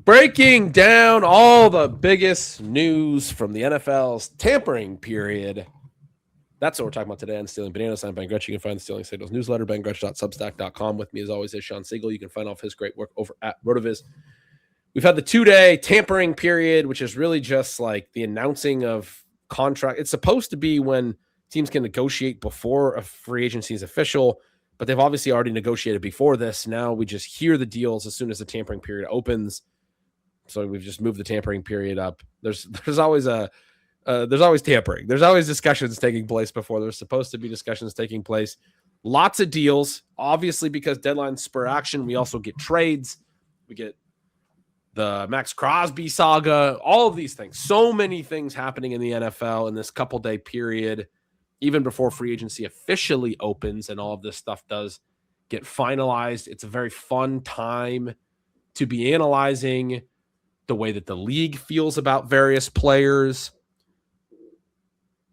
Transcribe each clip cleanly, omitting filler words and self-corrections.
Breaking down all the biggest news from the NFL's tampering period. That's what we're talking about today on Stealing Bananas. I'm Ben Gretch. You can find the Stealing Signals newsletter, bengretch.substack.com. With me, as always, is Shawn Siegele. You can find all of his great work over at RotoViz. We've had the 2-day tampering period, which is really just like the announcing of contract. It's supposed to be when teams can negotiate before a free agency is official, but they've obviously already negotiated before this. Now we just hear the deals as soon as the tampering period opens. So we've just moved the tampering period up. There's always tampering. There's always discussions taking place before there's supposed to be discussions taking place. Lots of deals, obviously, because deadlines spur action. We also get trades. We get the Max Crosby saga, all of these things. So many things happening in the NFL in this couple-day period, even before free agency officially opens and all of this stuff does get finalized. It's a very fun time to be analyzing the way that the league feels about various players,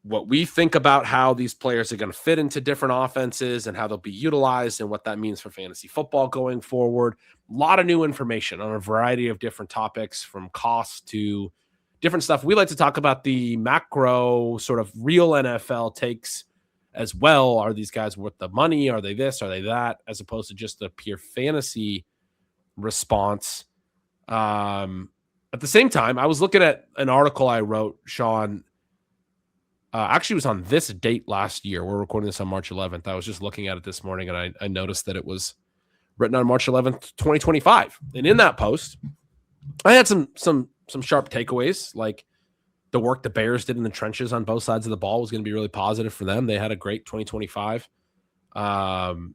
what we think about how these players are going to fit into different offenses and how they'll be utilized and what that means for fantasy football going forward. A lot of new information on a variety of different topics, from cost to different stuff. We like to talk about the macro sort of real NFL takes as well. Are these guys worth the money? Are they this? Are they that? As opposed to just the pure fantasy response. At the same time, I was looking at an article I wrote, Shawn. Actually, it was on this date last year. We're recording this on March 11th. I was just looking at it this morning, and I noticed that it was written on March 11th, 2025. And in that post, I had some sharp takeaways, like the work the Bears did in the trenches on both sides of the ball was going to be really positive for them. They had a great 2025. Some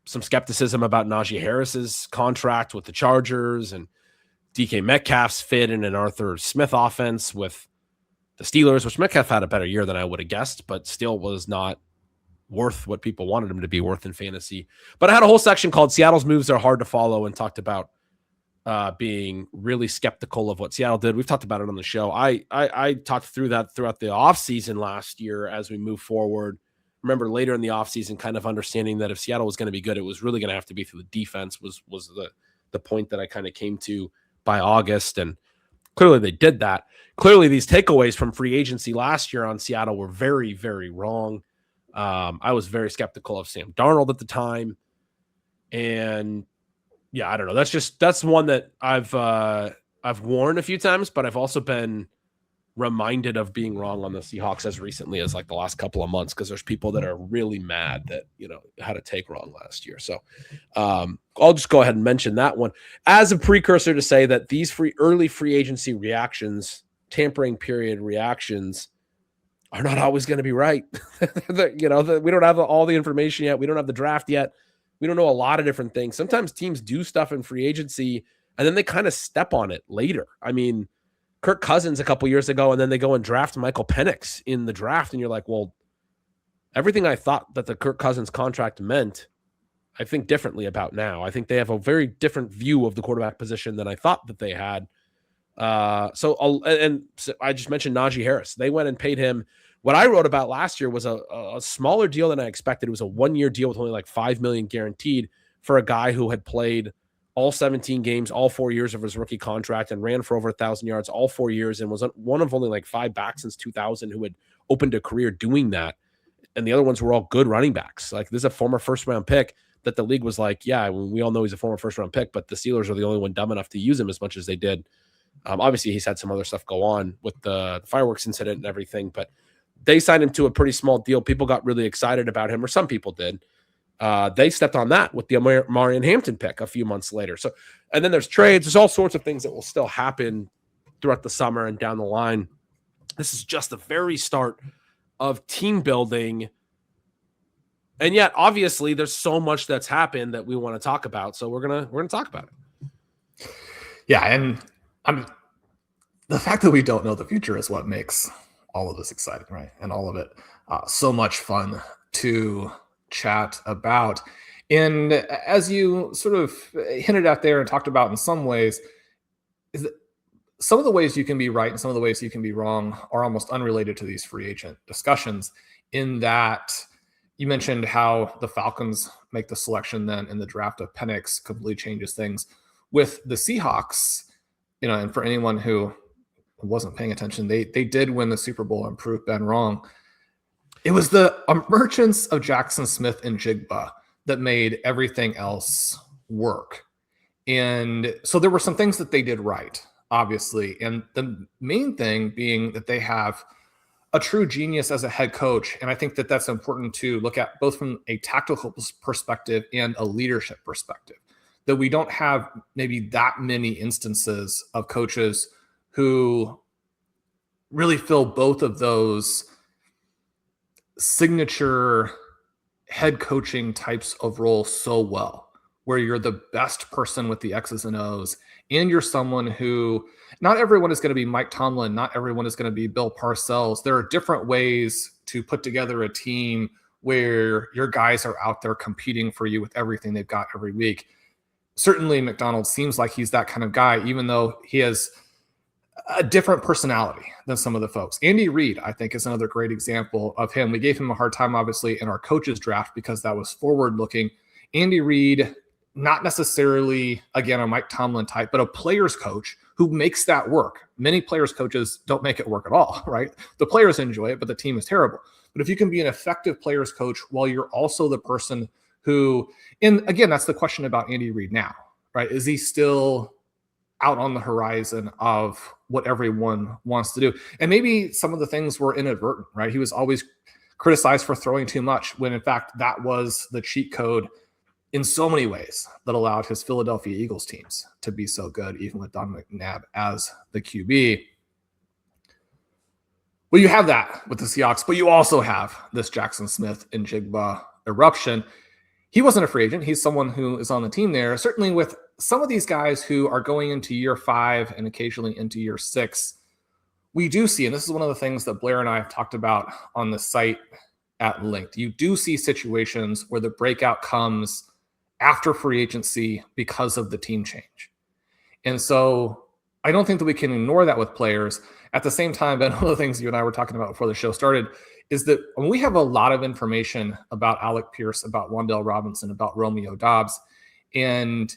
skepticism about Najee Harris's contract with the Chargers and DK Metcalf's fit in an Arthur Smith offense with the Steelers, which Metcalf had a better year than I would have guessed, but still was not worth what people wanted him to be worth in fantasy. But I had a whole section called Seattle's Moves Are Hard to Follow and talked about being really skeptical of what Seattle did. We've talked about it on the show. I talked through that throughout the offseason last year as we move forward. Remember later in the offseason kind of understanding that if Seattle was going to be good, it was really going to have to be through the defense was the point that I kind of came to by August, and clearly they did that. Clearly these takeaways from free agency last year on Seattle were very, very wrong. I was very skeptical of Sam Darnold at the time. And yeah, I don't know. That's one that I've worn a few times, but I've also been reminded of being wrong on the Seahawks as recently as like the last couple of months, because there's people that are really mad that, had a take wrong last year. So I'll just go ahead and mention that one as a precursor to say that these early free agency reactions, tampering period reactions, are not always going to be right. We don't have all the information yet. We don't have the draft yet. We don't know a lot of different things. Sometimes teams do stuff in free agency and then they kind of step on it later. I mean, Kirk Cousins a couple years ago, and then they go and draft Michael Penix in the draft. And you're like, well, everything I thought that the Kirk Cousins contract meant, I think differently about now. I think they have a very different view of the quarterback position than I thought that they had. So I just mentioned Najee Harris. They went and paid him. What I wrote about last year was a smaller deal than I expected. It was a 1-year deal with only like $5 million guaranteed for a guy who had played all 17 games, all 4 years of his rookie contract, and ran for over 1,000 yards all 4 years, and was one of only like 5 backs since 2000 who had opened a career doing that. And the other ones were all good running backs. Like, this is a former first-round pick that the league was like, yeah, we all know he's a former first-round pick, but the Steelers are the only one dumb enough to use him as much as they did. Obviously, he's had some other stuff go on with the fireworks incident and everything, but they signed him to a pretty small deal. People got really excited about him, or some people did. They stepped on that with the Marion Hampton pick a few months later. So, and then there's trades. There's all sorts of things that will still happen throughout the summer and down the line. This is just the very start of team building. And yet, obviously, there's so much that's happened that we want to talk about. So we're gonna talk about it. Yeah, and the fact that we don't know the future is what makes all of this exciting, right? And all of it so much fun to chat about. And as you sort of hinted at there and talked about in some ways, is that some of the ways you can be right and some of the ways you can be wrong are almost unrelated to these free agent discussions, in that you mentioned how the Falcons make the selection then in the draft of Penix completely changes things. With the Seahawks, and for anyone who wasn't paying attention, they did win the Super Bowl and prove Ben wrong. It was the emergence of Jackson Smith and Jigba that made everything else work. And so there were some things that they did right, obviously. And the main thing being that they have a true genius as a head coach. And I think that that's important to look at both from a tactical perspective and a leadership perspective, that we don't have maybe that many instances of coaches who really fill both of those signature head coaching types of roles so well, where you're the best person with the X's and O's, and you're someone who, not everyone is going to be Mike Tomlin, not everyone is going to be Bill Parcells. There are different ways to put together a team where your guys are out there competing for you with everything they've got every week. Certainly McDonald seems like he's that kind of guy, even though he has a different personality than some of the folks. Andy Reid, I think, is another great example of him. We gave him a hard time, obviously, in our coaches draft because that was forward-looking. Andy Reid, not necessarily, again, a Mike Tomlin type, but a player's coach who makes that work. Many players' coaches don't make it work at all, right? The players enjoy it, but the team is terrible. But if you can be an effective player's coach while you're also the person who, and again, that's the question about Andy Reid now, right? Is he still out on the horizon of what everyone wants to do? And maybe some of the things were inadvertent, right? He was always criticized for throwing too much when in fact that was the cheat code in so many ways that allowed his Philadelphia Eagles teams to be so good, even with Don McNabb as the QB. Well, you have that with the Seahawks, but you also have this Jackson Smith and Jigba eruption. He wasn't a free agent. He's someone who is on the team there. Certainly with some of these guys who are going into year 5 and occasionally into year 6, we do see, and this is one of the things that Blair and I have talked about on the site at length, you do see situations where the breakout comes after free agency because of the team change. And so I don't think that we can ignore that with players. At the same time, Ben, one of the things you and I were talking about before the show started is that when we have a lot of information about Alec Pierce, about Wan'Dale Robinson, about Romeo Dobbs, and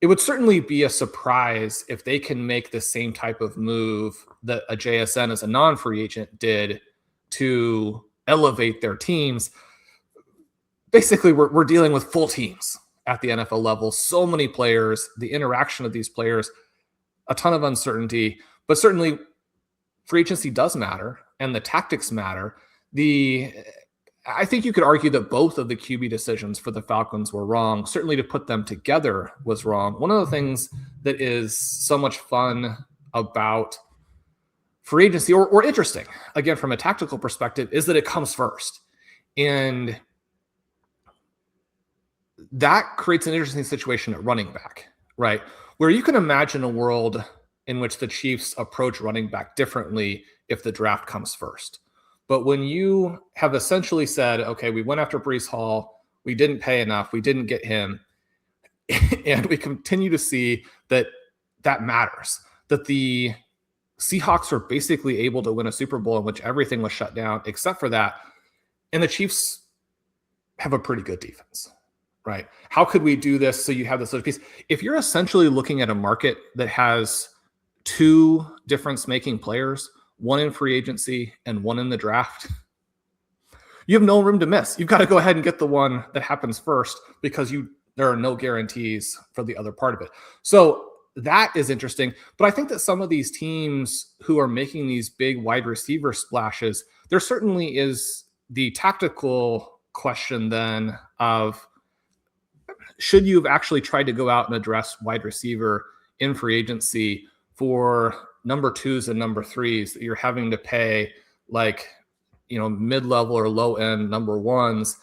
it would certainly be a surprise if they can make the same type of move that a JSN as a non-free agent did to elevate their teams. Basically, we're dealing with full teams at the NFL level. So many players, the interaction of these players, a ton of uncertainty, but certainly free agency does matter and the tactics matter. I think you could argue that both of the QB decisions for the Falcons were wrong. Certainly to put them together was wrong. One of the things that is so much fun about free agency, or interesting, again, from a tactical perspective, is that it comes first. And that creates an interesting situation at running back, right? Where you can imagine a world in which the Chiefs approach running back differently if the draft comes first. But when you have essentially said, okay, we went after Breece Hall, we didn't pay enough, we didn't get him, and we continue to see that matters, that the Seahawks were basically able to win a Super Bowl in which everything was shut down except for that, and the Chiefs have a pretty good defense, right? How could we do this so you have this other piece? If you're essentially looking at a market that has 2 difference-making players, one in free agency and one in the draft, you have no room to miss. You've got to go ahead and get the one that happens first because there are no guarantees for the other part of it. So that is interesting. But I think that some of these teams who are making these big wide receiver splashes, there certainly is the tactical question then of, should you have actually tried to go out and address wide receiver in free agency for number 2s and number 3s that you're having to pay like, mid-level or low-end number 1s?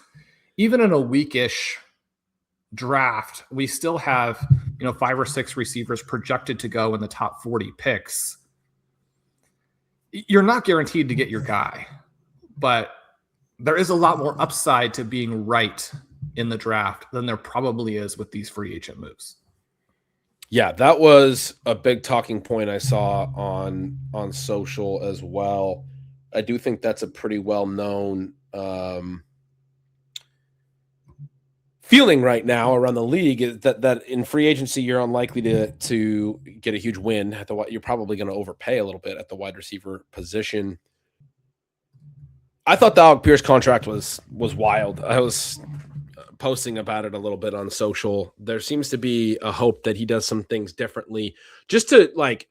Even in a weakish draft, we still have, 5 or 6 receivers projected to go in the top 40 picks. You're not guaranteed to get your guy, but there is a lot more upside to being right in the draft than there probably is with these free agent moves. Yeah, that was a big talking point I saw on social as well. I do think that's a pretty well-known feeling right now around the league is that in free agency you're unlikely to get a huge win at the. You're probably going to overpay a little bit at the wide receiver position. I thought the Alec Pierce contract was wild. I was posting about it a little bit on social. There seems to be a hope that he does some things differently, just to like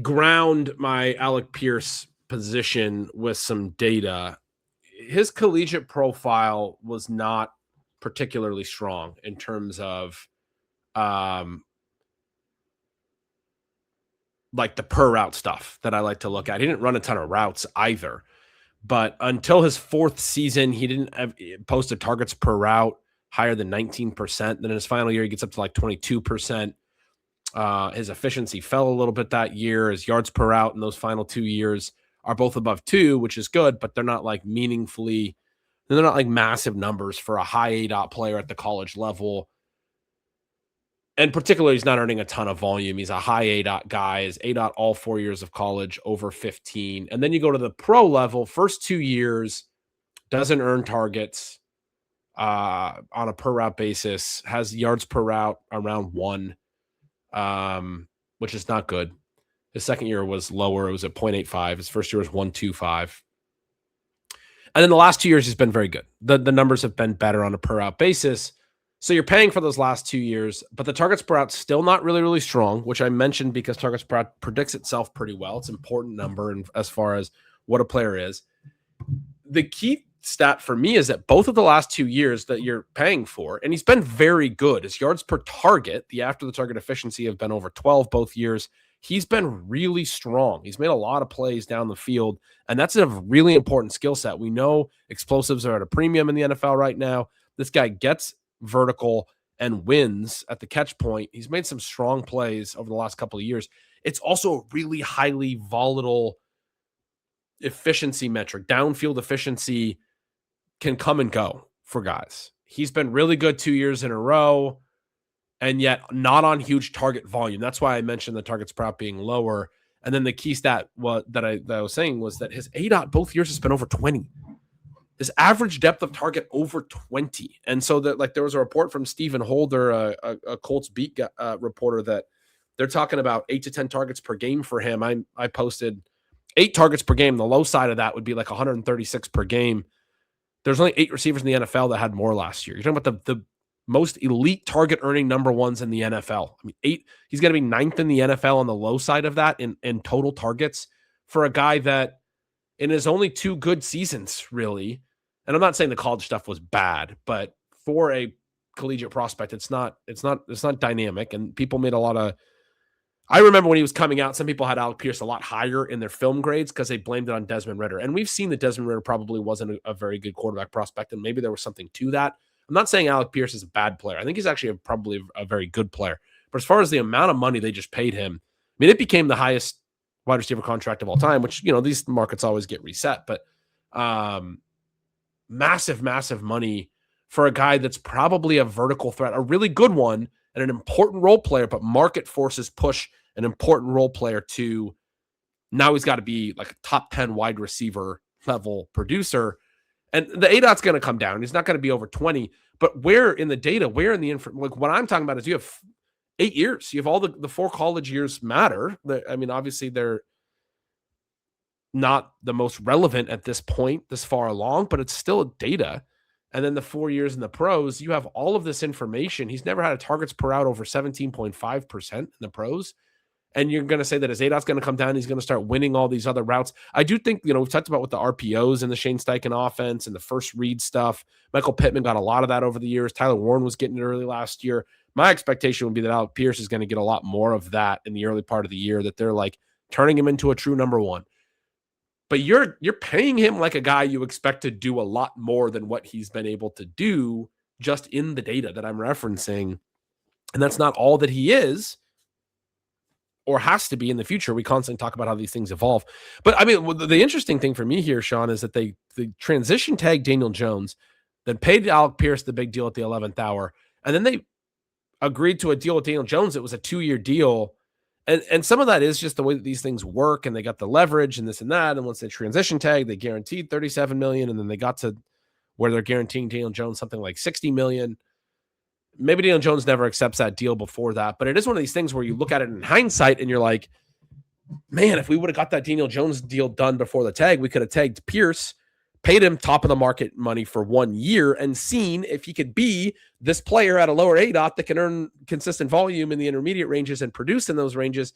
ground my Alec Pierce position with some data. His collegiate profile was not particularly strong in terms of like the per route stuff that I like to look at. He didn't run a ton of routes either, but until his fourth season, he didn't have posted targets per route higher than 19%. Then in his final year, he gets up to like 22%. His efficiency fell a little bit that year. His yards per route in those final 2 years are both above 2, which is good, but they're not like meaningfully, they're not like massive numbers for a high ADOT player at the college level. And particularly, he's not earning a ton of volume. He's a high ADOT guy. His ADOT all 4 years of college over 15. And then you go to the pro level, first 2 years, doesn't earn targets on a per route basis, has yards per route around 1, which is not good. His second year was lower. It was at 0.85. His first year was 1.25. And then the last 2 years, he's been very good. The numbers have been better on a per route basis. So you're paying for those last 2 years, but the targets per route still not really, really strong, which I mentioned because targets per route predicts itself pretty well. It's an important number as far as what a player is. The key stat for me is that both of the last 2 years that you're paying for, and he's been very good. His yards per target, the after the target efficiency, have been over 12 both years. He's been really strong. He's made a lot of plays down the field, and that's a really important skill set. We know explosives are at a premium in the NFL right now. This guy gets vertical and wins at the catch point. He's made some strong plays over the last couple of years. It's also a really highly volatile efficiency metric. Downfield efficiency can come and go for guys. He's been really good 2 years in a row, and yet not on huge target volume. That's why I mentioned the targets per route being lower. And then the key stat that I was saying was that his ADOT both years has been over 20. His average depth of target over 20. And so that, like, there was a report from Stephen Holder, a Colts beat reporter, that they're talking about 8 to 10 targets per game for him. I posted 8 targets per game. The low side of that would be like 136 per game. There's only 8 receivers in the NFL that had more last year. You're talking about the most elite target earning number ones in the NFL. I mean, 8, he's going to be 9th in the NFL on the low side of that in total targets for a guy that in his only 2 good seasons, really. And I'm not saying the college stuff was bad, but for a collegiate prospect, it's not dynamic. And people made a lot of, I remember when he was coming out, some people had Alec Pierce a lot higher in their film grades because they blamed it on Desmond Ridder. And we've seen that Desmond Ridder probably wasn't a very good quarterback prospect, and maybe there was something to that. I'm not saying Alec Pierce is a bad player. I think he's actually probably a very good player. But as far as the amount of money they just paid him, I mean, it became the highest wide receiver contract of all time, which, you know, these markets always get reset. But massive, massive money for a guy that's probably a vertical threat, a really good one, and an important role player, but market forces push an important role player to now he's got to be like a top 10 wide receiver level producer. And the ADOT's going to come down. He's not going to be over 20. But where in the data, where in the like what I'm talking about is you have 8 years. You have all the 4 college years matter. I mean, obviously they're not the most relevant at this point, this far along, but it's still data. And then the 4 years in the pros, you have all of this information. He's never had a targets per route over 17.5% in the pros. And you're going to say that his ADOT's going to come down. He's going to start winning all these other routes. I do think, you know, we've talked about with the RPOs and the Shane Steichen offense and the first read stuff. Michael Pittman got a lot of that over the years. Tyler Warren was getting it early last year. My expectation would be that Alec Pierce is going to get a lot more of that in the early part of the year, that they're like turning him into a true number one. But you're paying him like a guy you expect to do a lot more than what he's been able to do just in the data that I'm referencing. And that's not all that he is, or has to be in the future. We constantly talk about how these things evolve. But I mean, the interesting thing for me here, Shawn, is that they transition tag Daniel Jones, then paid Alec Pierce the big deal at the 11th hour. And then they agreed to a deal with Daniel Jones. It was a 2-year deal. And some of that is just the way that these things work, and they got the leverage and this and that. And once they transition tag, they guaranteed $37 million. And then they got to where they're guaranteeing Daniel Jones something like $60 million. Maybe Daniel Jones never accepts that deal before that, but it is one of these things where you look at it in hindsight and you're like, man, if we would have got that Daniel Jones deal done before the tag, we could have tagged Pierce, paid him top of the market money for 1 year, and seen if he could be this player at a lower ADOT that can earn consistent volume in the intermediate ranges and produce in those ranges,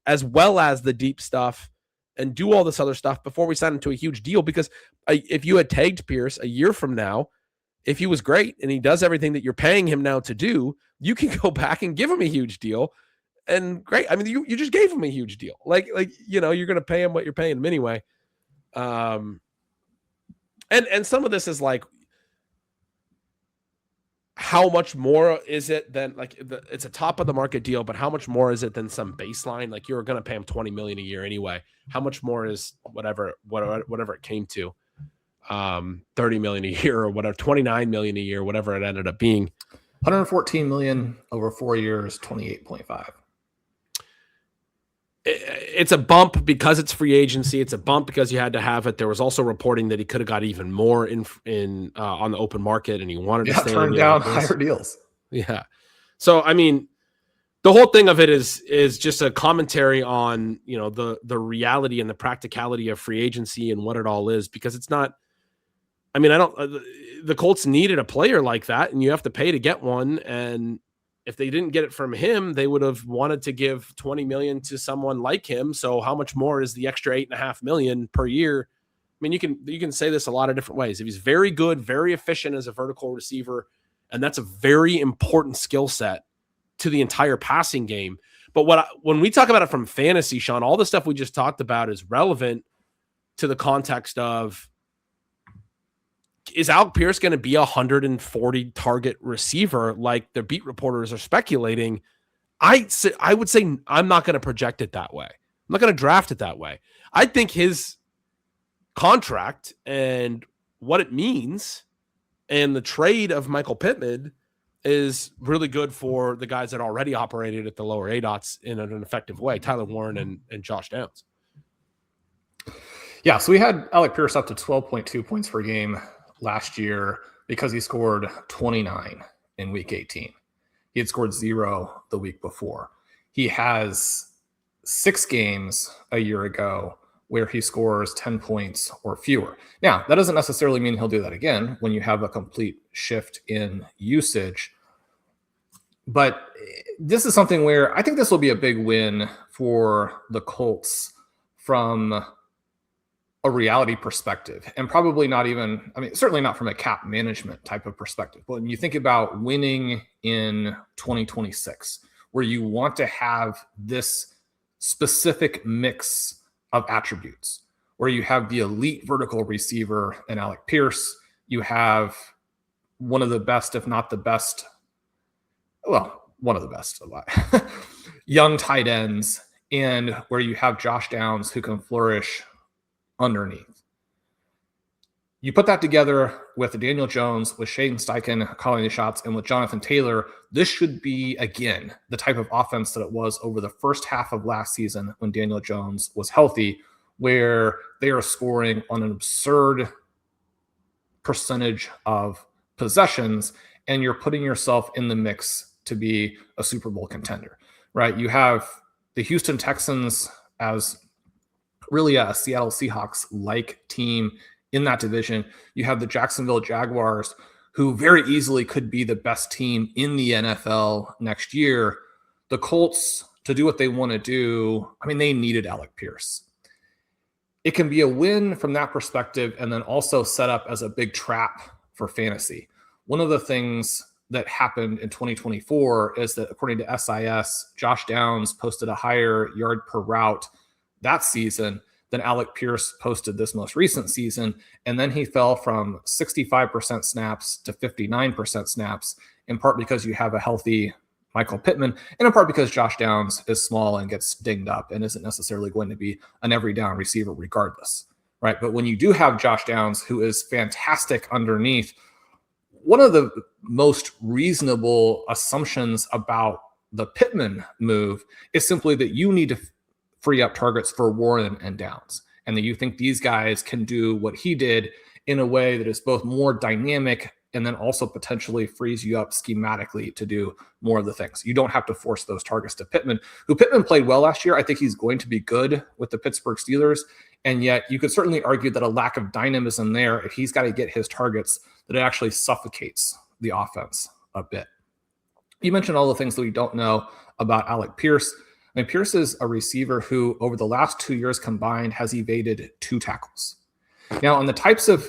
as well as the deep stuff, and do all this other stuff before we sign him to a huge deal. Because if you had tagged Pierce a year from now, if he was great and he does everything that you're paying him now to do, you can go back and give him a huge deal. And great. I mean, you just gave him a huge deal. Like, you're going to pay him what you're paying him anyway. And some of this is like, how much more is it than it's a top of the market deal, but how much more is it than some baseline? Like, you're going to pay him $20 million a year anyway. How much more is whatever it came to, $30 million a year or whatever, $29 million a year, whatever it ended up being. $114 million over 4 years, 28.5. It's a bump because it's free agency. It's a bump because you had to have it. There was also reporting that he could have got even more in on the open market, and he wanted to turn down higher deals. Yeah. So, I mean, the whole thing of it is just a commentary on, the reality and the practicality of free agency and what it all is, because it's not, I mean, the Colts needed a player like that, and you have to pay to get one. And if they didn't get it from him, they would have wanted to give $20 million to someone like him. So how much more is the extra $8.5 million per year? I mean, you can say this a lot of different ways. If he's very good, very efficient as a vertical receiver, and that's a very important skill set to the entire passing game. But when we talk about it from fantasy, Shawn, all the stuff we just talked about is relevant to the context of, is Alec Pierce going to be a 140 target receiver like the beat reporters are speculating? I would say I'm not going to project it that way. I'm not going to draft it that way. I think his contract and what it means and the trade of Michael Pittman is really good for the guys that already operated at the lower ADOTs in an effective way, Tyler Warren and Josh Downs. Yeah, so we had Alec Pierce up to 12.2 points per game last year because he scored 29 in week 18. He had scored 0 the week before. He has 6 games a year ago where he scores 10 points or fewer. Now, that doesn't necessarily mean he'll do that again when you have a complete shift in usage. But this is something where I think this will be a big win for the Colts from a reality perspective, and probably not even, I mean, certainly not from a cap management type of perspective. But when you think about winning in 2026, where you want to have this specific mix of attributes, where you have the elite vertical receiver in Alec Pierce, you have one of the best, if not the best, well, one of the best, a lot, young tight ends, and where you have Josh Downs who can flourish underneath. You put that together with Daniel Jones, with Shaden Steichen calling the shots, and with Jonathan Taylor, this should be, again, the type of offense that it was over the first half of last season when Daniel Jones was healthy, where they are scoring on an absurd percentage of possessions, and you're putting yourself in the mix to be a Super Bowl contender, right? You have the Houston Texans as really a Seattle Seahawks-like team in that division. You have the Jacksonville Jaguars, who very easily could be the best team in the NFL next year. The Colts, to do what they want to do, I mean, they needed Alec Pierce. It can be a win from that perspective, and then also set up as a big trap for fantasy. One of the things that happened in 2024 is that, according to SIS, Josh Downs posted a higher yard per route that season than Alec Pierce posted this most recent season. And then he fell from 65% snaps to 59% snaps, in part because you have a healthy Michael Pittman, and in part because Josh Downs is small and gets dinged up and isn't necessarily going to be an every down receiver regardless, right? But when you do have Josh Downs, who is fantastic underneath, one of the most reasonable assumptions about the Pittman move is simply that you need to free up targets for Warren and Downs, and that you think these guys can do what he did in a way that is both more dynamic and then also potentially frees you up schematically to do more of the things. You don't have to force those targets to Pittman, who Pittman played well last year. I think he's going to be good with the Pittsburgh Steelers. And yet you could certainly argue that a lack of dynamism there, if he's got to get his targets, that it actually suffocates the offense a bit. You mentioned all the things that we don't know about Alec Pierce. I mean, Pierce is a receiver who over the last 2 years combined has evaded 2 tackles. Now, on the types of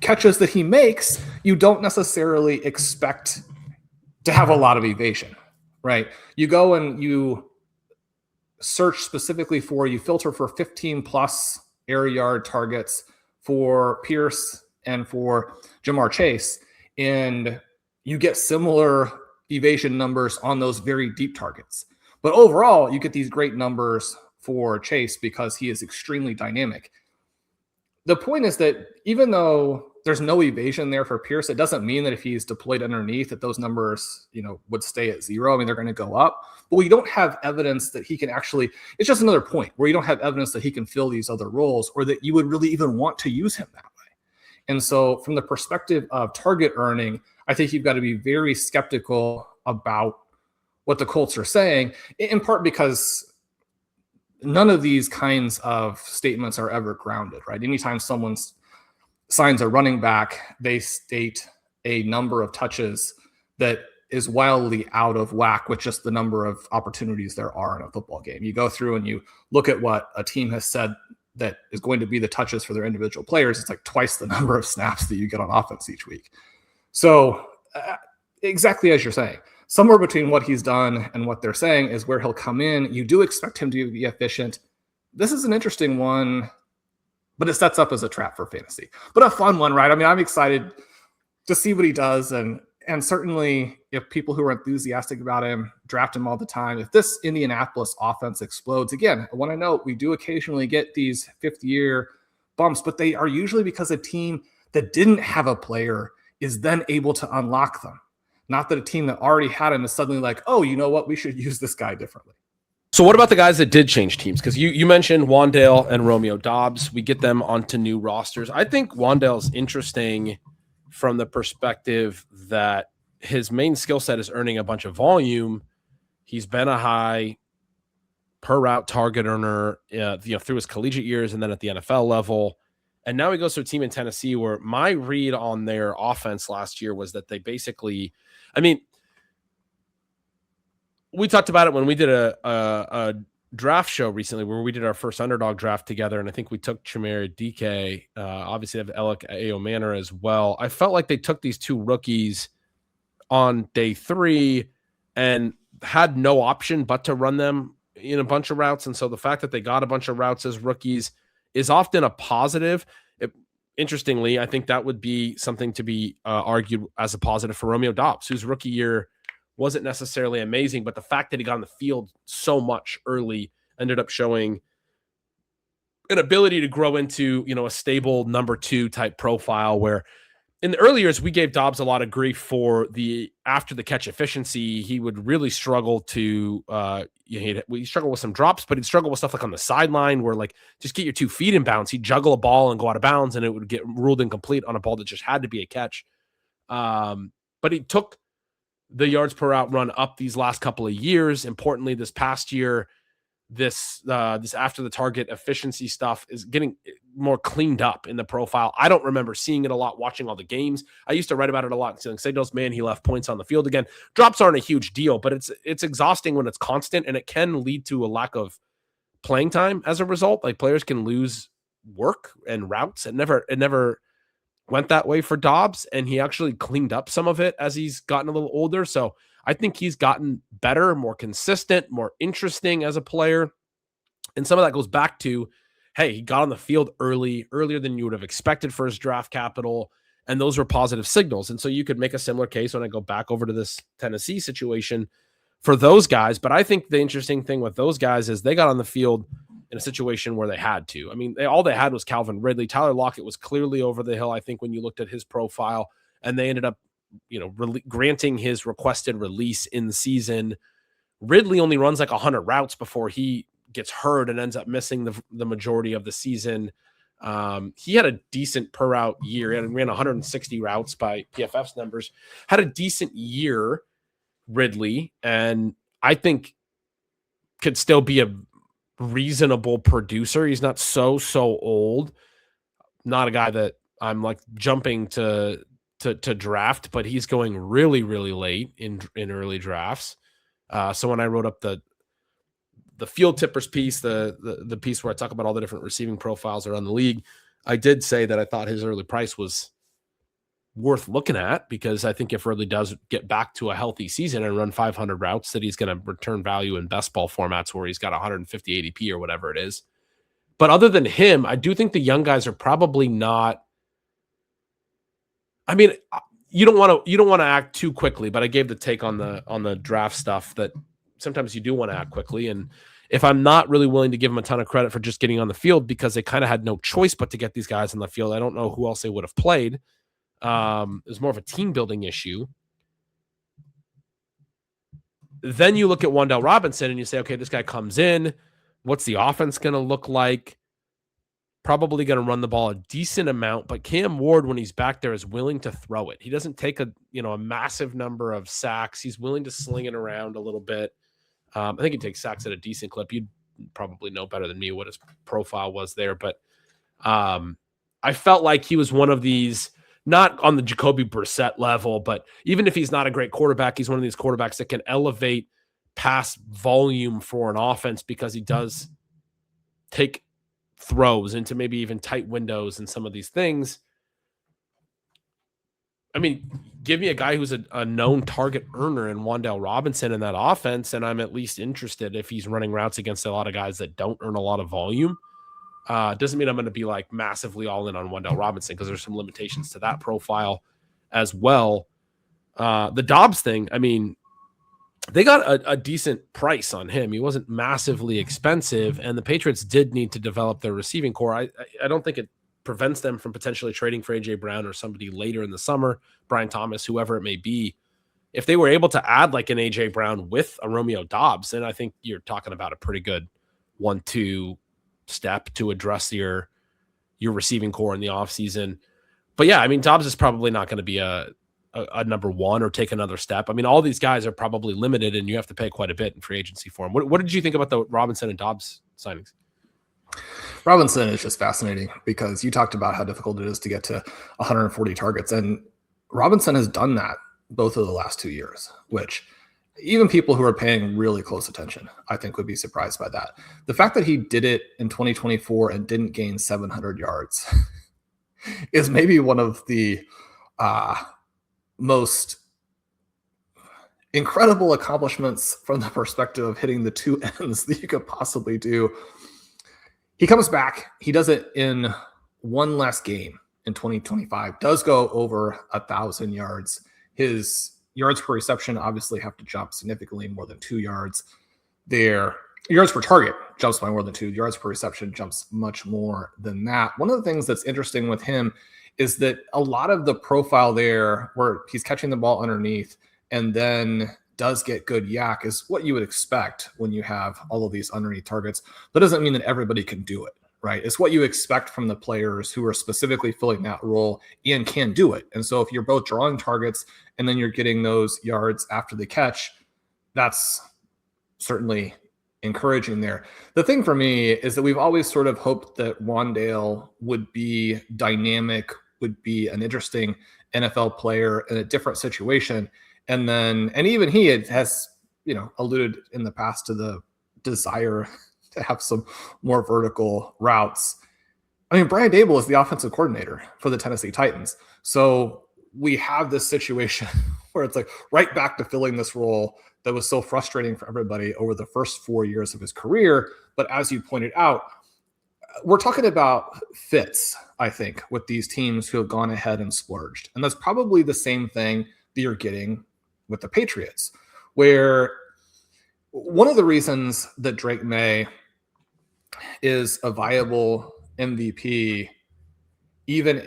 catches that he makes, you don't necessarily expect to have a lot of evasion, right? You go and you search specifically you filter for 15 plus air yard targets for Pierce and for Jamar Chase, and you get similar evasion numbers on those very deep targets. But overall, you get these great numbers for Chase because he is extremely dynamic. The point is that even though there's no evasion there for Pierce, it doesn't mean that if he's deployed underneath that those numbers, would stay at 0. I mean, they're going to go up, but we don't have evidence that he can actually, it's just another point where you don't have evidence that he can fill these other roles or that you would really even want to use him that way. And so from the perspective of target earning, I think you've got to be very skeptical about what the Colts are saying, in part because none of these kinds of statements are ever grounded, right? Anytime someone signs a running back, they state a number of touches that is wildly out of whack with just the number of opportunities there are in a football game. You go through and you look at what a team has said that is going to be the touches for their individual players. It's like twice the number of snaps that you get on offense each week. So exactly as you're saying, somewhere between what he's done and what they're saying is where he'll come in. You do expect him to be efficient. This is an interesting one, but it sets up as a trap for fantasy. But a fun one, right? I mean, I'm excited to see what he does. And certainly if people who are enthusiastic about him draft him all the time, if this Indianapolis offense explodes, again, I want to note we do occasionally get these 5th-year bumps, but they are usually because a team that didn't have a player is then able to unlock them. Not that a team that already had him is suddenly like, oh, you know what? We should use this guy differently. So what about the guys that did change teams? Because you mentioned Wan'Dale and Romeo Dobbs. We get them onto new rosters. I think Wan'Dale's interesting from the perspective that his main skill set is earning a bunch of volume. He's been a high per route target earner through his collegiate years and then at the NFL level. And now he goes to a team in Tennessee where my read on their offense last year was that they basically, we talked about it when we did a draft show recently where we did our first underdog draft together. And I think we took Chimere DK, obviously have Alec Manor as well. I felt like they took these 2 rookies on day 3 and had no option but to run them in a bunch of routes. And so the fact that they got a bunch of routes as rookies is often a positive. Interestingly, I think that would be something to be argued as a positive for Romeo Dobbs, whose rookie year wasn't necessarily amazing, but the fact that he got on the field so much early ended up showing an ability to grow into, a stable number 2 type profile where in the early years, we gave Dobbs a lot of grief for the after the catch efficiency. He would really struggle to, he struggled with some drops, but he'd struggle with stuff like on the sideline where like just get your 2 feet in bounds. He'd juggle a ball and go out of bounds and it would get ruled incomplete on a ball that just had to be a catch. But he took the yards per route run up these last couple of years. Importantly, this past year, this after the target efficiency stuff is getting more cleaned up in the profile. I don't remember seeing it a lot watching all the games. I used to write about it a lot and saying signals, man, he left points on the field again. Drops aren't a huge deal, but it's exhausting when it's constant and it can lead to a lack of playing time as a result. Like players can lose work and routes. It never went that way for Dobbs, and he actually cleaned up some of it as he's gotten a little older. So I think he's gotten better, more consistent, more interesting as a player. And some of that goes back to, hey, he got on the field earlier than you would have expected for his draft capital. And those were positive signals. And so you could make a similar case when I go back over to this Tennessee situation for those guys. But I think the interesting thing with those guys is they got on the field in a situation where they had to. I mean, all they had was Calvin Ridley. Tyler Lockett was clearly over the hill, I think, when you looked at his profile, and they ended up granting his requested release in the season. Ridley only runs like 100 routes before he gets hurt and ends up missing the majority of the season. He had a decent per route year and ran 160 routes by PFF's numbers, had a decent year, Ridley, and I think could still be a reasonable producer. He's not so old, not a guy that I'm like jumping to draft, but he's going really late in early drafts. So when I wrote up the field tippers piece, the piece where I talk about all the different receiving profiles around the league, I did say that I thought his early price was worth looking at, because I think if Ridley does get back to a healthy season and run 500 routes, that he's going to return value in best ball formats where he's got 150 ADP or whatever it is. But other than him, I do think the young guys are probably not. I mean, you don't want to act too quickly, but I gave the take on the draft stuff that sometimes you do want to act quickly. And if I'm not really willing to give them a ton of credit for just getting on the field because they kind of had no choice but to get these guys on the field, I don't know who else they would have played. It was more of a team building issue. Then you look at Wan'Dale Robinson and you say, okay, this guy comes in. What's the offense going to look like? Probably going to run the ball a decent amount, but Cam Ward, when he's back there, is willing to throw it. He doesn't take a massive number of sacks. He's willing to sling it around a little bit. I think he takes sacks at a decent clip. You'd probably know better than me what his profile was there, but I felt like he was one of these, not on the Jacoby Brissett level, but even if he's not a great quarterback, he's one of these quarterbacks that can elevate pass volume for an offense because he does take throws into maybe even tight windows and some of these things. I mean, give me a guy who's a known target earner in Wan'Dale Robinson in that offense, and I'm at least interested if he's running routes against a lot of guys that don't earn a lot of volume. Doesn't mean I'm going to be like massively all in on Wan'Dale Robinson because there's some limitations to that profile as well. The Dobbs thing, I mean, they got a decent price on him. He wasn't massively expensive, and the Patriots did need to develop their receiving core. I don't think it prevents them from potentially trading for A.J. Brown or somebody later in the summer, Brian Thomas, whoever it may be. If they were able to add like an A.J. Brown with a Romeo Dobbs, then I think you're talking about a pretty good 1-2 step to address your receiving core in the offseason. But yeah, I mean, Dobbs is probably not going to be a number one or take another step. I mean, all these guys are probably limited and you have to pay quite a bit in free agency for them. What did you think about the Robinson and Dobbs signings? Robinson is just fascinating because you talked about how difficult it is to get to 140 targets. And Robinson has done that both of the last 2 years, which even people who are paying really close attention, I think, would be surprised by that. The fact that he did it in 2024 and didn't gain 700 yards is maybe one of the most incredible accomplishments from the perspective of hitting the two ends that you could possibly do. He comes back. He does it in one less game in 2025, does go over 1,000 yards. His yards per reception obviously have to jump significantly more than 2 yards. Their yards per target jumps by more than 2. Yards per reception jumps much more than that. One of the things that's interesting with him is that a lot of the profile there where he's catching the ball underneath and then does get good yak is what you would expect when you have all of these underneath targets. That doesn't mean that everybody can do it, right? It's what you expect from the players who are specifically filling that role and can do it. And so if you're both drawing targets and then you're getting those yards after the catch, that's certainly encouraging there. The thing for me is that we've always sort of hoped that Wan'Dale would be dynamic, would be an interesting NFL player in a different situation. And even he has, alluded in the past to the desire to have some more vertical routes. I mean, Brian Daboll is the offensive coordinator for the Tennessee Titans. So we have this situation where it's like right back to filling this role that was so frustrating for everybody over the first 4 years of his career. But as you pointed out, we're talking about fits, I think, with these teams who have gone ahead and splurged. And that's probably the same thing that you're getting with the Patriots, where one of the reasons that Drake May is a viable MVP, even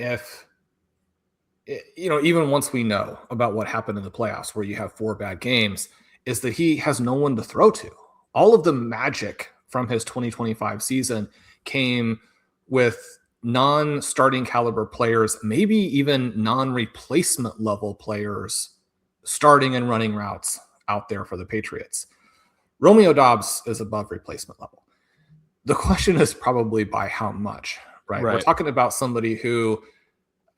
once we know about what happened in the playoffs where you have 4 bad games, is that he has no one to throw to. All of the magic from his 2025 season came with non-starting caliber players, maybe even non-replacement level players starting and running routes out there for the Patriots. Romeo Dobbs is above replacement level. The question is probably by how much, right? We're talking about somebody who,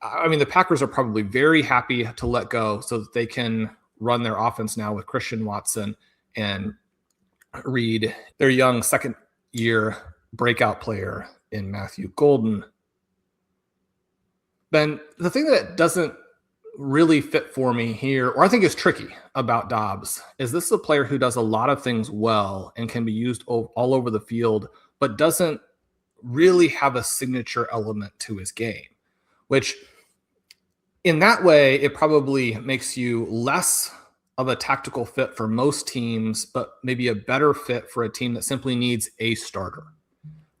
I mean, the Packers are probably very happy to let go so that they can run their offense now with Christian Watson and Reed, their young second-year breakout player in Matthew Golden. Ben, the thing that doesn't really fit for me here, or I think is tricky about Dobbs, is this is a player who does a lot of things well and can be used all over the field, but doesn't really have a signature element to his game, which in that way, it probably makes you less of a tactical fit for most teams, but maybe a better fit for a team that simply needs a starter,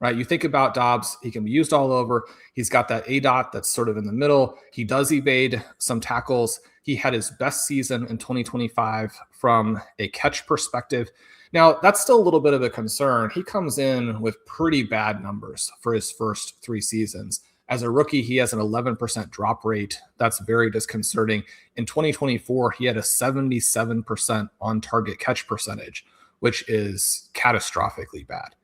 right? You think about Dobbs, he can be used all over. He's got that ADOT that's sort of in the middle. He does evade some tackles. He had his best season in 2025 from a catch perspective. Now, that's still a little bit of a concern. He comes in with pretty bad numbers for his first 3 seasons. As a rookie, he has an 11% drop rate. That's very disconcerting. In 2024, he had a 77% on-target catch percentage, which is catastrophically bad.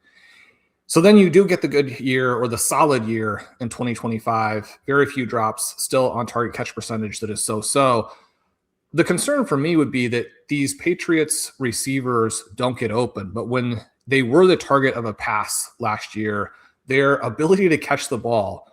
So then you do get the good year or the solid year in 2025. Very few drops, still on-target catch percentage that is so-so. The concern for me would be that these Patriots receivers don't get open, but when they were the target of a pass last year, their ability to catch the ball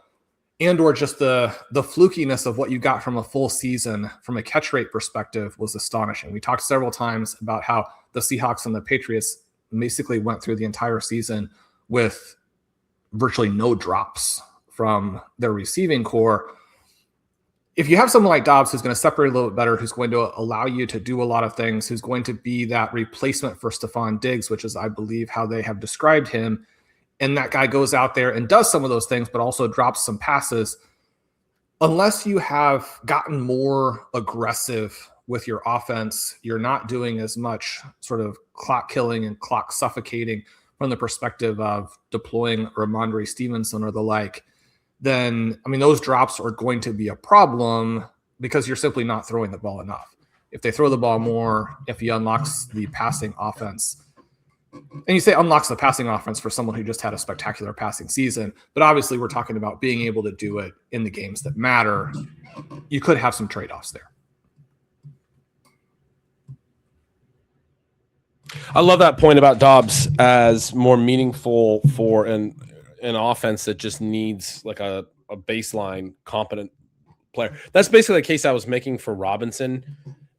and or just the flukiness of what you got from a full season from a catch rate perspective was astonishing. We talked several times about how the Seahawks and the Patriots basically went through the entire season with virtually no drops from their receiving core. If you have someone like Dobbs who's going to separate a little bit better, who's going to allow you to do a lot of things, who's going to be that replacement for Stephon Diggs, which is, I believe, how they have described him, and that guy goes out there and does some of those things, but also drops some passes, unless you have gotten more aggressive with your offense, you're not doing as much sort of clock killing and clock suffocating from the perspective of deploying Ramondre Stevenson or the like, then, I mean, those drops are going to be a problem because you're simply not throwing the ball enough. If they throw the ball more, if he unlocks the passing offense, and you say unlocks the passing offense for someone who just had a spectacular passing season, but obviously we're talking about being able to do it in the games that matter. You could have some trade-offs there. I love that point about Dobbs as more meaningful for an offense that just needs like a baseline competent player. That's basically the case I was making for Robinson.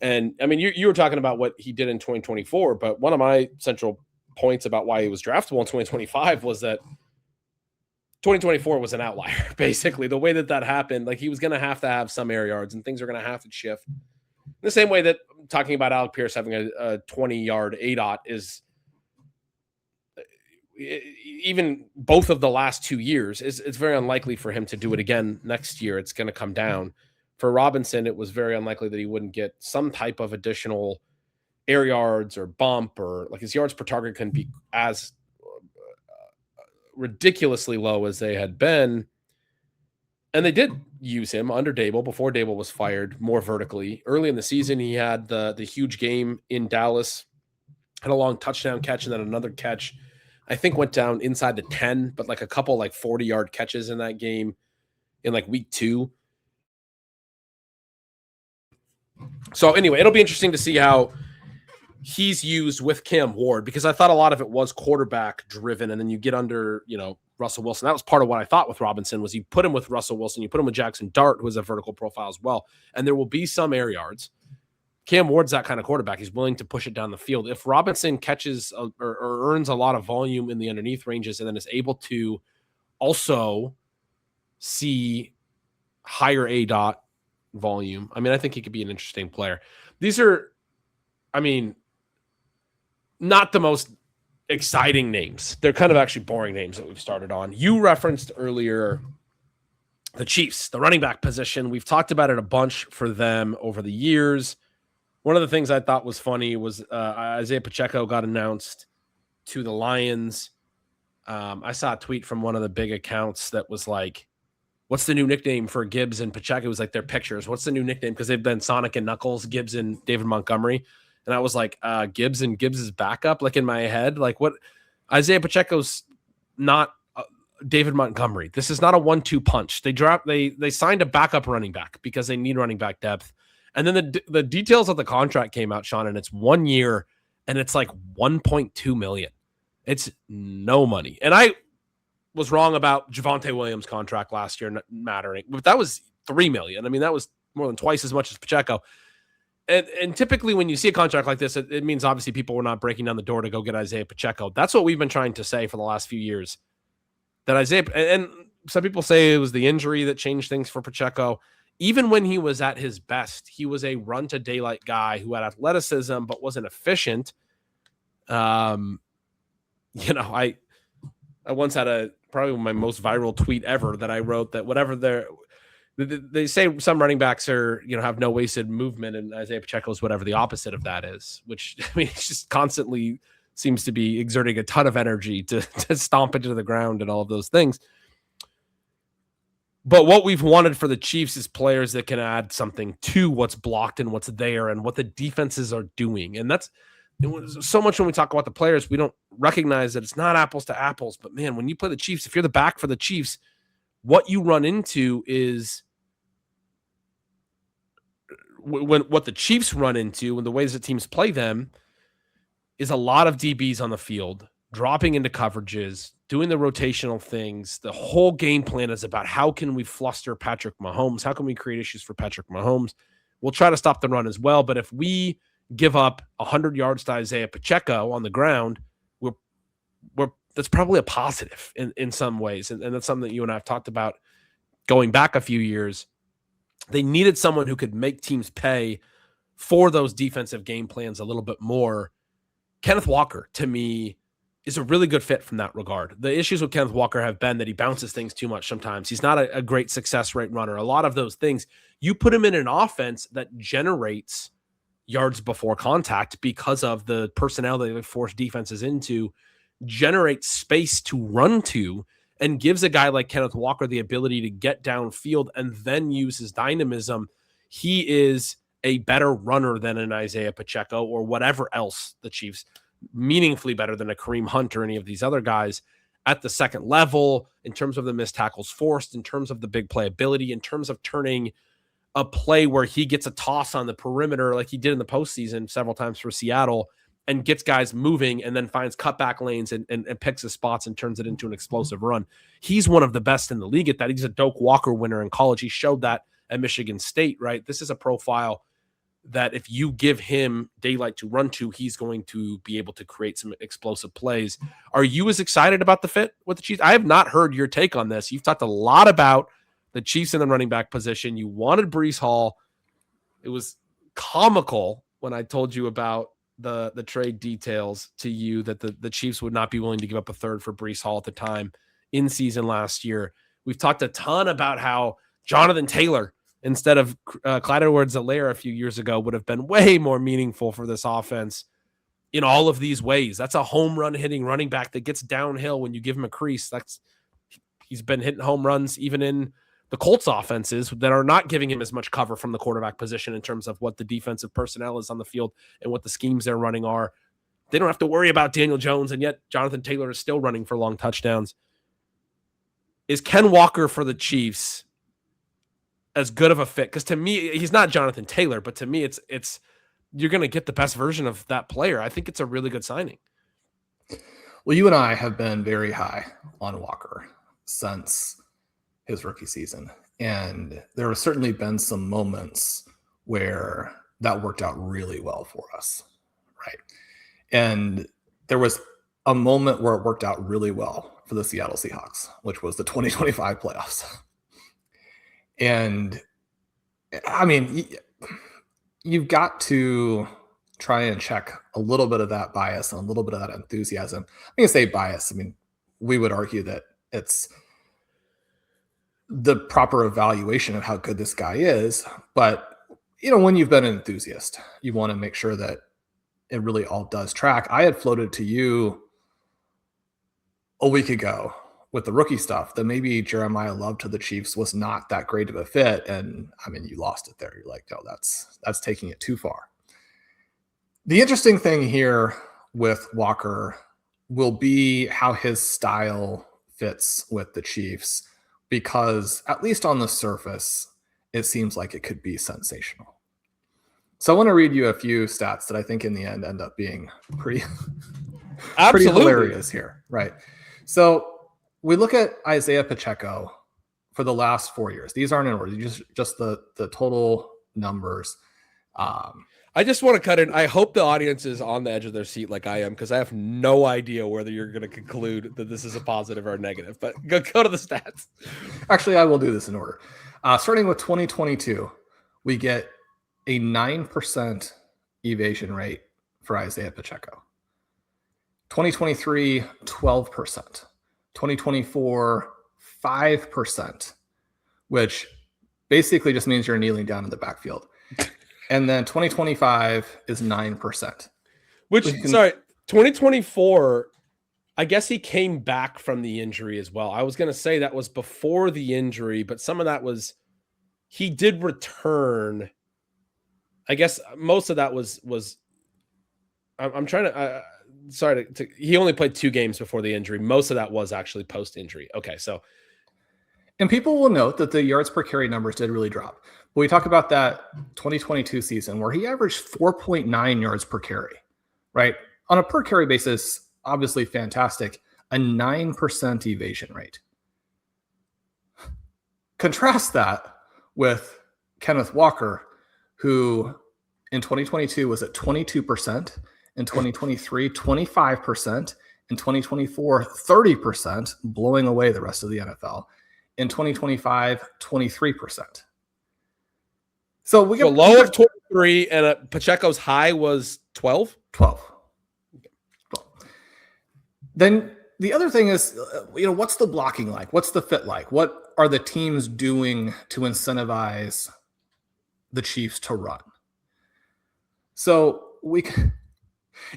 And I mean, you were talking about what he did in 2024, but one of my central points about why he was draftable in 2025 was that 2024 was an outlier. Basically, the way that happened, like he was going to have some air yards and things are going to have to shift. The same way that talking about Alec Pierce having a 20-yard ADOT is even both of the last 2 years it's very unlikely for him to do it again next year. It's going to come down. For Robinson, it was very unlikely that he wouldn't get some type of additional air yards or bump, or like his yards per target can be as ridiculously low as they had been. And they did use him under Dable before Dable was fired more vertically. Early in the season, he had the huge game in Dallas, had a long touchdown catch, and then another catch, I think went down inside the 10, but like a couple like 40-yard catches in that game in like week 2. So anyway, it'll be interesting to see how he's used with Cam Ward, because I thought a lot of it was quarterback driven, and then you get under, Russell Wilson. That was part of what I thought with Robinson, was you put him with Russell Wilson, you put him with Jackson Dart, who has a vertical profile as well, and there will be some air yards. Cam Ward's that kind of quarterback. He's willing to push it down the field. If Robinson catches or earns a lot of volume in the underneath ranges and then is able to also see higher ADOT volume, I mean, I think he could be an interesting player. These are, I mean, not the most exciting names. They're kind of actually boring names that we've started on. You referenced earlier the Chiefs, the running back position. We've talked about it a bunch for them over the years. One of the things I thought was funny was Isaiah Pacheco got announced to the Lions. I saw a tweet from one of the big accounts that was like, what's the new nickname for Gibbs and Pacheco? It was like their pictures. What's the new nickname? Because they've been Sonic and Knuckles, Gibbs and David Montgomery. And I was like, Gibbs and Gibbs' backup, like in my head. Like what? Isaiah Pacheco's not David Montgomery. This is not a 1-2 punch. They signed a backup running back because they need running back depth. And then the details of the contract came out, Shawn, and it's 1 year and it's like 1.2 million. It's no money. And I was wrong about Javonte Williams' contract last year not mattering. But that was 3 million. I mean, that was more than twice as much as Pacheco. And typically when you see a contract like this, it means obviously people were not breaking down the door to go get Isaiah Pacheco. That's what we've been trying to say for the last few years. That Isaiah, and some people say it was the injury that changed things for Pacheco. Even when he was at his best, he was a run to daylight guy who had athleticism but wasn't efficient. I once had probably my most viral tweet ever that I wrote that whatever they say some running backs are, have no wasted movement, and Isaiah Pacheco is whatever the opposite of that is, which I mean, it's just constantly seems to be exerting a ton of energy to stomp into the ground and all of those things. But what we've wanted for the Chiefs is players that can add something to what's blocked and what's there and what the defenses are doing. And that's so much when we talk about the players, we don't recognize that it's not apples to apples. But man, when you play the Chiefs, if you're the back for the Chiefs, what you run into is what the Chiefs run into and the ways that teams play them is a lot of DBs on the field, dropping into coverages, doing the rotational things. The whole game plan is about how can we fluster Patrick Mahomes? How can we create issues for Patrick Mahomes? We'll try to stop the run as well. But if we give up 100 yards to Isaiah Pacheco on the ground, that's probably a positive in some ways. And that's something that you and I have talked about going back a few years. They needed someone who could make teams pay for those defensive game plans a little bit more. Kenneth Walker, to me, is a really good fit from that regard. The issues with Kenneth Walker have been that he bounces things too much sometimes. He's not a great success rate runner. A lot of those things, you put him in an offense that generates yards before contact because of the personnel that they force defenses into, generates space to run to, and gives a guy like Kenneth Walker the ability to get downfield and then use his dynamism. He is a better runner than an Isaiah Pacheco or whatever else the Chiefs, meaningfully better than a Kareem Hunt or any of these other guys at the second level in terms of the missed tackles forced, in terms of the big playability, in terms of turning a play where he gets a toss on the perimeter like he did in the postseason several times for Seattle and gets guys moving and then finds cutback lanes and picks his spots and turns it into an explosive run. He's one of the best in the league at that. He's a Doak Walker winner in college. He showed that at Michigan State, right? This is a profile that if you give him daylight to run to, he's going to be able to create some explosive plays. Are you as excited about the fit with the Chiefs? I have not heard your take on this. You've talked a lot about the Chiefs in the running back position. You wanted Breece Hall. It was comical when I told you about the trade details to you that the Chiefs would not be willing to give up a third for Breece Hall at the time in season last year. We've talked a ton about how Jonathan Taylor instead of Clyde Edwards-Helaire a few years ago would have been way more meaningful for this offense in all of these ways. That's a home run hitting running back that gets downhill when you give him a crease. He's been hitting home runs even in the Colts offenses that are not giving him as much cover from the quarterback position in terms of what the defensive personnel is on the field and what the schemes they're running are. They don't have to worry about Daniel Jones, and yet Jonathan Taylor is still running for long touchdowns. Is Ken Walker for the Chiefs as good of a fit? Because to me, he's not Jonathan Taylor, but to me, it's you're going to get the best version of that player. I think it's a really good signing. Well, you and I have been very high on Walker since his rookie season. And there have certainly been some moments where that worked out really well for us, right? And there was a moment where it worked out really well for the Seattle Seahawks, which was the 2025 playoffs. And I mean, you've got to try and check a little bit of that bias and a little bit of that enthusiasm. I'm going to say bias. I mean, we would argue that it's the proper evaluation of how good this guy is. But, you know, when you've been an enthusiast, you want to make sure that it really all does track. I had floated to you a week ago with the rookie stuff, that maybe Jeremiah Love to the Chiefs was not that great of a fit. And I mean, you lost it there. You're like, no, that's taking it too far. The interesting thing here with Walker will be how his style fits with the Chiefs, because at least on the surface, it seems like it could be sensational. So I want to read you a few stats that I think in the end up being pretty hilarious here, right? So we look at Isaiah Pacheco for the last 4 years. These aren't in order, just the total numbers. I just want to cut in. I hope the audience is on the edge of their seat like I am, because I have no idea whether you're going to conclude that this is a positive or a negative. But go to the stats. Actually, I will do this in order. Starting with 2022, we get a 9% evasion rate for Isaiah Pacheco. 2023, 12%. 2024, 5%, which basically just means you're kneeling down in the backfield. And then 2025 is 9%. 2024, I guess he came back from the injury as well. I was going to say that was before the injury, but some of that was, he did return. I guess most of that was I'm trying to, he only played 2 games before the injury. Most of that was actually post-injury. Okay, so. And people will note that the yards per carry numbers did really drop. But we talk about that 2022 season where he averaged 4.9 yards per carry, right? On a per carry basis, obviously fantastic, a 9% evasion rate. Contrast that with Kenneth Walker, who in 2022 was at 22%, in 2023, 25%, in 2024, 30%, blowing away the rest of the NFL. In 2025, 23%. So we got a low of 23, and Pacheco's high was 12? 12. Then the other thing is, what's the blocking like? What's the fit like? What are the teams doing to incentivize the Chiefs to run? So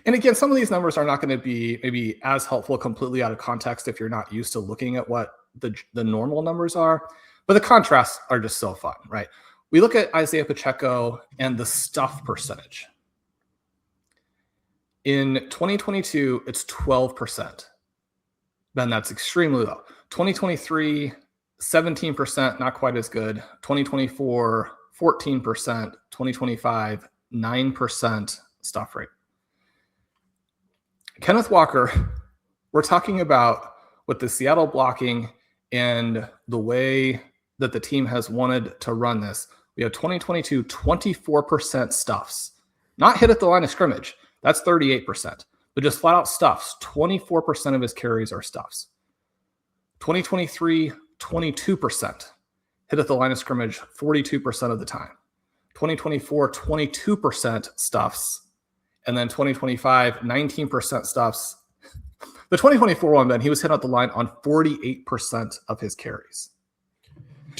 and again, some of these numbers are not going to be maybe as helpful completely out of context if you're not used to looking at what the normal numbers are, but the contrasts are just so fun, right? We look at Isaiah Pacheco and the stuff percentage. In 2022, it's 12%. Then that's extremely low. 2023, 17%, not quite as good. 2024, 14%. 2025, 9% stuff rate. Kenneth Walker, we're talking about with the Seattle blocking and the way that the team has wanted to run this. We have 2022, 24% stuffs. Not hit at the line of scrimmage. That's 38%. But just flat out stuffs. 24% of his carries are stuffs. 2023, 22%. Hit at the line of scrimmage 42% of the time. 2024, 22% stuffs. And then 2025, 19% stuffs. The 2024 one, then, he was hit at the line on 48% of his carries.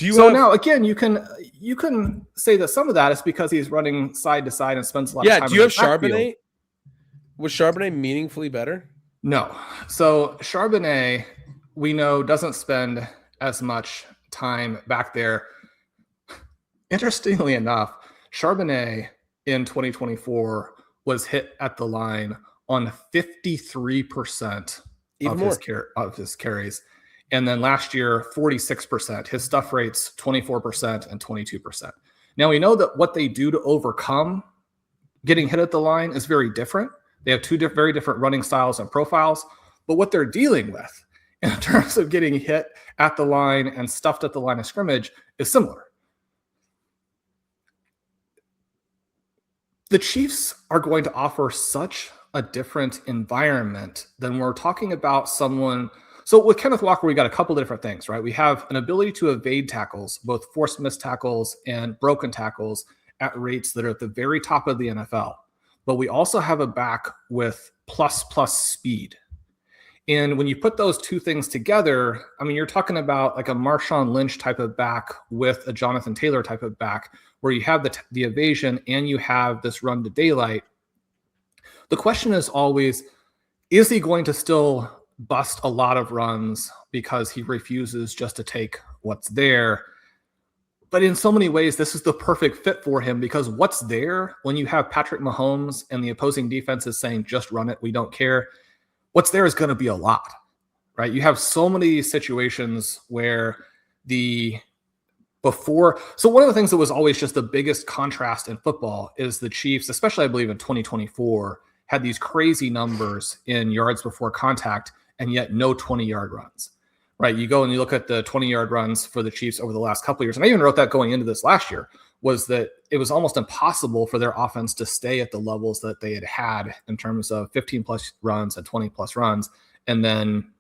Now, again, you can say that some of that is because he's running side to side and spends a lot of time. Yeah, do you have Charbonnet? Was Charbonnet meaningfully better? No. So Charbonnet, we know, doesn't spend as much time back there. Interestingly enough, Charbonnet in 2024 was hit at the line on 53% of his carries. And then last year, 46%. His stuff rates, 24% and 22%. Now, we know that what they do to overcome getting hit at the line is very different. They have two very different running styles and profiles. But what they're dealing with in terms of getting hit at the line and stuffed at the line of scrimmage is similar. The Chiefs are going to offer such a different environment than we're talking about someone. So with Kenneth Walker, we got a couple of different things, right? We have an ability to evade tackles, both forced missed tackles and broken tackles at rates that are at the very top of the NFL. But we also have a back with plus speed. And when you put those two things together, I mean, you're talking about like a Marshawn Lynch type of back with a Jonathan Taylor type of back, where you have the evasion and you have this run to daylight. The question is always, is he going to still bust a lot of runs because he refuses just to take what's there. But in so many ways, this is the perfect fit for him, because what's there when you have Patrick Mahomes and the opposing defense is saying, just run it, we don't care. What's there is going to be a lot, right? You have so many situations where so one of the things that was always just the biggest contrast in football is the Chiefs, especially I believe in 2024, had these crazy numbers in yards before contact and yet no 20-yard runs. Right, you go and you look at the 20-yard runs for the Chiefs over the last couple of years, and I even wrote that going into this last year, was that it was almost impossible for their offense to stay at the levels that they had in terms of 15-plus runs and 20-plus runs, and then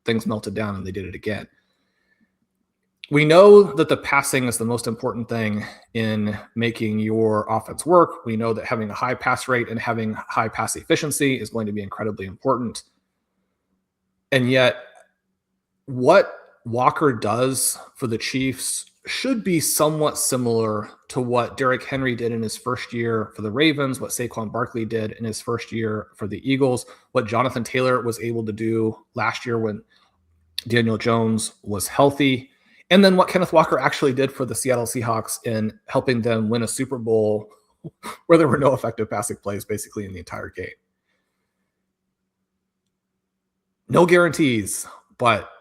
things melted down and they did it again. We know that the passing is the most important thing in making your offense work. We know that having a high pass rate and having high pass efficiency is going to be incredibly important. And yet, what Walker does for the Chiefs should be somewhat similar to what Derrick Henry did in his first year for the Ravens, what Saquon Barkley did in his first year for the Eagles, what Jonathan Taylor was able to do last year when Daniel Jones was healthy, and then what Kenneth Walker actually did for the Seattle Seahawks in helping them win a Super Bowl where there were no effective passing plays basically in the entire game. No guarantees, but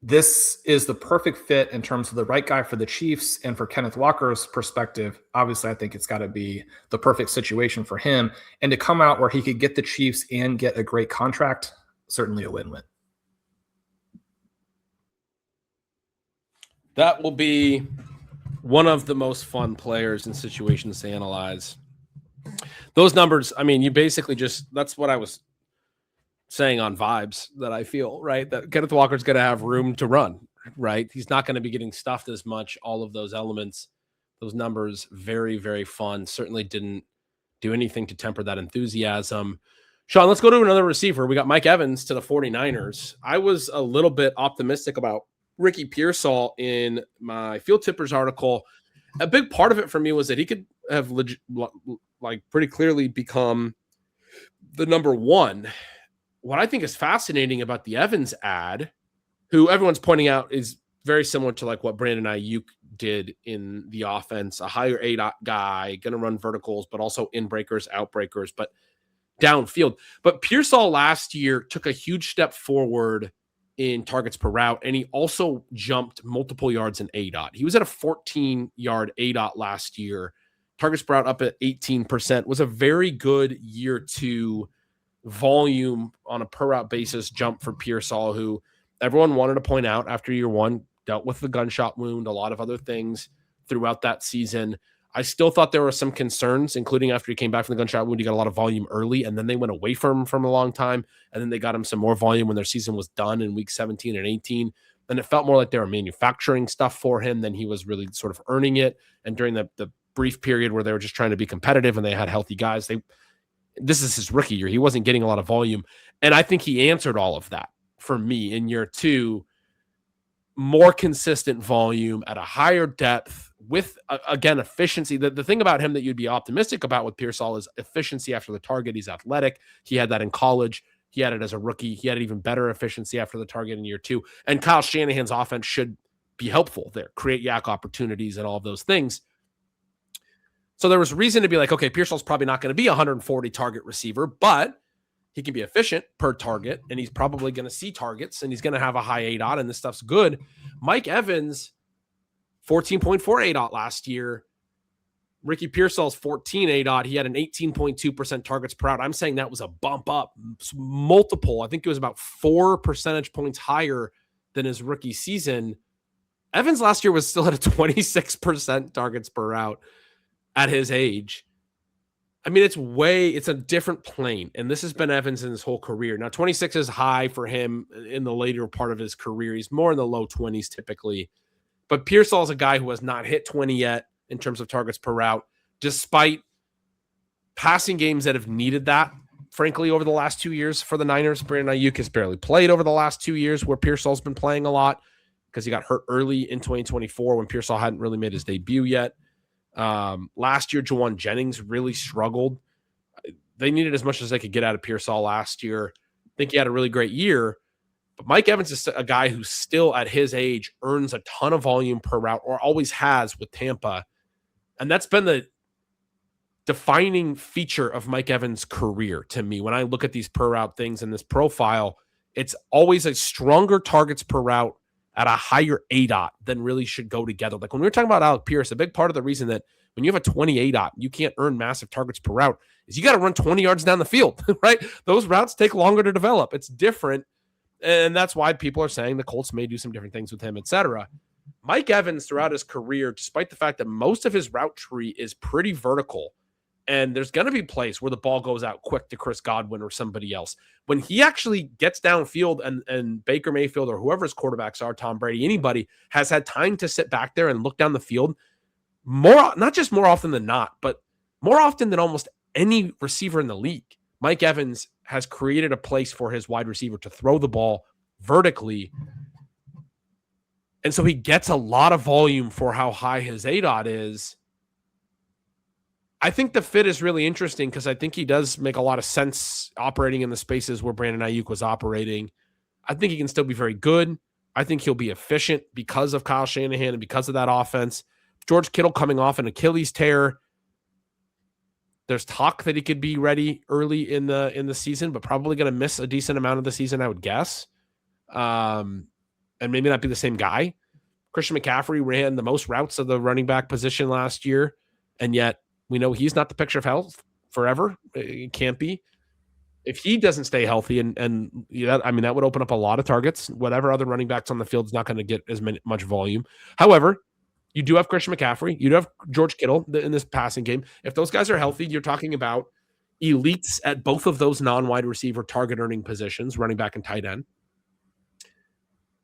this is the perfect fit in terms of the right guy for the Chiefs, and for Kenneth Walker's perspective, obviously I think it's got to be the perfect situation for him. And to come out where he could get the Chiefs and get a great contract, certainly a win-win. That will be one of the most fun players and situations to analyze. Those numbers, I mean, you basically that's what I was saying on vibes, that I feel, right, that Kenneth Walker's going to have room to run, right? He's not going to be getting stuffed as much. All of those elements, those numbers, very, very fun. Certainly didn't do anything to temper that enthusiasm. Shawn, let's go to another receiver. We got Mike Evans to the 49ers. I was a little bit optimistic about Ricky Pearsall in my Field Tippers article. A big part of it for me was that he could have pretty clearly become the number one. What I think is fascinating about the Evans ad, who everyone's pointing out is very similar to like what Brandon Ayuk did in the offense, a higher ADOT guy, going to run verticals, but also in breakers, out breakers, but downfield. But Pearsall last year took a huge step forward in targets per route, and he also jumped multiple yards in ADOT. He was at a 14-yard ADOT last year. Targets per route up at 18%. Was a very good year two volume on a per route basis jump for Pearsall, who everyone wanted to point out after year one dealt with the gunshot wound, a lot of other things throughout that season. I still thought there were some concerns, including after he came back from the gunshot wound. He got a lot of volume early, and then they went away from him a long time, and then they got him some more volume when their season was done in week 17 and 18. And it felt more like they were manufacturing stuff for him than he was really sort of earning it. And during the brief period where they were just trying to be competitive and they had healthy guys, this is his rookie year. He wasn't getting a lot of volume. And I think he answered all of that for me in year two. More consistent volume at a higher depth with, again, efficiency. The thing about him that you'd be optimistic about with Pearsall is efficiency after the target. He's athletic. He had that in college. He had it as a rookie. He had even better efficiency after the target in year two. And Kyle Shanahan's offense should be helpful there, create yak opportunities and all of those things. So there was reason to be like, okay, Pearsall's probably not going to be a 140 target receiver, but he can be efficient per target, and he's probably going to see targets, and he's going to have a high ADOT, and this stuff's good. Mike Evans, 14.4 ADOT last year. Ricky Pearsall's 14 ADOT. He had an 18.2% targets per route. I'm saying that was a bump up, multiple. I think it was about 4 percentage points higher than his rookie season. Evans last year was still at a 26% targets per route at his age. I mean, it's a different plane. And this has been Evans in his whole career. Now, 26 is high for him in the later part of his career. He's more in the low 20s typically. But Pearsall is a guy who has not hit 20 yet in terms of targets per route, despite passing games that have needed that, frankly, over the last 2 years for the Niners. Brandon Ayuk has barely played over the last 2 years where Pearsall's been playing a lot because he got hurt early in 2024 when Pearsall hadn't really made his debut yet. Last year, Jawan Jennings really struggled. They needed as much as they could get out of Pearsall last year. think he had a really great year. But Mike Evans is a guy who still at his age earns a ton of volume per route, or always has with Tampa. And that's been the defining feature of Mike Evans' career to me. When I look at these per route things in this profile, it's always a stronger targets per route at a higher ADOT than really should go together. Like when we were talking about Alec Pierce, a big part of the reason that when you have a 20 ADOT, you can't earn massive targets per route is you got to run 20 yards down the field, right? Those routes take longer to develop. It's different. And that's why people are saying the Colts may do some different things with him, etc. Mike Evans, throughout his career, despite the fact that most of his route tree is pretty vertical, and there's going to be plays where the ball goes out quick to Chris Godwin or somebody else, when he actually gets downfield and Baker Mayfield or whoever his quarterbacks are, Tom Brady, anybody, has had time to sit back there and look down the field, not just more often than not, but more often than almost any receiver in the league, Mike Evans has created a place for his wide receiver to throw the ball vertically. And so he gets a lot of volume for how high his ADOT is. I think the fit is really interesting because I think he does make a lot of sense operating in the spaces where Brandon Ayuk was operating. I think he can still be very good. I think he'll be efficient because of Kyle Shanahan and because of that offense. George Kittle coming off an Achilles tear. There's talk that he could be ready early in the season, but probably going to miss a decent amount of the season, I would guess. And maybe not be the same guy. Christian McCaffrey ran the most routes of the running back position last year, and yet we know he's not the picture of health forever. It can't be. If he doesn't stay healthy, and yeah, I mean, that would open up a lot of targets. Whatever other running backs on the field is not going to get as much volume. However, you do have Christian McCaffrey. You do have George Kittle in this passing game. If those guys are healthy, you're talking about elites at both of those non-wide receiver target earning positions, running back and tight end.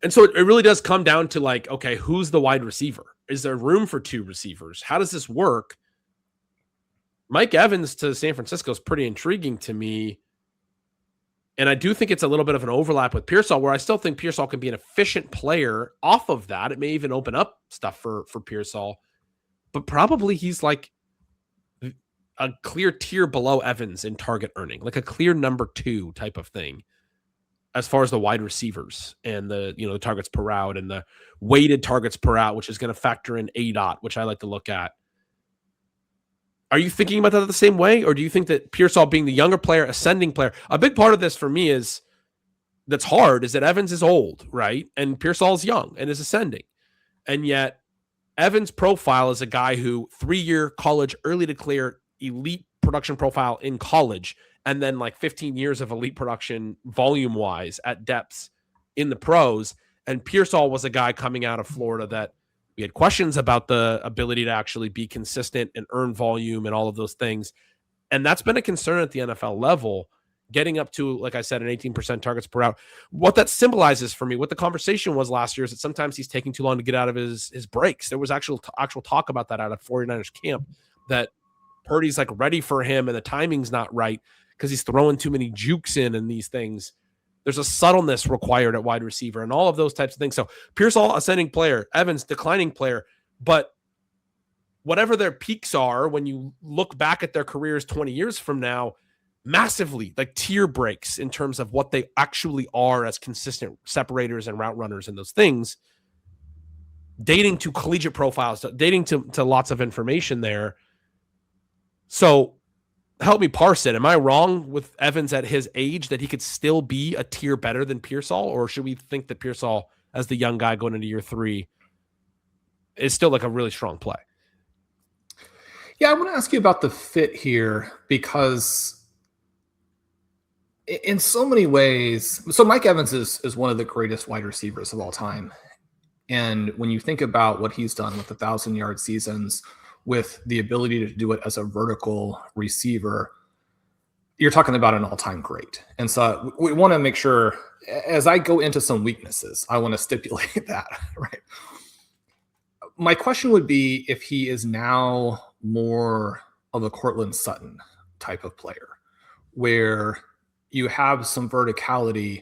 And so it really does come down to like, okay, who's the wide receiver? Is there room for two receivers? How does this work? Mike Evans to San Francisco is pretty intriguing to me. And I do think it's a little bit of an overlap with Pearsall, where I still think Pearsall can be an efficient player off of that. It may even open up stuff for Pearsall, but probably he's like a clear tier below Evans in target earning, like a clear number 2 type of thing, as far as the wide receivers and the targets per route and the weighted targets per route, which is going to factor in ADOT, which I like to look at. Are you thinking about that the same way? Or do you think that Pearsall being the younger player, ascending player, a big part of this for me is that's hard is that Evans is old, right? And Pearsall is young and is ascending. And yet Evans' profile is a guy who 3-year college, early to clear, elite production profile in college, and then like 15 years of elite production volume-wise at depths in the pros. And Pearsall was a guy coming out of Florida that we had questions about the ability to actually be consistent and earn volume and all of those things. And that's been a concern at the NFL level, getting up to, like I said, an 18% targets per route. What that symbolizes for me, what the conversation was last year, is that sometimes he's taking too long to get out of his breaks. There was actual talk about that out of 49ers camp, that Purdy's like ready for him and the timing's not right because he's throwing too many jukes in and these things. There's a subtleness required at wide receiver and all of those types of things. So Pearsall, ascending player, Evans, declining player, but whatever their peaks are, when you look back at their careers 20 years from now, massively like tier breaks in terms of what they actually are as consistent separators and route runners and those things, dating to collegiate profiles, dating to lots of information there. So help me parse it. Am I wrong with Evans at his age that he could still be a tier better than Pearsall? Or should we think that Pearsall, as the young guy going into year 3, is still like a really strong play? Yeah, I want to ask you about the fit here, because in so many ways, so Mike Evans is one of the greatest wide receivers of all time. And when you think about what he's done with the 1,000-yard seasons, with the ability to do it as a vertical receiver, you're talking about an all-time great. And so we want to make sure, as I go into some weaknesses, I want to stipulate that, right? My question would be if he is now more of a Cortland Sutton type of player, where you have some verticality,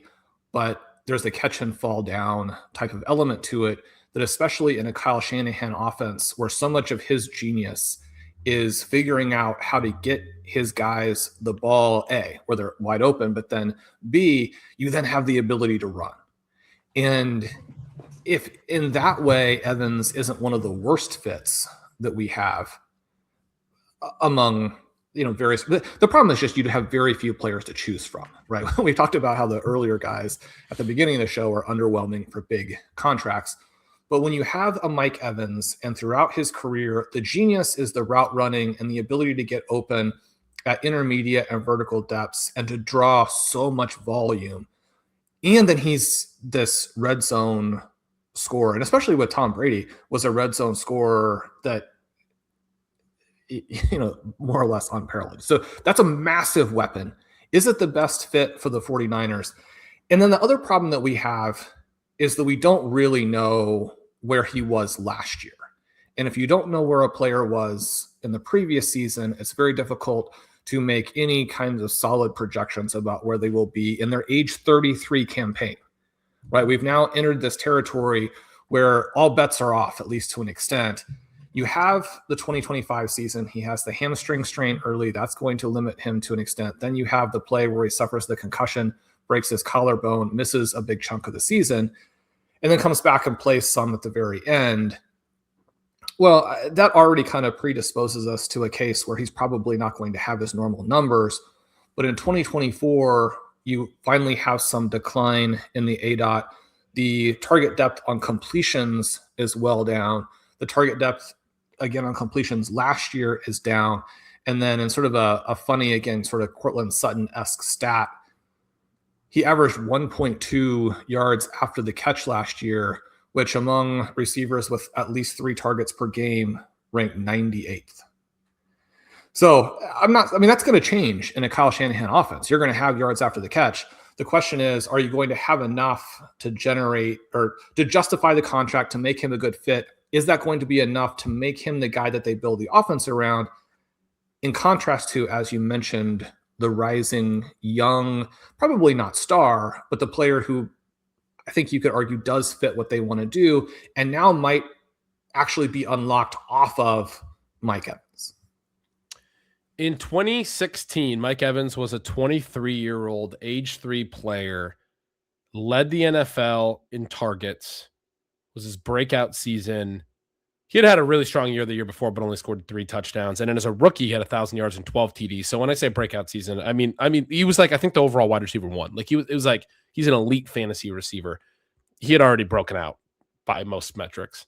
but there's a catch and fall down type of element to it, that especially in a Kyle Shanahan offense where so much of his genius is figuring out how to get his guys the ball, A, where they're wide open, but then B, you then have the ability to run. And if in that way, Evans isn't one of the worst fits that we have among various, the problem is just you'd have very few players to choose from, right? We talked about how the earlier guys at the beginning of the show are underwhelming for big contracts. But when you have a Mike Evans and throughout his career, the genius is the route running and the ability to get open at intermediate and vertical depths and to draw so much volume. And then he's this red zone scorer, and especially with Tom Brady, was a red zone scorer that, more or less unparalleled. So that's a massive weapon. Is it the best fit for the 49ers? And then the other problem that we have is that we don't really know where he was last year. And if you don't know where a player was in the previous season, it's very difficult to make any kinds of solid projections about where they will be in their age 33 campaign, right? We've now entered this territory where all bets are off, at least to an extent. You have the 2025 season. He has the hamstring strain early. That's going to limit him to an extent. Then you have the play where he suffers the concussion, breaks his collarbone, misses a big chunk of the season, and then comes back and plays some at the very end. Well, that already kind of predisposes us to a case where he's probably not going to have his normal numbers. But in 2024, you finally have some decline in the ADOT. The target depth on completions is well down. The target depth, again, on completions last year is down. And then in sort of a funny, again, sort of Cortland Sutton-esque stat, he averaged 1.2 yards after the catch last year, which among receivers with at least 3 targets per game ranked 98th. So that's going to change in a Kyle Shanahan offense. You're going to have yards after the catch. The question is, are you going to have enough to generate or to justify the contract to make him a good fit? Is that going to be enough to make him the guy that they build the offense around? In contrast to, as you mentioned, the rising young, probably not star, but the player who I think you could argue does fit what they want to do and now might actually be unlocked off of Mike Evans. In 2016, Mike Evans was a 23-year-old age 3 player, led the NFL in targets, was his breakout season. He had a really strong year the year before, but only scored 3 touchdowns. And then as a rookie, he had 1,000 yards and 12 TDs. So when I say breakout season, I mean, he was like, I think the overall wide receiver 1. Like it was like, he's an elite fantasy receiver. He had already broken out by most metrics.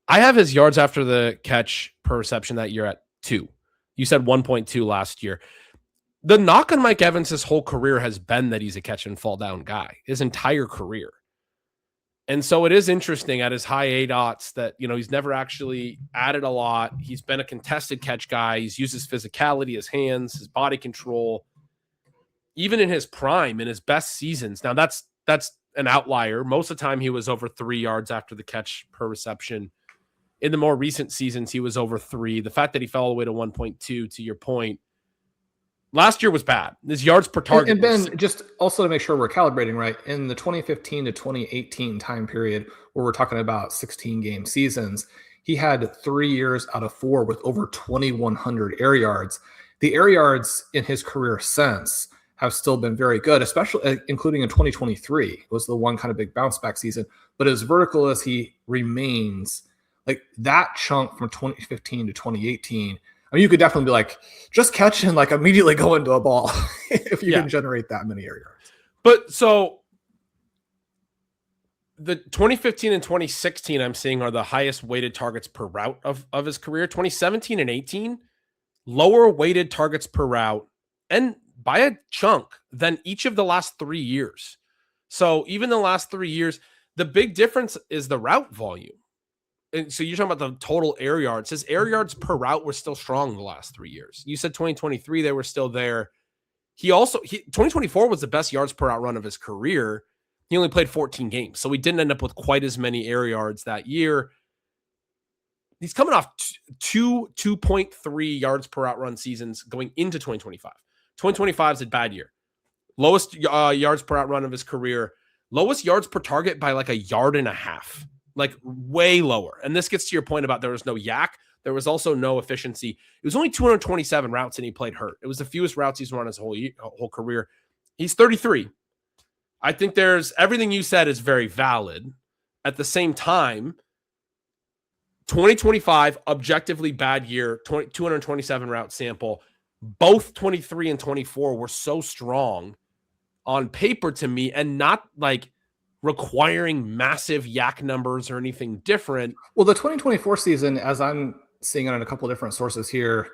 I have his yards after the catch per reception that year at 2. You said 1.2 last year. The knock on Mike Evans his whole career has been that he's a catch and fall down guy, his entire career. And so it is interesting at his high ADOTs that, he's never actually added a lot. He's been a contested catch guy. He's used his physicality, his hands, his body control, even in his prime, in his best seasons. Now that's an outlier. Most of the time he was over 3 yards after the catch per reception. In the more recent seasons, he was over 3. The fact that he fell all the way to 1.2, to your point, last year was bad. His yards per target. And Ben, just also to make sure we're calibrating right, in the 2015 to 2018 time period, where we're talking about 16-game seasons, he had 3 years out of 4 with over 2,100 air yards. The air yards in his career since have still been very good, especially including in 2023. It was the one kind of big bounce back season. But as vertical as he remains, like that chunk from 2015 to 2018, I mean, you could definitely be like, just catch and like immediately go into a ball if you can generate that many air yards. But so the 2015 and 2016 I'm seeing are the highest weighted targets per route of his career. 2017 and 18, lower weighted targets per route, and by a chunk than each of the last 3 years. So even the last 3 years, the big difference is the route volume. And so you're talking about the total air yards. His air yards per route were still strong the last 3 years. You said 2023, they were still there. 2024 was the best yards per route run of his career. He only played 14 games, so he didn't end up with quite as many air yards that year. He's coming off 2.3 yards per route run seasons going into 2025. 2025 is a bad year. Lowest yards per route run of his career. Lowest yards per target by like 1.5 yards. Like way lower. And this gets to your point about there was no yak. There was also no efficiency. It was only 227 routes and he played hurt. It was the fewest routes he's run his whole career. He's 33. I think there's everything you said is very valid. At the same time, 2025, objectively bad year, 227 route sample. Both 23 and 24 were so strong on paper to me and not like requiring massive yak numbers or anything different. Well, the 2024 season, as I'm seeing it on a couple of different sources here,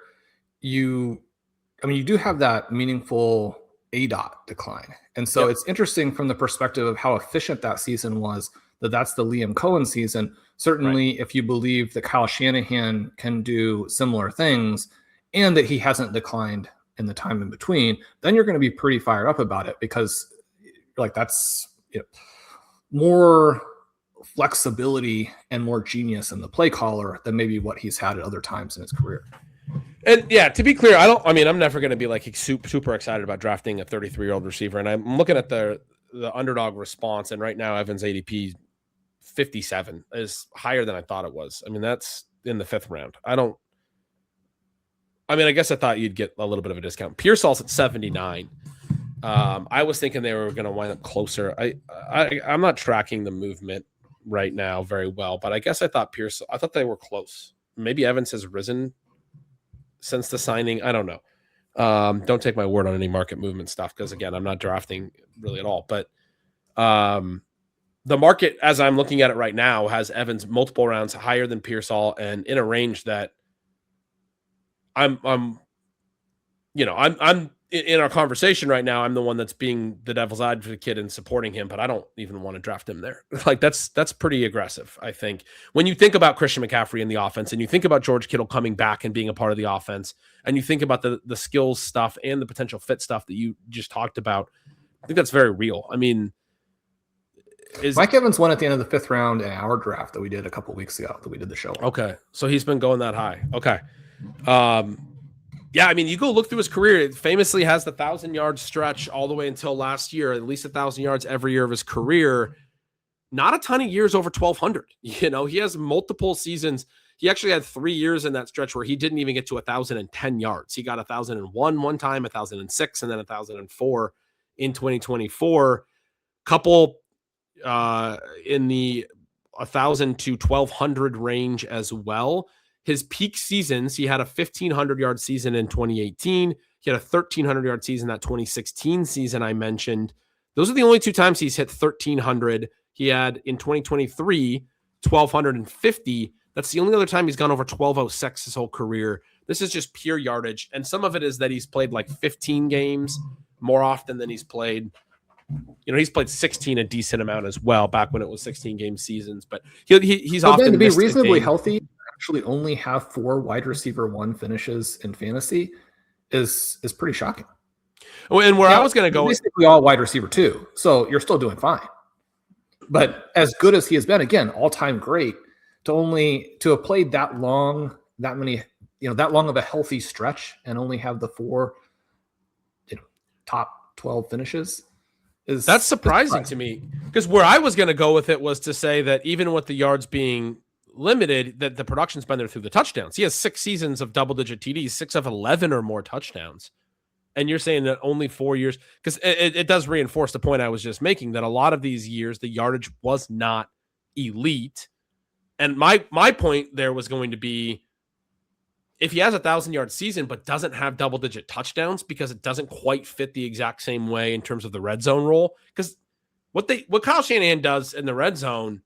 you do have that meaningful ADOT decline. And so It's interesting from the perspective of how efficient that season was, that's the Liam Cohen season. Certainly, if you believe that Kyle Shanahan can do similar things and that he hasn't declined in the time in between, then you're going to be pretty fired up about it because that's more flexibility and more genius in the play caller than maybe what he's had at other times in his career. And yeah, to be clear, I'm never going to be like super excited about drafting a 33-year-old receiver. And I'm looking at the underdog response. And right now, Evans ADP 57 is higher than I thought it was. I mean, that's in the 5th round. I guess I thought you'd get a little bit of a discount. Pearsall's at 79. I was thinking they were going to wind up closer. I'm not tracking the movement right now very well, but I guess I thought they were close. Maybe Evans has risen since the signing. I don't know. Don't take my word on any market movement stuff because, again, I'm not drafting really at all. But the market, as I'm looking at it right now, has Evans multiple rounds higher than Pearsall and in a range that I'm in our conversation right now. I'm the one that's being the devil's advocate and supporting him, but I don't even want to draft him there. Like that's pretty aggressive. I think when you think about Christian McCaffrey in the offense and you think about George Kittle coming back and being a part of the offense and you think about the skills stuff and the potential fit stuff that you just talked about, I think that's very real. I mean, Mike Evans won at the end of the 5th round in our draft that we did a couple of weeks ago that we did the show on. Okay. So he's been going that high. Okay. Yeah, I mean, you go look through his career. It famously has the 1,000-yard stretch all the way until last year, at least 1,000 yards every year of his career. Not a ton of years over 1,200. He has multiple seasons. He actually had 3 years in that stretch where he didn't even get to 1,010 yards. He got 1,001 one time, 1,006, and then 1,004 in 2024. Couple in the 1,000 to 1,200 range as well. His peak seasons, he had a 1,500-yard season in 2018. He had a 1,300-yard season that 2016 season I mentioned. Those are the only 2 times he's hit 1,300. He had in 2023, 1,250. That's the only other time he's gone over 1,206 his whole career. This is just pure yardage. And some of it is that he's played like 15 games more often than he's played. He's played 16 a decent amount as well back when it was 16-game seasons. But he's often to be reasonably healthy, actually only have 4 wide receiver 1 finishes in fantasy is pretty shocking. And where I was going to go, basically all wide receiver 2, so you're still doing fine. But as good as he has been, again, all-time great, to have played that long, that long of a healthy stretch, and only have the 4, top 12 finishes. That's surprising to me, because where I was going to go with it was to say that even with the yards being limited, that the production's been there through the touchdowns. He has 6 seasons of double-digit TDs, 6 of 11 or more touchdowns. And you're saying that only 4 years, because it does reinforce the point I was just making, that a lot of these years, the yardage was not elite. And my point there was going to be, if he has a 1,000-yard season but doesn't have double-digit touchdowns because it doesn't quite fit the exact same way in terms of the red zone role, because what Kyle Shanahan does in the red zone,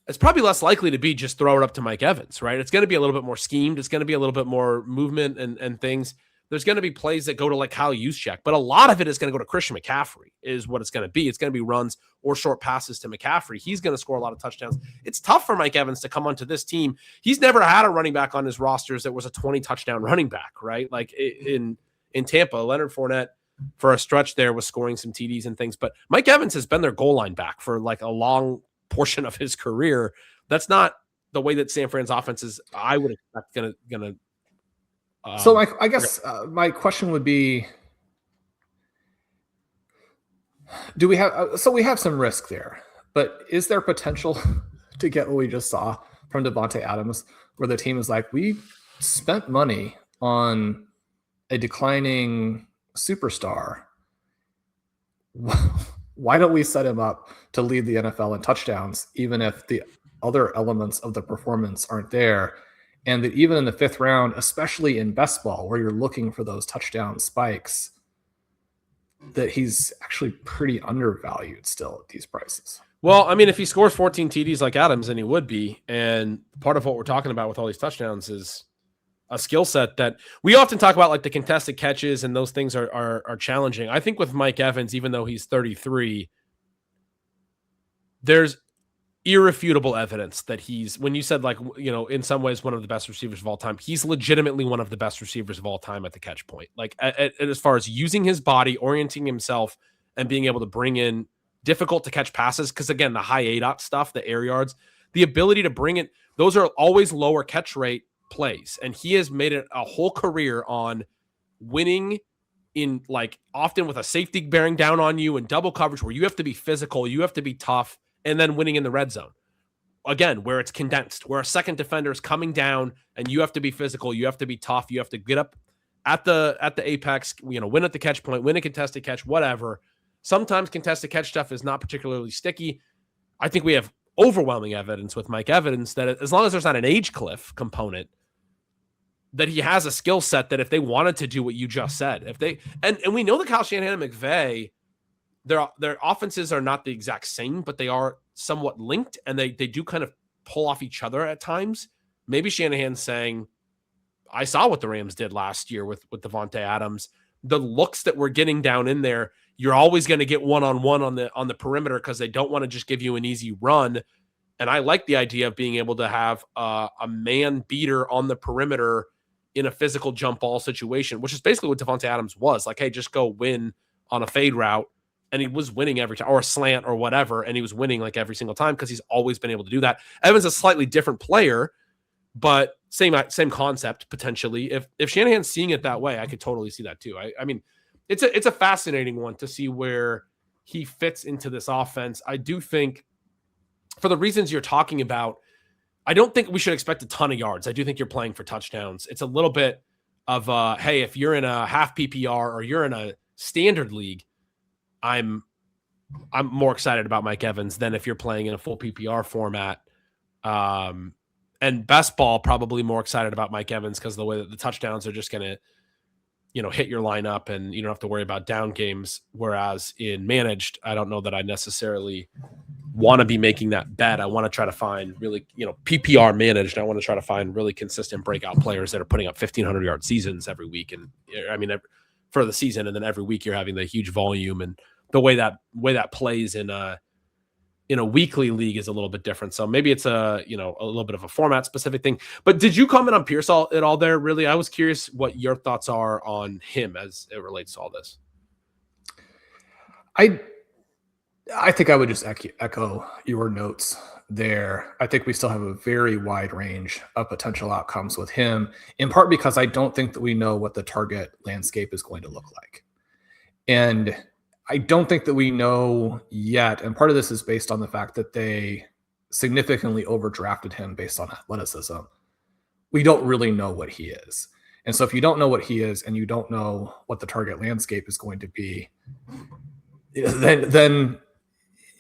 it's probably less likely to be just throw it up to Mike Evans, right? It's going to be a little bit more schemed. It's going to be a little bit more movement and things. There's going to be plays that go to like Kyle Juszczyk, but a lot of it is going to go to Christian McCaffrey is what it's going to be. It's going to be runs or short passes to McCaffrey. He's going to score a lot of touchdowns. It's tough for Mike Evans to come onto this team. He's never had a running back on his rosters that was a 20 touchdown running back, right? Like in Tampa, Leonard Fournette for a stretch there was scoring some TDs and things, but Mike Evans has been their goal line back for like a long portion of his career. That's not the way that San Fran's offense is, I would expect, gonna. So I guess my question would be, do we have? So we have some risk there, but is there potential to get what we just saw from Devontae Adams, where the team is like, we spent money on a declining superstar. Why don't we set him up to lead the NFL in touchdowns, even if the other elements of the performance aren't there? And that even in the 5th round, especially in best ball, where you're looking for those touchdown spikes, that he's actually pretty undervalued still at these prices. Well, I mean, if he scores 14 TDs like Adams, then he would be. And part of what we're talking about with all these touchdowns is a skill set that we often talk about, like the contested catches, and those things are challenging. I think with Mike Evans, even though he's 33, there's irrefutable evidence that he's, when you said, like, you know, in some ways one of the best receivers of all time, he's legitimately one of the best receivers of all time at the catch point. Like as far as using his body, orienting himself, and being able to bring in difficult to catch passes. Because again, the high ADOT stuff, the air yards, the ability to bring it, those are always lower catch rate plays. And he has made it a whole career on winning in, like, often with a safety bearing down on you and double coverage where you have to be physical, you have to be tough, and then winning in the red zone. Again, where it's condensed, where a second defender is coming down and you have to be physical, you have to be tough, you have to get up at the apex, you know, win at the catch point, win a contested catch, whatever. Sometimes contested catch stuff is not particularly sticky. I think we have overwhelming evidence with Mike Evans that as long as there's not an age cliff component, that he has a skill set that if they wanted to do what you just said, if they, and we know that Kyle Shanahan and McVay, their offenses are not the exact same, but they are somewhat linked, and they do kind of pull off each other at times. Maybe Shanahan's saying, I saw what the Rams did last year with Devontae Adams. The looks that we're getting down in there, you're always going to get one-on-one on the perimeter because they don't want to just give you an easy run. And I like the idea of being able to have a man beater on the perimeter in a physical jump ball situation, which is basically what Devontae Adams was. Like, hey, just go win on a fade route. And he was winning every time, or a slant or whatever. And he was winning like every single time because he's always been able to do that. Evans is a slightly different player, but same concept potentially. If Shanahan's seeing it that way, I could totally see that too. I mean, it's a fascinating one to see where he fits into this offense. I do think, for the reasons you're talking about, I don't think we should expect a ton of yards. I do think you're playing for touchdowns. It's a little bit of hey, if you're in a half PPR or you're in a standard league, I'm more excited about Mike Evans than if you're playing in a full PPR format. And best ball, probably more excited about Mike Evans because the way that the touchdowns are just going to, you know, hit your lineup and you don't have to worry about down games. Whereas in managed, I don't know that I necessarily want to be making that bet. I want to try to find really, you know, PPR managed. I want to try to find really consistent breakout players that are putting up 1,500 yard seasons every week. And I mean, for the season, and then every week you're having the huge volume, and the way that plays in a weekly league is a little bit different. So maybe it's a little bit of a format specific thing. But did you comment on Pierce at all there? Really, I was curious what your thoughts are on him as it relates to all this. I think I would just echo your notes there. I think we still have a very wide range of potential outcomes with him, in part because I don't think that we know what the target landscape is going to look like. And I don't think that we know yet. And part of this is based on the fact that they significantly overdrafted him based on athleticism. We don't really know what he is. And so if you don't know what he is and you don't know what the target landscape is going to be, then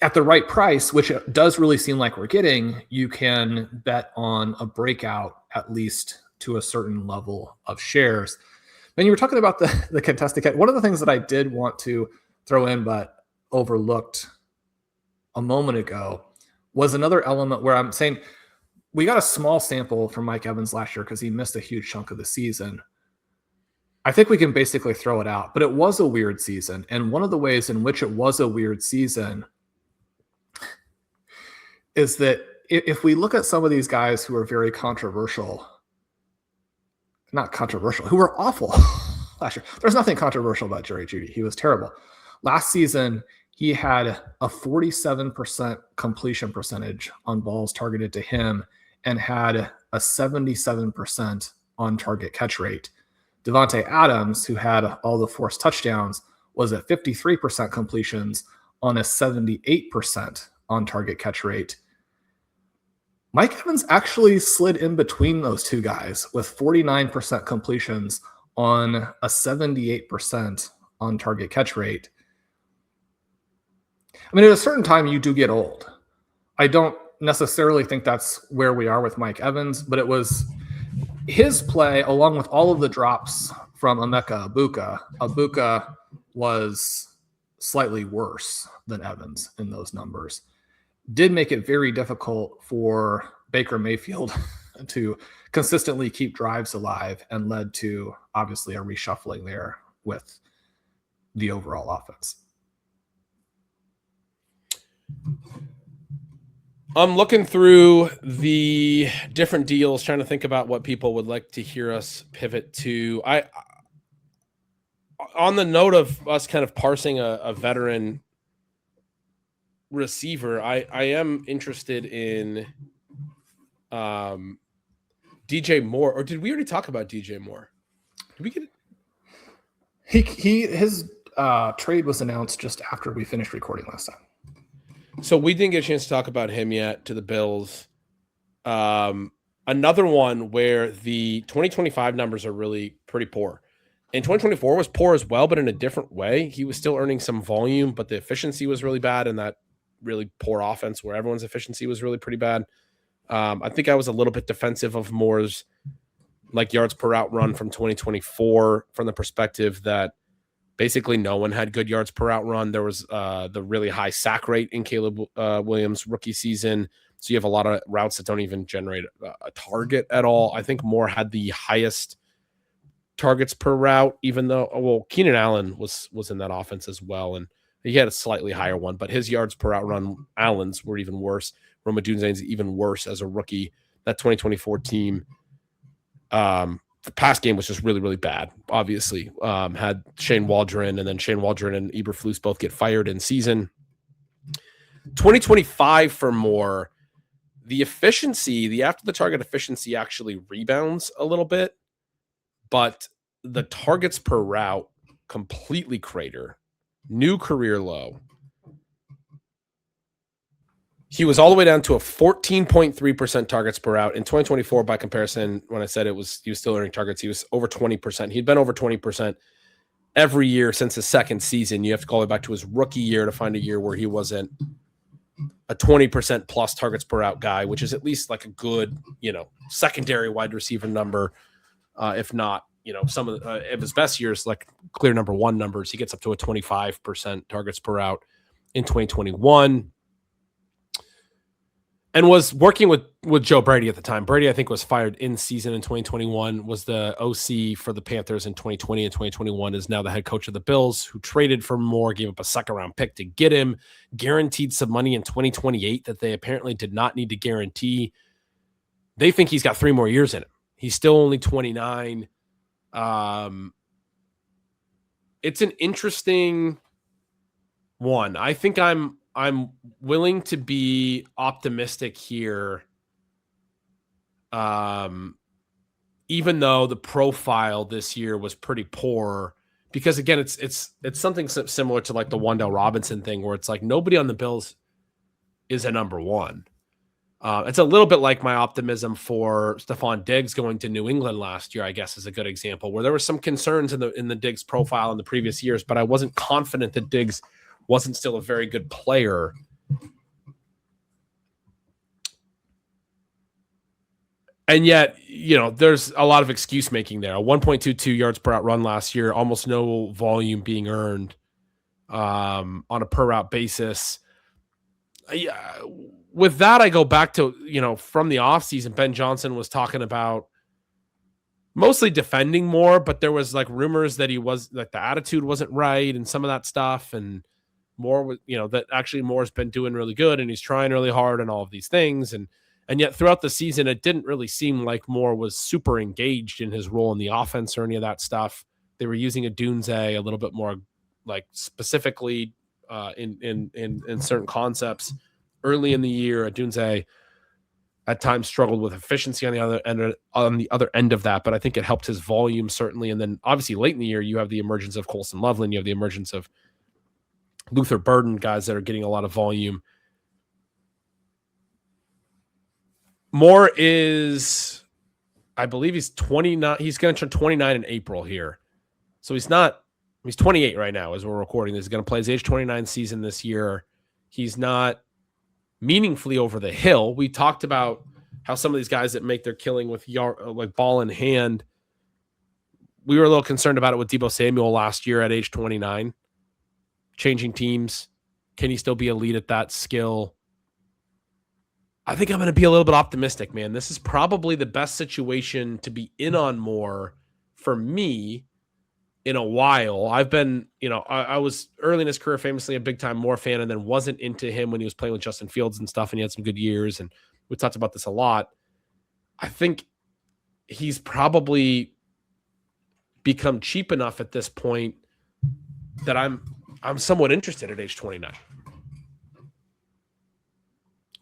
at the right price, which it does really seem like we're getting, you can bet on a breakout at least to a certain level of shares. When you were talking about the contested catch, one of the things that I did want to throw in but overlooked a moment ago was another element where I'm saying we got a small sample from Mike Evans last year because he missed a huge chunk of the season. I think we can basically throw it out, but it was a weird season. And one of the ways in which it was a weird season is that if we look at some of these guys who are very controversial, not controversial, who were awful last year. There's nothing controversial about Jerry Jeudy. He was terrible. Last season, he had a 47% completion percentage on balls targeted to him and had a 77% on target catch rate. Devontae Adams, who had all the forced touchdowns, was at 53% completions on a 78% on target catch rate. Mike Evans actually slid in between those two guys with 49% completions on a 78% on target catch rate. I mean, at a certain time, you do get old. I don't necessarily think that's where we are with Mike Evans, but it was his play along with all of the drops from Emeka Egbuka. Egbuka was slightly worse than Evans in those numbers. Did make it very difficult for Baker Mayfield to consistently keep drives alive and led to obviously a reshuffling there with the overall offense. I'm looking through the different deals, trying to think about what people would like to hear us pivot to. On the note of us kind of parsing a veteran receiver, I am interested in DJ Moore. Or did we already talk about DJ Moore? Did we get it? His trade was announced just after we finished recording last time. So we didn't get a chance to talk about him yet to the Bills. Another one where the 2025 numbers are really pretty poor. And 2024 was poor as well, but in a different way. He was still earning some volume, but the efficiency was really bad in that really poor offense where everyone's efficiency was really pretty bad. I think I was a little bit defensive of Moore's like yards per route run from 2024 from the perspective that basically no one had good yards per route run. There was the really high sack rate in Caleb Williams' rookie season. So you have a lot of routes that don't even generate a target at all. I think Moore had the highest targets per route, even though, Keenan Allen was in that offense as well. And he had a slightly higher one, but his yards per route run, Allen's were even worse. Rome Odunze's even worse as a rookie. That 2024 team, the pass game was just really, really bad. Obviously, had Shane Waldron, and then Shane Waldron and Eberflus both get fired in season. 2025 for Moore, the efficiency, the after the target efficiency actually rebounds a little bit, but the targets per route completely crater. New career low. He was all the way down to a 14.3% targets per route. In 2024, by comparison, when I said he was still earning targets, he was over 20%. He'd been over 20% every year since his second season. You have to call it back to his rookie year to find a year where he wasn't a 20% plus targets per route guy, which is at least like a good, secondary wide receiver number. If not, some of his best years, like clear number one numbers, he gets up to a 25% targets per route in 2021. And was working with Joe Brady at the time. Brady, I think, was fired in season in 2021, was the OC for the Panthers in 2020 and 2021, is now the head coach of the Bills, who traded for Moore, gave up a second-round pick to get him, guaranteed some money in 2028 that they apparently did not need to guarantee. They think he's got 3 more years in him. He's still only 29. It's an interesting one. I think I'm willing to be optimistic here, even though the profile this year was pretty poor. Because again, it's something similar to like the Wan'Dale Robinson thing, where it's like nobody on the Bills is a number one. It's a little bit like my optimism for Stephon Diggs going to New England last year, I guess, is a good example, where there were some concerns in the Diggs profile in the previous years, but I wasn't confident that Diggs wasn't still a very good player. And yet, there's a lot of excuse making there. A 1.22 yards per route run last year, almost no volume being earned on a per route basis. With that, I go back to, from the offseason, Ben Johnson was talking about mostly defending Moore, but there was like rumors that he was like the attitude wasn't right and some of that stuff. And Moore was, that actually Moore's been doing really good and he's trying really hard and all of these things. And yet throughout the season, it didn't really seem like Moore was super engaged in his role in the offense or any of that stuff. They were using Odunze a little bit more like specifically in certain concepts early in the year. Odunze at times struggled with efficiency on the other end of that, but I think it helped his volume certainly. And then obviously late in the year, you have the emergence of Colston Loveland, you have the emergence of Luther Burden, guys that are getting a lot of volume. Moore is, I believe he's 29. He's going to turn 29 in April here. So he's 28 right now as we're recording this. He's going to play his age 29 season this year. He's not meaningfully over the hill. We talked about how some of these guys that make their killing with like ball in hand, we were a little concerned about it with Deebo Samuel last year at age 29, changing teams. Can he still be elite at that skill? I think I'm going to be a little bit optimistic, man. This is probably the best situation to be in on Moore for me in a while. I've been, I was early in his career famously a big-time Moore fan and then wasn't into him when he was playing with Justin Fields and stuff, and he had some good years, and we talked about this a lot. I think he's probably become cheap enough at this point that I'm somewhat interested at age 29.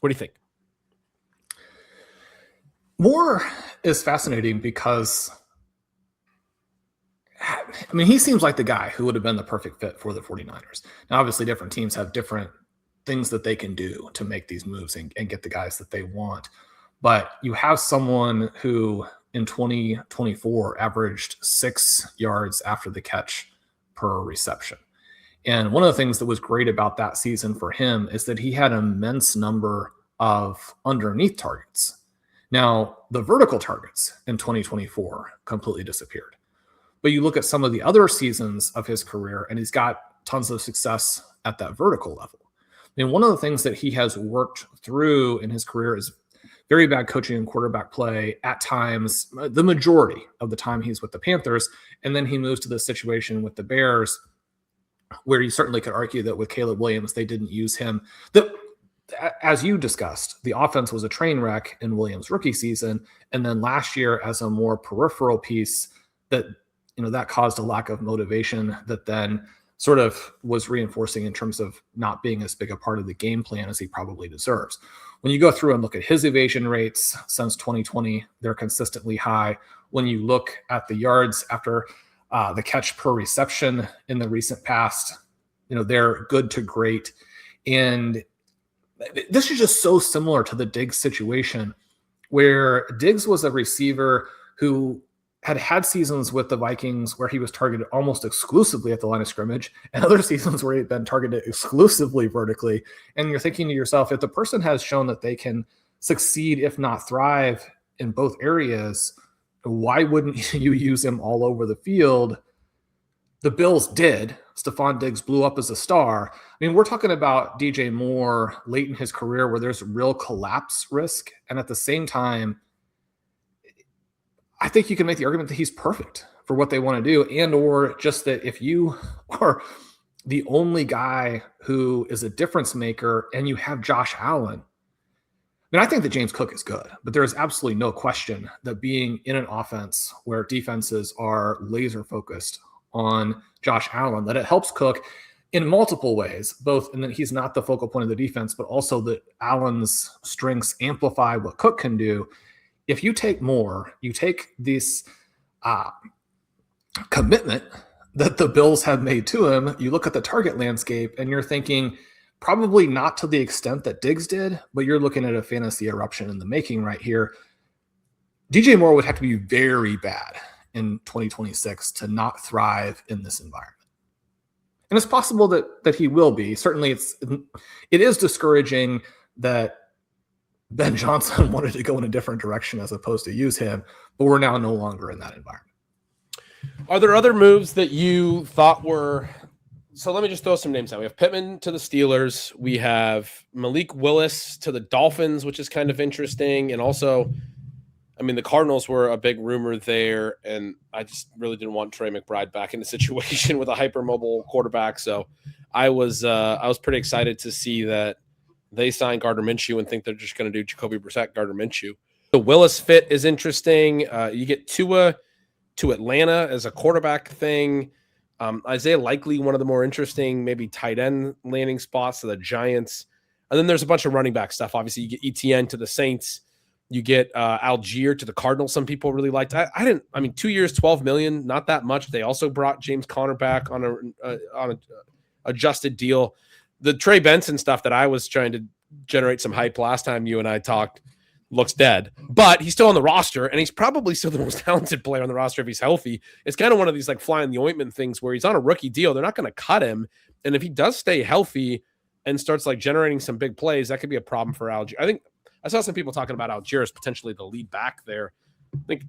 What do you think? Moore is fascinating because, he seems like the guy who would have been the perfect fit for the 49ers. Now, obviously, different teams have different things that they can do to make these moves and get the guys that they want. But you have someone who in 2024 averaged 6 yards after the catch per reception. And one of the things that was great about that season for him is that he had an immense number of underneath targets. Now, the vertical targets in 2024 completely disappeared. But you look at some of the other seasons of his career, and he's got tons of success at that vertical level. One of the things that he has worked through in his career is very bad coaching and quarterback play at times, the majority of the time he's with the Panthers. And then he moves to the situation with the Bears, where you certainly could argue that with Caleb Williams, they didn't use him. As you discussed, the offense was a train wreck in Williams' rookie season. And then last year, as a more peripheral piece, that caused a lack of motivation that then sort of was reinforcing in terms of not being as big a part of the game plan as he probably deserves. When you go through and look at his evasion rates since 2020, they're consistently high. When you look at the yards after the catch per reception in the recent past, they're good to great. And this is just so similar to the Diggs situation, where Diggs was a receiver who had seasons with the Vikings where he was targeted almost exclusively at the line of scrimmage, and other seasons where he'd been targeted exclusively vertically. And you're thinking to yourself, if the person has shown that they can succeed, if not thrive, in both areas, why wouldn't you use him all over the field? The Bills did. Stephon Diggs blew up as a star. We're talking about DJ Moore late in his career where there's real collapse risk. And at the same time, I think you can make the argument that he's perfect for what they want to do, and or just that if you are the only guy who is a difference maker and you have Josh Allen, I think that James Cook is good, but there is absolutely no question that being in an offense where defenses are laser focused on Josh Allen, that it helps Cook in multiple ways, both in that he's not the focal point of the defense, but also that Allen's strengths amplify what Cook can do. If you take Moore, you take this commitment that the Bills have made to him, you look at the target landscape and you're thinking probably not to the extent that Diggs did, but you're looking at a fantasy eruption in the making right here. DJ Moore would have to be very bad in 2026 to not thrive in this environment. And it's possible that he will be. Certainly it is discouraging that Ben Johnson wanted to go in a different direction as opposed to use him, but we're now no longer in that environment. Are there other moves that you thought were... So let me just throw some names out. We have Pittman to the Steelers. We have Malik Willis to the Dolphins, which is kind of interesting. And also, the Cardinals were a big rumor there, and I just really didn't want Trey McBride back in the situation with a hypermobile quarterback. So I was pretty excited to see that they signed Gardner Minshew and think they're just going to do Jacoby Brissett, Gardner Minshew. The Willis fit is interesting. You get Tua to Atlanta as a quarterback thing. Isaiah Likely, one of the more interesting, maybe tight end landing spots to the Giants. And then there's a bunch of running back stuff. Obviously, you get ETN to the Saints. You get Algier to the Cardinals. Some people really liked. 2 years, $12 million, not that much. They also brought James Conner back on a adjusted deal. The Trey Benson stuff that I was trying to generate some hype last time you and I talked, looks dead, but he's still on the roster, and he's probably still the most talented player on the roster if he's healthy. It's kind of one of these like fly in the ointment things where he's on a rookie deal. They're not going to cut him. And if he does stay healthy and starts like generating some big plays, that could be a problem for Algier. I think I saw some people talking about Algier as potentially the lead back there. I think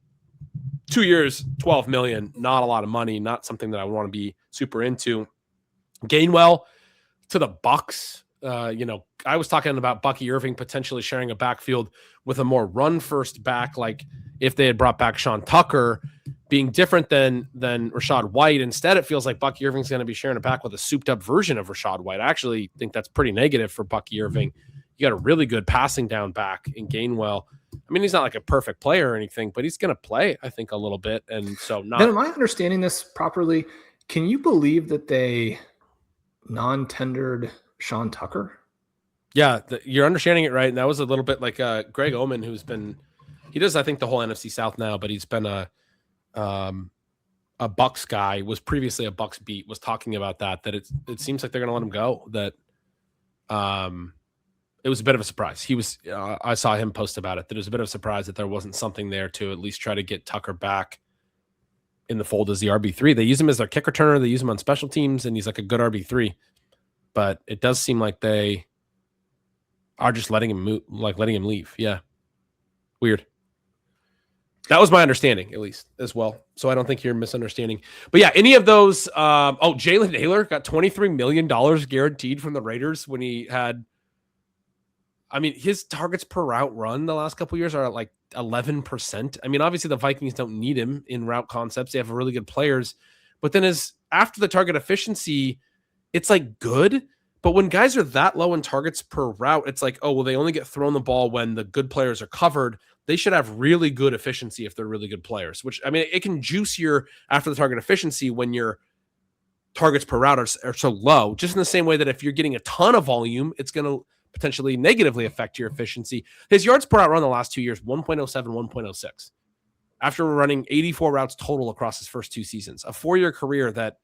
2 years, $12 million, not a lot of money, not something that I would want to be super into. Gainwell to the Bucks. I was talking about Bucky Irving potentially sharing a backfield with a more run first back, like if they had brought back Sean Tucker, being different than Rachaad White. Instead, it feels like Bucky Irving's going to be sharing a back with a souped up version of Rachaad White. I actually think that's pretty negative for Bucky Irving. You got a really good passing down back in Gainwell. I mean, he's not like a perfect player or anything, but he's going to play, I think, a little bit. And so not. Then am I understanding this properly? Can you believe that they non-tendered Sean Tucker? Yeah, you're understanding it right. And that was a little bit like Greg Oman, who's been, he does, I think, the whole NFC South now, but he's been a Bucks guy, was previously a Bucks beat, was talking about that it seems like they're going to let him go, that it was a bit of a surprise. He was, I saw him post about it, that it was a bit of a surprise that there wasn't something there to at least try to get Tucker back in the fold as the RB3. They use him as their kick returner. They use him on special teams, and he's like a good RB3. But it does seem like they are just letting him move, like letting him leave. Yeah. Weird. That was my understanding, at least, as well. So I don't think you're misunderstanding. But yeah, any of those. Jalen Naylor got $23 million guaranteed from the Raiders when he had. I mean, his targets per route run the last couple of years are at like 11%. I mean, obviously the Vikings don't need him in route concepts. They have really good players. But then after the target efficiency, it's like good. But when guys are that low in targets per route, it's like, oh, well, they only get thrown the ball when the good players are covered. They should have really good efficiency if they're really good players, which, I mean, it can juice your after the target efficiency when your targets per route are so low, just in the same way that if you're getting a ton of volume, it's going to potentially negatively affect your efficiency. His yards per route run the last 2 years, 1.07, 1.06. After running 84 routes total across his first 2 seasons, a 4-year career that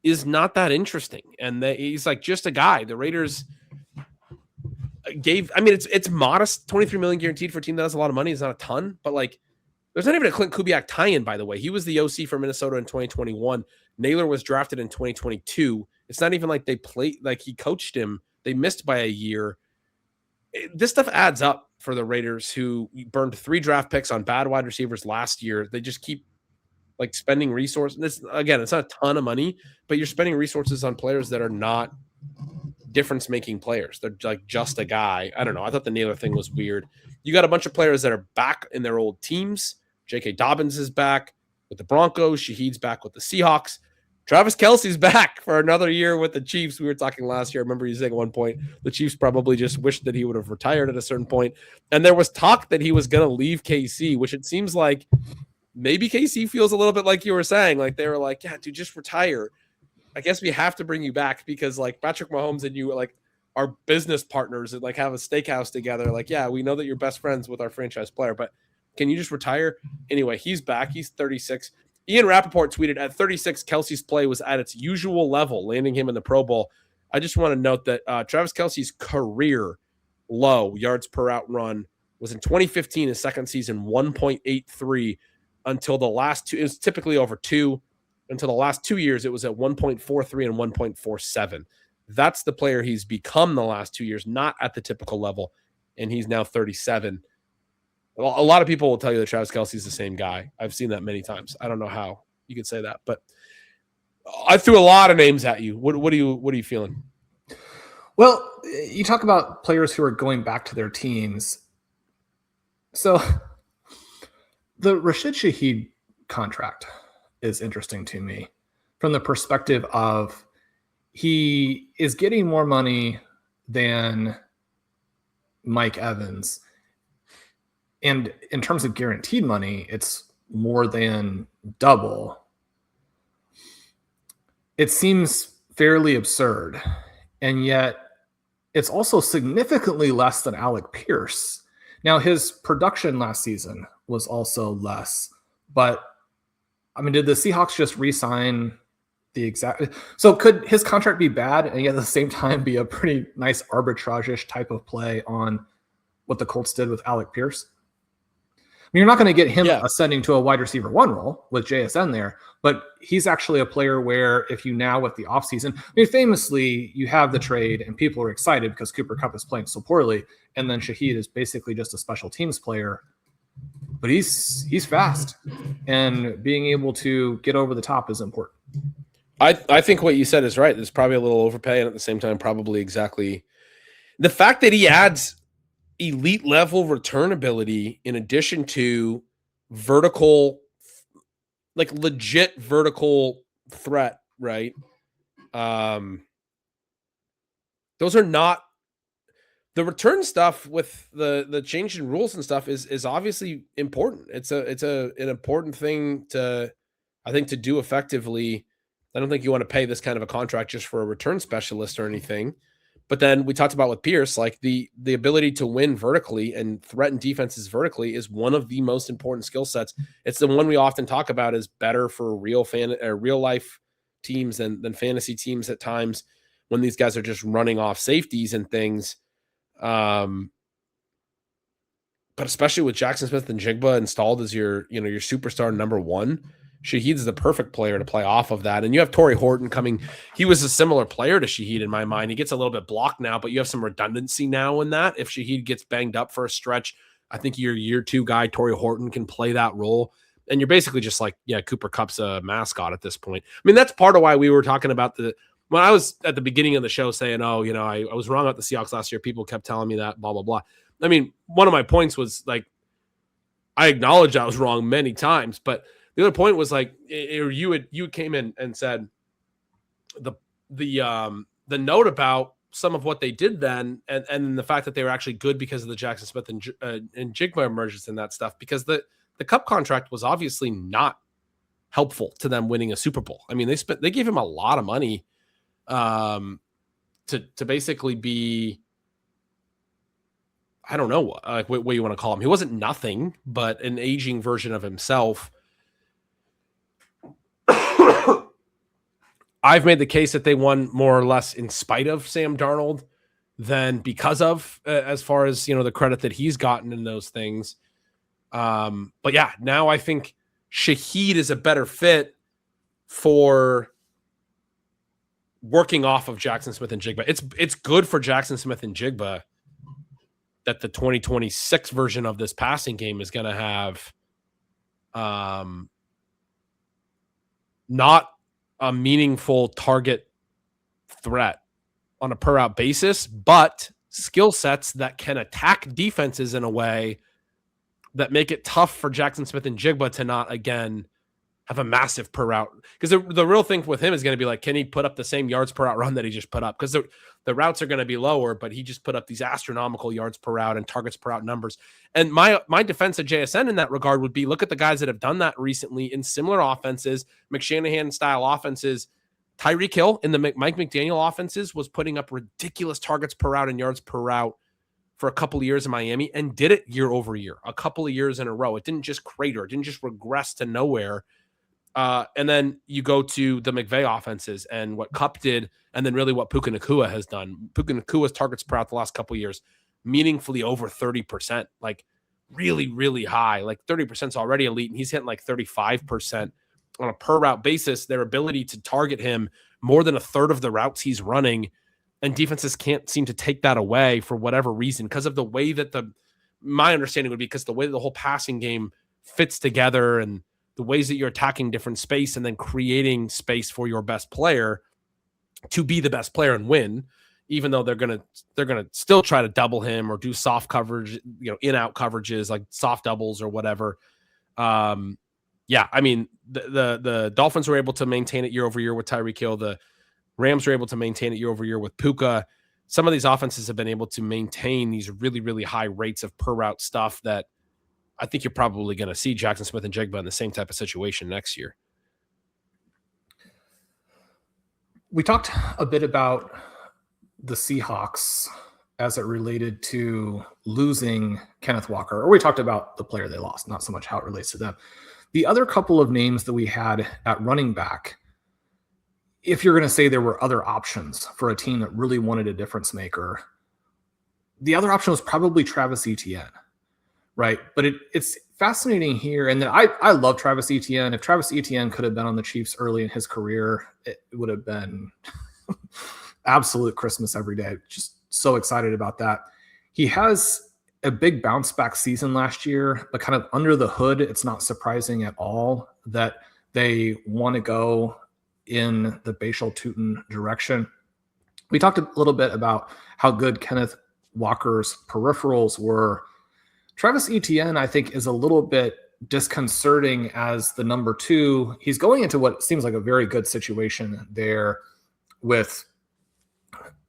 is not that interesting. And he's like just a guy. The Raiders gave, I mean, it's modest, $23 million guaranteed for a team that has a lot of money. It's not a ton, but like there's not even a Clint Kubiak tie-in, by the way. He was the OC for Minnesota in 2021. Naylor was drafted in 2022. It's not even like they played, like he coached him. They missed by a year. This stuff adds up for the Raiders, who burned 3 draft picks on bad wide receivers last year. They just keep like spending resources. Again, it's not a ton of money, but you're spending resources on players that are not difference-making players. They're like just a guy. I don't know. I thought the Naylor thing was weird. You got a bunch of players that are back in their old teams. J.K. Dobbins is back with the Broncos. Shaheed's back with the Seahawks. Travis Kelce's back for another year with the Chiefs. We were talking last year. I remember you saying at one point the Chiefs probably just wished that he would have retired at a certain point. And there was talk that he was going to leave KC, which it seems like maybe KC feels a little bit like you were saying. Like they were like, yeah, dude, just retire. I guess we have to bring you back because like Patrick Mahomes and you like are business partners and like have a steakhouse together. Like, yeah, we know that you're best friends with our franchise player, but can you just retire? Anyway, he's back. He's 36. Ian Rappaport tweeted, at 36, Kelce's play was at its usual level, landing him in the Pro Bowl. I just want to note that Travis Kelce's career low yards per out run was in 2015, his second season, 1.83 until the last 2. It was typically over 2. Until the last 2 years, it was at 1.43 and 1.47. That's the player he's become the last 2 years, not at the typical level, and he's now 37. A lot of people will tell you that Travis Kelce is the same guy. I've seen that many times. I don't know how you could say that, but I threw a lot of names at you. What are you feeling? Well, you talk about players who are going back to their teams. So the Rashid Shaheed contract is interesting to me from the perspective of he is getting more money than Mike Evans. And in terms of guaranteed money, it's more than double. It seems fairly absurd. And yet it's also significantly less than Alec Pierce. Now, his production last season was also less. But, I mean, did the Seahawks just re-sign the exact... So could his contract be bad and yet at the same time be a pretty nice arbitrage-ish type of play on what the Colts did with Alec Pierce. I mean, you're not going to get him ascending to a wide receiver 1 role with JSN there, but he's actually a player where if you now with the offseason, I mean, famously, you have the trade and people are excited because Cooper Kupp is playing so poorly, and then Shaheed is basically just a special teams player, but he's fast, and being able to get over the top is important. I think what you said is right. There's probably a little overpay, and at the same time, probably exactly the fact that he adds elite level return ability in addition to vertical, like legit vertical threat, right? Those are not the return stuff with the change in rules and stuff is obviously important. It's an important thing to, I think, to do effectively. I don't think you want to pay this kind of a contract just for a return specialist or anything. But then we talked about with Pierce, like the ability to win vertically and threaten defenses vertically is one of the most important skill sets. It's the one we often talk about is better for real life teams than fantasy teams at times when these guys are just running off safeties and things. But especially with Jackson Smith and Jigba installed as your superstar number 1, Shaheed's the perfect player to play off of that. And you have Torrey Horton coming. He was a similar player to Shaheed in my mind. He gets a little bit blocked now, but you have some redundancy now in that. If Shaheed gets banged up for a stretch, I think your year 2 guy, Torrey Horton, can play that role. And you're basically just like, Cooper Kupp's a mascot at this point. I mean, that's part of why we were talking about when I was at the beginning of the show saying, I was wrong about the Seahawks last year. People kept telling me that, blah, blah, blah. I mean, one of my points was like, I acknowledge I was wrong many times, but the other point was like, you came in and said the note about some of what they did then, and the fact that they were actually good because of the Jackson Smith and Jigba emergence and that stuff, because the Kupp contract was obviously not helpful to them winning a Super Bowl. I mean, they gave him a lot of money to basically be, I don't know, like what you want to call him. He wasn't nothing, but an aging version of himself. I've made the case that they won more or less in spite of Sam Darnold than because of, as far as, the credit that he's gotten in those things. But yeah, now I think Shaheed is a better fit for working off of Jackson Smith and Jigba. It's good for Jackson Smith and Jigba that the 2026 version of this passing game is going to have not a meaningful target threat on a per out basis, but skill sets that can attack defenses in a way that make it tough for Jackson Smith and Jigba to not, again, have a massive per out. Because the real thing with him is going to be like, can he put up the same yards per out run that he just put up? Because the routes are going to be lower, but he just put up these astronomical yards per out and targets per out numbers. And my defense of JSN in that regard would be, look at the guys that have done that recently in similar offenses, McShanahan-style offenses. Tyreek Hill in the Mike McDaniel offenses was putting up ridiculous targets per out and yards per out for a couple of years in Miami, and did it year over year, a couple of years in a row. It didn't just crater. It didn't just regress to nowhere. And then you go to the McVay offenses and what Kupp did, and then really what Puka Nacua has done. Puka Nacua's targets per out the last couple of years, meaningfully over 30%, like really, really high. Like 30% is already elite, and he's hitting like 35% on a per route basis. Their ability to target him more than a third of the routes he's running, and defenses can't seem to take that away for whatever reason, because of the way that my understanding would be because the way that the whole passing game fits together and the ways that you're attacking different space and then creating space for your best player to be the best player and win, even though they're going to still try to double him or do soft coverage, in-out coverages like soft doubles or whatever. Yeah, I mean, the Dolphins were able to maintain it year over year with Tyreek Hill. The Rams were able to maintain it year over year with Puka. Some of these offenses have been able to maintain these really, really high rates of per route stuff that I think you're probably going to see Jackson Smith and Jigba in the same type of situation next year. We talked a bit about the Seahawks as it related to losing Kenneth Walker, or we talked about the player they lost, not so much how it relates to them. The other couple of names that we had at running back, if you're going to say there were other options for a team that really wanted a difference maker, the other option was probably Travis Etienne, right? But it's fascinating here. And then I love Travis Etienne. If Travis Etienne could have been on the Chiefs early in his career, it would have been absolute Christmas every day. Just so excited about that. He has a big bounce back season last year, but kind of under the hood, it's not surprising at all that they want to go in the Bashal Tutin direction. We talked a little bit about how good Kenneth Walker's peripherals were. Travis Etienne, I think, is a little bit disconcerting as the number 2. He's going into what seems like a very good situation there with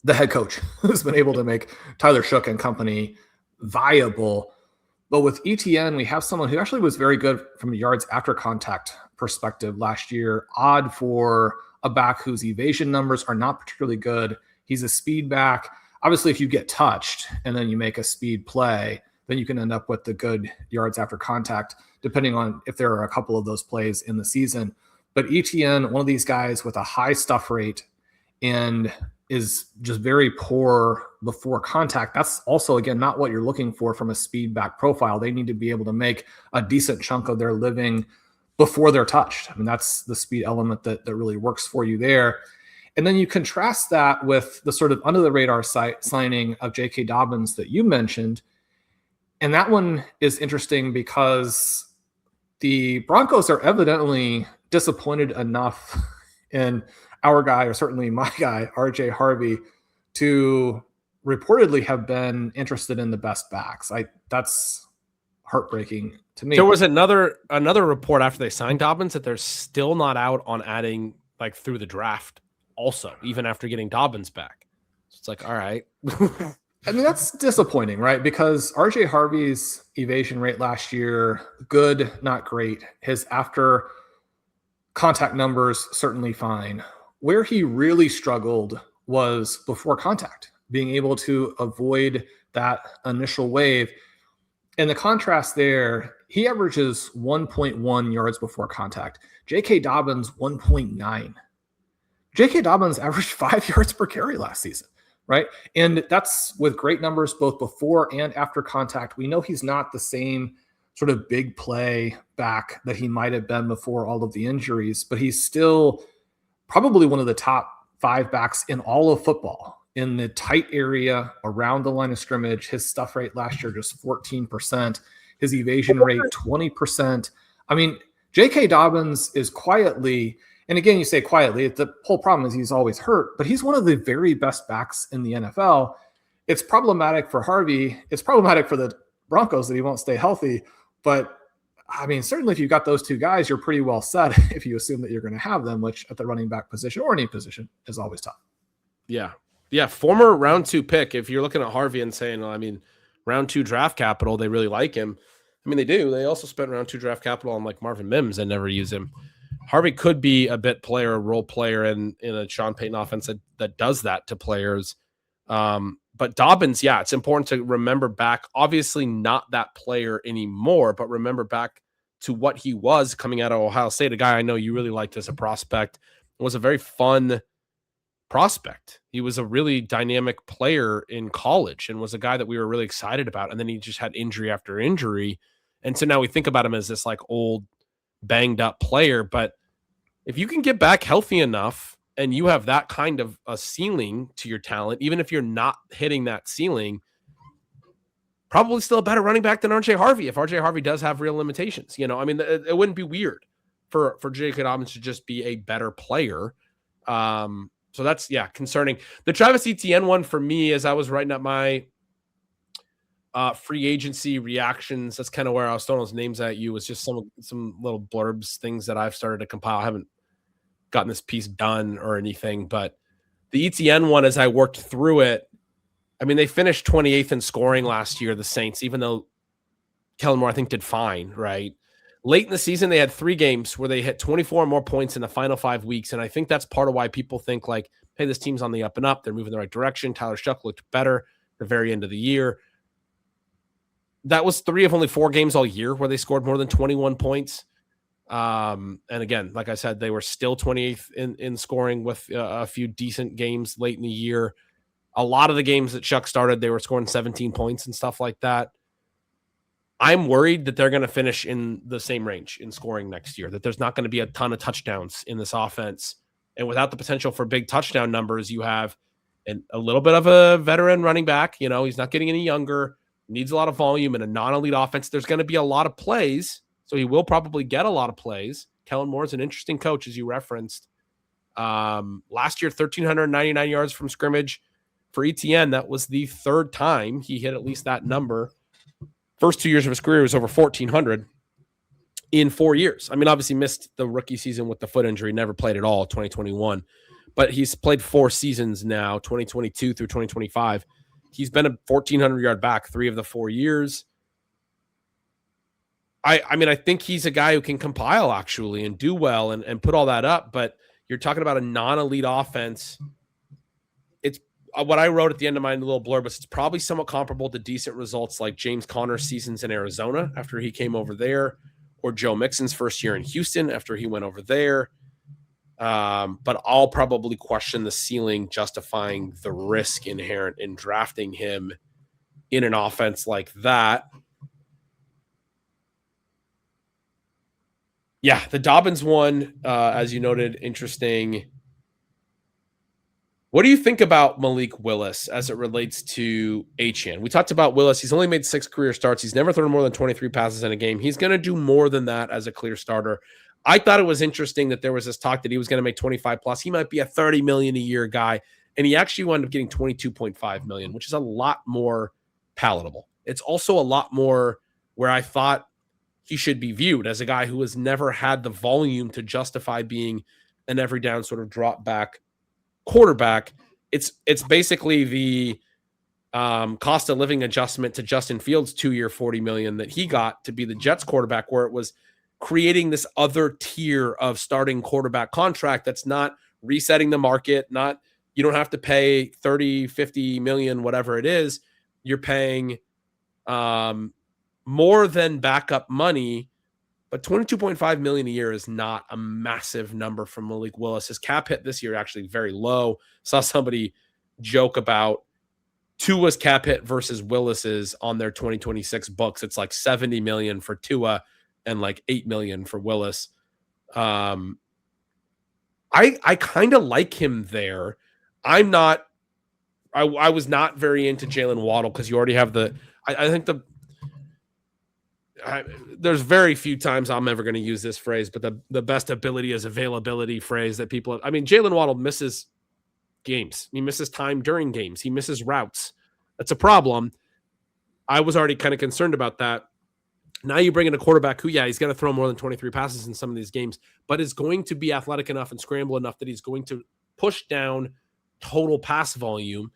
the head coach who's been able to make Tyler Shough and company viable. But with Etienne, we have someone who actually was very good from a yards after contact perspective last year. Odd for a back whose evasion numbers are not particularly good. He's a speed back. Obviously, if you get touched and then you make a speed play, then you can end up with the good yards after contact, depending on if there are a couple of those plays in the season. But Etienne, one of these guys with a high stuff rate and is just very poor before contact. That's also, again, not what you're looking for from a speed back profile. They need to be able to make a decent chunk of their living before they're touched. I mean, that's the speed element that really works for you there. And then you contrast that with the sort of under the radar signing of J.K. Dobbins that you mentioned. And that one is interesting because the Broncos are evidently disappointed enough in our guy, or certainly my guy, RJ Harvey, to reportedly have been interested in the best backs. That's heartbreaking to me. There was another report after they signed Dobbins that they're still not out on adding like through the draft also, even after getting Dobbins back. So it's like, all right. I mean, that's disappointing, right? Because RJ Harvey's evasion rate last year, good, not great. His after contact numbers, certainly fine. Where he really struggled was before contact, being able to avoid that initial wave. And the contrast there, he averages 1.1 yards before contact. J.K. Dobbins, 1.9. J.K. Dobbins averaged 5 yards per carry last season, right? And that's with great numbers both before and after contact. We know he's not the same sort of big play back that he might have been before all of the injuries, but he's still probably one of the top 5 backs in all of football in the tight area around the line of scrimmage. His stuff rate last year, just 14%, his evasion rate, 20%. I mean, J.K. Dobbins is quietly, and again, you say quietly, the whole problem is he's always hurt, but he's one of the very best backs in the NFL. It's problematic for Harvey. It's problematic for the Broncos that he won't stay healthy, but I mean, certainly if you've got those two guys, you're pretty well set if you assume that you're going to have them, which at the running back position or any position is always tough. Yeah. Yeah. Former round 2 pick. If you're looking at Harvey and saying, well, I mean, round 2 draft capital, they really like him. I mean, they do. They also spent round 2 draft capital on like Marvin Mims and never use him. Harvey could be a bit player, a role player in a Sean Payton offense that does that to players. But Dobbins, yeah, it's important to remember back, obviously not that player anymore, but remember back to what he was coming out of Ohio State, a guy I know you really liked as a prospect. It was a very fun prospect. He was a really dynamic player in college and was a guy that we were really excited about. And then he just had injury after injury. And so now we think about him as this like old banged up player. But if you can get back healthy enough and you have that kind of a ceiling to your talent, even if you're not hitting that ceiling, probably still a better running back than RJ Harvey. If RJ Harvey does have real limitations, I mean, it wouldn't be weird for J.K. Dobbins to just be a better player. So that's, concerning. The Travis Etienne one for me, as I was writing up my free agency reactions, that's kind of where I was throwing those names at you, was just some little blurbs, things that I've started to compile. I haven't gotten this piece done or anything, but the Etienne one, as I worked through it, I mean, they finished 28th in scoring last year, the Saints, even though Kellen Moore, I think, did fine, right? Late in the season, they had 3 games where they hit 24 or more points in the final 5 weeks, and I think that's part of why people think, like, hey, this team's on the up and up. They're moving the right direction. Tyler Shough looked better at the very end of the year. That was 3 of only 4 games all year where they scored more than 21 points. And again, like I said, they were still 28th in scoring with a few decent games late in the year. A lot of the games that Chuck started, they were scoring 17 points and stuff like that. I'm worried that they're going to finish in the same range in scoring next year, that there's not going to be a ton of touchdowns in this offense. And without the potential for big touchdown numbers, you have a little bit of a veteran running back. You know, he's not getting any younger, needs a lot of volume in a non-elite offense. There's going to be a lot of plays, so he will probably get a lot of plays. Kellen Moore is an interesting coach, as you referenced. Last year, 1,399 yards from scrimmage for ETN. That was the third time he hit at least that number. First 2 years of his career was over 1,400 in 4 years. I mean, obviously missed the rookie season with the foot injury, never played at all 2021, but he's played 4 seasons now, 2022 through 2025. He's been a 1,400-yard back 3 of the 4 years. I mean, I think he's a guy who can compile actually and do well and put all that up, but you're talking about a non-elite offense. It's what I wrote at the end of my little blurb, but it's probably somewhat comparable to decent results like James Conner's seasons in Arizona after he came over there, or Joe Mixon's first year in Houston after he went over there. But I'll probably question the ceiling justifying the risk inherent in drafting him in an offense like that. Yeah, the Dobbins one, as you noted, interesting. What do you think about Malik Willis as it relates to Achane? We talked about Willis. He's only made 6 career starts. He's never thrown more than 23 passes in a game. He's going to do more than that as a clear starter. I thought it was interesting that there was this talk that he was going to make 25 plus. He might be a 30 million a year guy. And he actually wound up getting 22.5 million, which is a lot more palatable. It's also a lot more where I thought he should be viewed as a guy who has never had the volume to justify being an every down sort of drop back quarterback. It's basically the cost of living adjustment to Justin Fields' 2-year $40 million that he got to be the Jets quarterback, where it was creating this other tier of starting quarterback contract that's not resetting the market. Not, you don't have to pay 30, 50 million, whatever it is. You're paying more than backup money, but 22.5 million a year is not a massive number for Malik Willis. His cap hit this year actually very low. Saw somebody joke about Tua's cap hit versus Willis's on their 2026 books. It's like 70 million for Tua and like 8 million for Willis. I kind of like him there. I was not very into Jalen Waddle because you already have I think there's very few times I'm ever going to use this phrase, but the best ability is availability phrase that people have. I mean, Jalen Waddle misses games. He misses time during games. He misses routes. That's a problem. I was already kind of concerned about that. Now you bring in a quarterback who, yeah, he's going to throw more than 23 passes in some of these games, but is going to be athletic enough and scramble enough that he's going to push down total pass volume.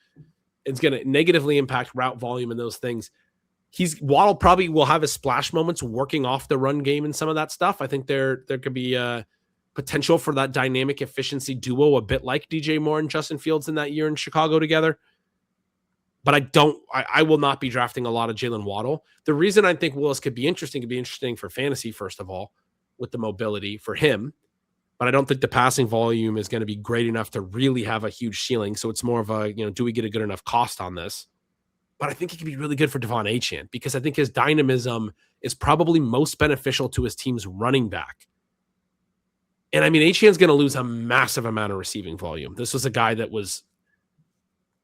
It's going to negatively impact route volume and those things. Waddle probably will have his splash moments working off the run game and some of that stuff. I think there could be a potential for that dynamic efficiency duo, a bit like DJ Moore and Justin Fields in that year in Chicago together. But I will not be drafting a lot of Jalen Waddle. The reason I think Willis could be interesting for fantasy, first of all, with the mobility for him. But I don't think the passing volume is going to be great enough to really have a huge ceiling. So it's more of a, do we get a good enough cost on this? But I think he could be really good for Devon Achane because I think his dynamism is probably most beneficial to his team's running back. And I mean, Achane's going to lose a massive amount of receiving volume. This was a guy that was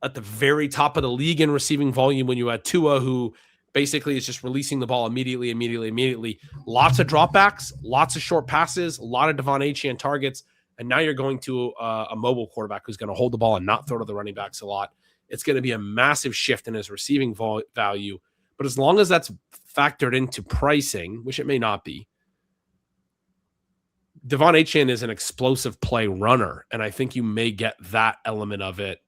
at the very top of the league in receiving volume when you had Tua, who basically is just releasing the ball immediately. Lots of dropbacks, lots of short passes, a lot of Devon Achane targets. And now you're going to a mobile quarterback who's going to hold the ball and not throw to the running backs a lot. It's going to be a massive shift in his receiving value. But as long as that's factored into pricing, which it may not be, Devon Achane is an explosive play runner. And I think you may get that element of it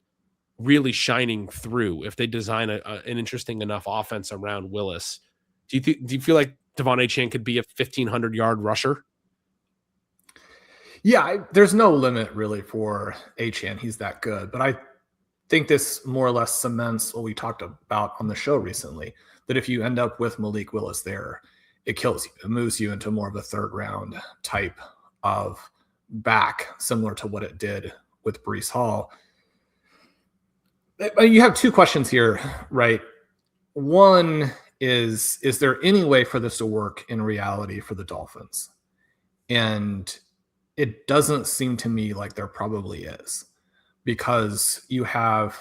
really shining through if they design an interesting enough offense around Willis. Do you feel like Devon Achane could be a 1,500-yard rusher? Yeah, there's no limit really for Achane. He's that good. But I think this more or less cements what we talked about on the show recently, that if you end up with Malik Willis there, it kills you. It moves you into more of a third-round type of back, similar to what it did with Breece Hall. You have two questions here, right? One is there any way for this to work in reality for the Dolphins? And it doesn't seem to me like there probably is, because you have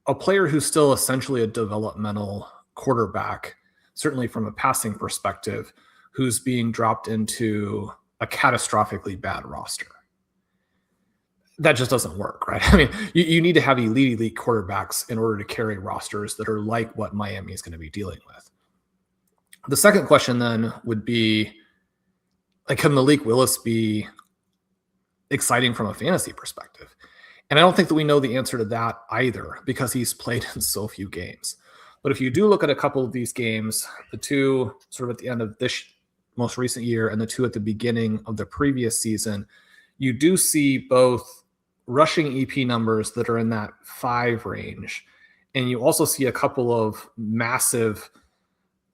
a player who's still essentially a developmental quarterback, certainly from a passing perspective, who's being dropped into a catastrophically bad roster. That just doesn't work, right? I mean, you need to have elite quarterbacks in order to carry rosters that are like what Miami is going to be dealing with. The second question then would be, like, can Malik Willis be exciting from a fantasy perspective? And I don't think that we know the answer to that either, because he's played in so few games. But if you do look at a couple of these games, the two sort of at the end of this most recent year and the two at the beginning of the previous season, you do see both rushing EP numbers that are in that 5 range. And you also see a couple of massive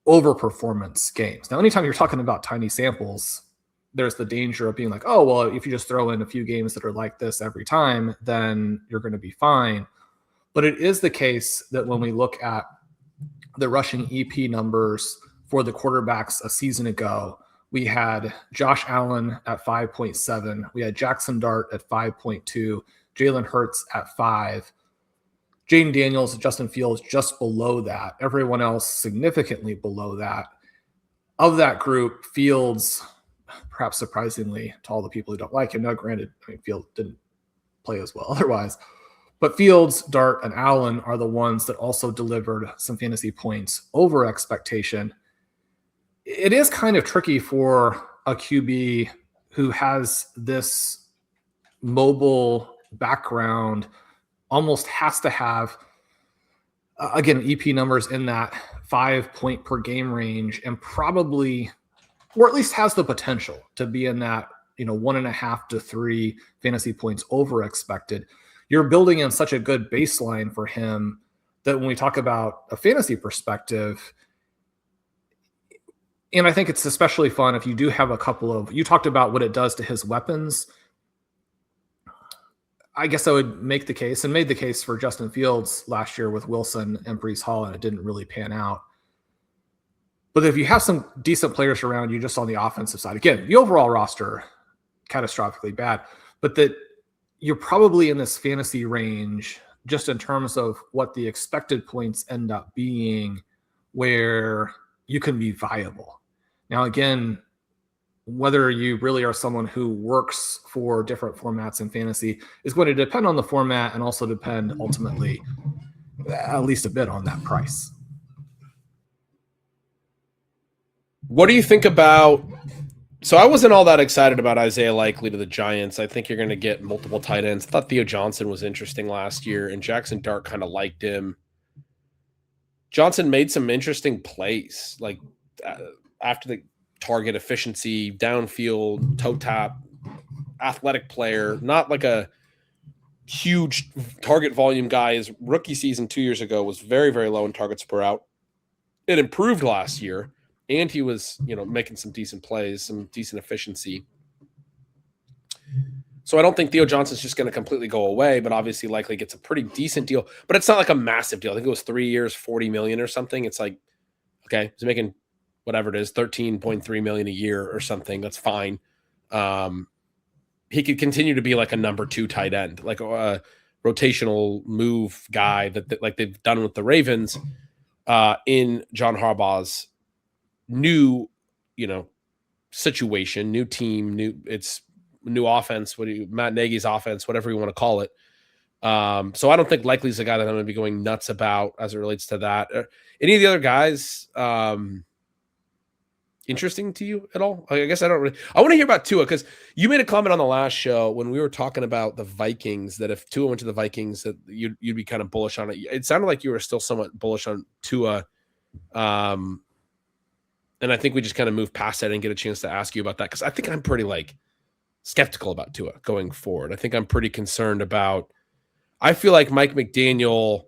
overperformance games. Now, anytime you're talking about tiny samples, there's the danger of being like, oh, well, if you just throw in a few games that are like this every time, then you're going to be fine. But it is the case that when we look at the rushing EP numbers for the quarterbacks a season ago, we had Josh Allen at 5.7. We had Jackson Dart at 5.2. Jalen Hurts at 5. Jaden Daniels, Justin Fields just below that. Everyone else significantly below that. Of that group, Fields, perhaps surprisingly to all the people who don't like him. Now, granted, I mean, Fields didn't play as well otherwise. But Fields, Dart, and Allen are the ones that also delivered some fantasy points over expectation. It is kind of tricky for a QB who has this mobile background, almost has to have, again, EP numbers in that 5 point per game range, and probably, or at least has the potential to be in that, 1.5 to 3 fantasy points over expected. You're building in such a good baseline for him that when we talk about a fantasy perspective, and I think it's especially fun if you do have a couple of, you talked about what it does to his weapons. I guess I would make the case, and made the case for Justin Fields last year with Wilson and Breece Hall, and it didn't really pan out. But if you have some decent players around you just on the offensive side, again, the overall roster, catastrophically bad, but that you're probably in this fantasy range just in terms of what the expected points end up being, where you can be viable. Now, again, whether you really are someone who works for different formats in fantasy is going to depend on the format, and also depend ultimately at least a bit on that price. What do you think about? So I wasn't all that excited about Isaiah Likely to the Giants. I think you're going to get multiple tight ends. I thought Theo Johnson was interesting last year, and Jackson Dart kind of liked him. Johnson made some interesting plays, like after the target efficiency, downfield, toe tap, athletic player, not like a huge target volume guy. His rookie season 2 years ago was very, very low in targets per out. It improved last year, and he was, making some decent plays, some decent efficiency. So I don't think Theo Johnson's just going to completely go away, but obviously Likely gets a pretty decent deal. But it's not like a massive deal. I think it was 3 years, $40 million or something. It's like, okay, he's making whatever it is, $13.3 million a year or something. That's fine. He could continue to be like a number 2 tight end, like a rotational move guy that like they've done with the Ravens in John Harbaugh's new, situation, new team, new offense, Matt Nagy's offense, whatever you want to call it. So I don't think Likely's the guy that I'm going to be going nuts about as it relates to that. Any of the other guys interesting to you at all? I guess I don't really. I want to hear about Tua, because you made a comment on the last show when we were talking about the Vikings that if Tua went to the Vikings, that you'd be kind of bullish on it. It sounded like you were still somewhat bullish on Tua. And I think we just kind of move past that and get a chance to ask you about that, because I think I'm pretty skeptical about Tua going forward. I think I'm pretty concerned about. I feel like Mike McDaniel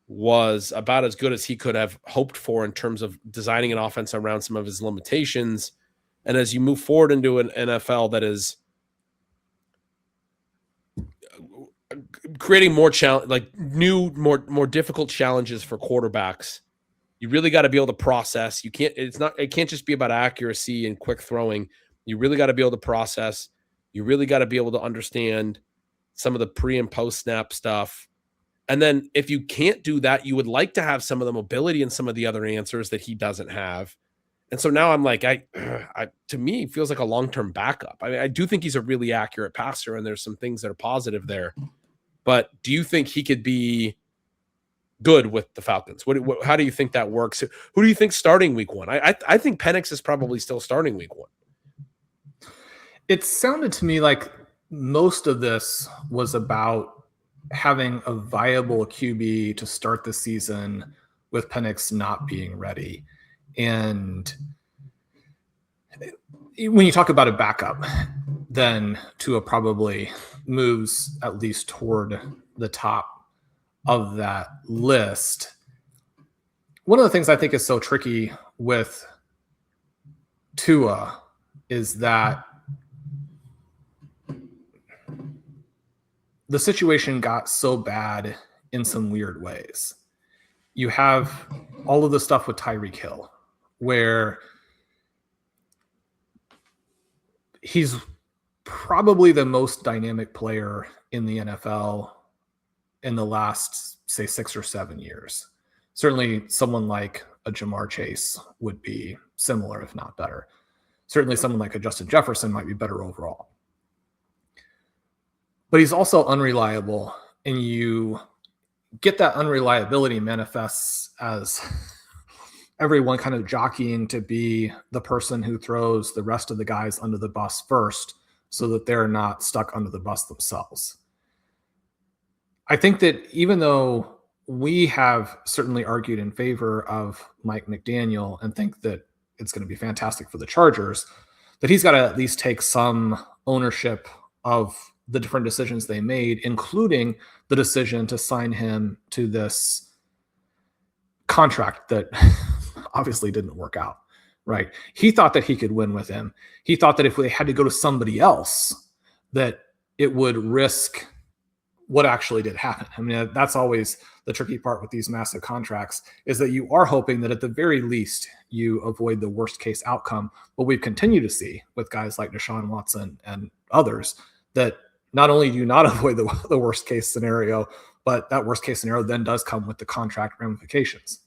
was about as good as he could have hoped for in terms of designing an offense around some of his limitations. And as you move forward into an NFL that is creating more challenge, like new, more difficult challenges for quarterbacks. You really got to be able to process. You can't. It can't just be about accuracy and quick throwing. You really got to be able to process. You really got to be able to understand some of the pre and post snap stuff. And then if you can't do that, you would like to have some of the mobility and some of the other answers that he doesn't have. And so now I'm like, to me, it feels like a long-term backup. I mean, I do think he's a really accurate passer, and there's some things that are positive there. But do you think he could be good with the Falcons? How do you think that works? Who do you think starting week one? I think Penix is probably still starting week one. It sounded to me like most of this was about having a viable QB to start the season with Penix not being ready. And when you talk about a backup, then Tua probably moves at least toward the top of that list. One of the things I think is so tricky with Tua is that the situation got so bad in some weird ways. You have all of the stuff with Tyreek Hill, where he's probably the most dynamic player in the NFL in the last, say, 6 or 7 years. Certainly someone like a Jamar Chase would be similar, if not better. Certainly someone like a Justin Jefferson might be better overall. But he's also unreliable, and you get that unreliability manifests as everyone kind of jockeying to be the person who throws the rest of the guys under the bus first so that they're not stuck under the bus themselves. I think that even though we have certainly argued in favor of Mike McDaniel and think that it's going to be fantastic for the Chargers, that he's got to at least take some ownership of the different decisions they made, including the decision to sign him to this contract that obviously didn't work out, right? He thought that he could win with him. He thought that if they had to go to somebody else, that it would risk what actually did happen. I mean, that's always the tricky part with these massive contracts, is that you are hoping that at the very least you avoid the worst case outcome. But we've continued to see with guys like Deshaun Watson and others that not only do you not avoid the worst case scenario, but that worst case scenario then does come with the contract ramifications.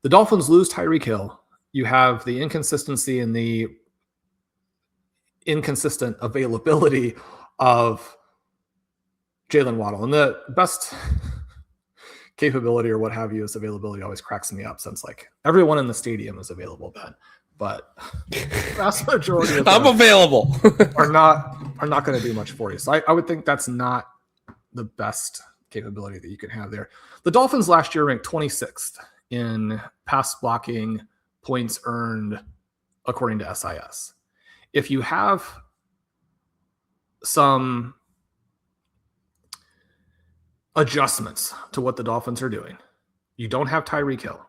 The Dolphins lose Tyreek Hill. You have the inconsistency and the inconsistent availability of Jalen Waddle. And the best capability or what have you is availability always cracks me up, since like everyone in the stadium is available then. But the vast majority of them I'm available. are not going to do much for you. So I would think that's not the best capability that you can have there. The Dolphins last year ranked 26th in pass blocking points earned according to SIS. If you have some adjustments to what the Dolphins are doing, you don't have Tyreek Hill,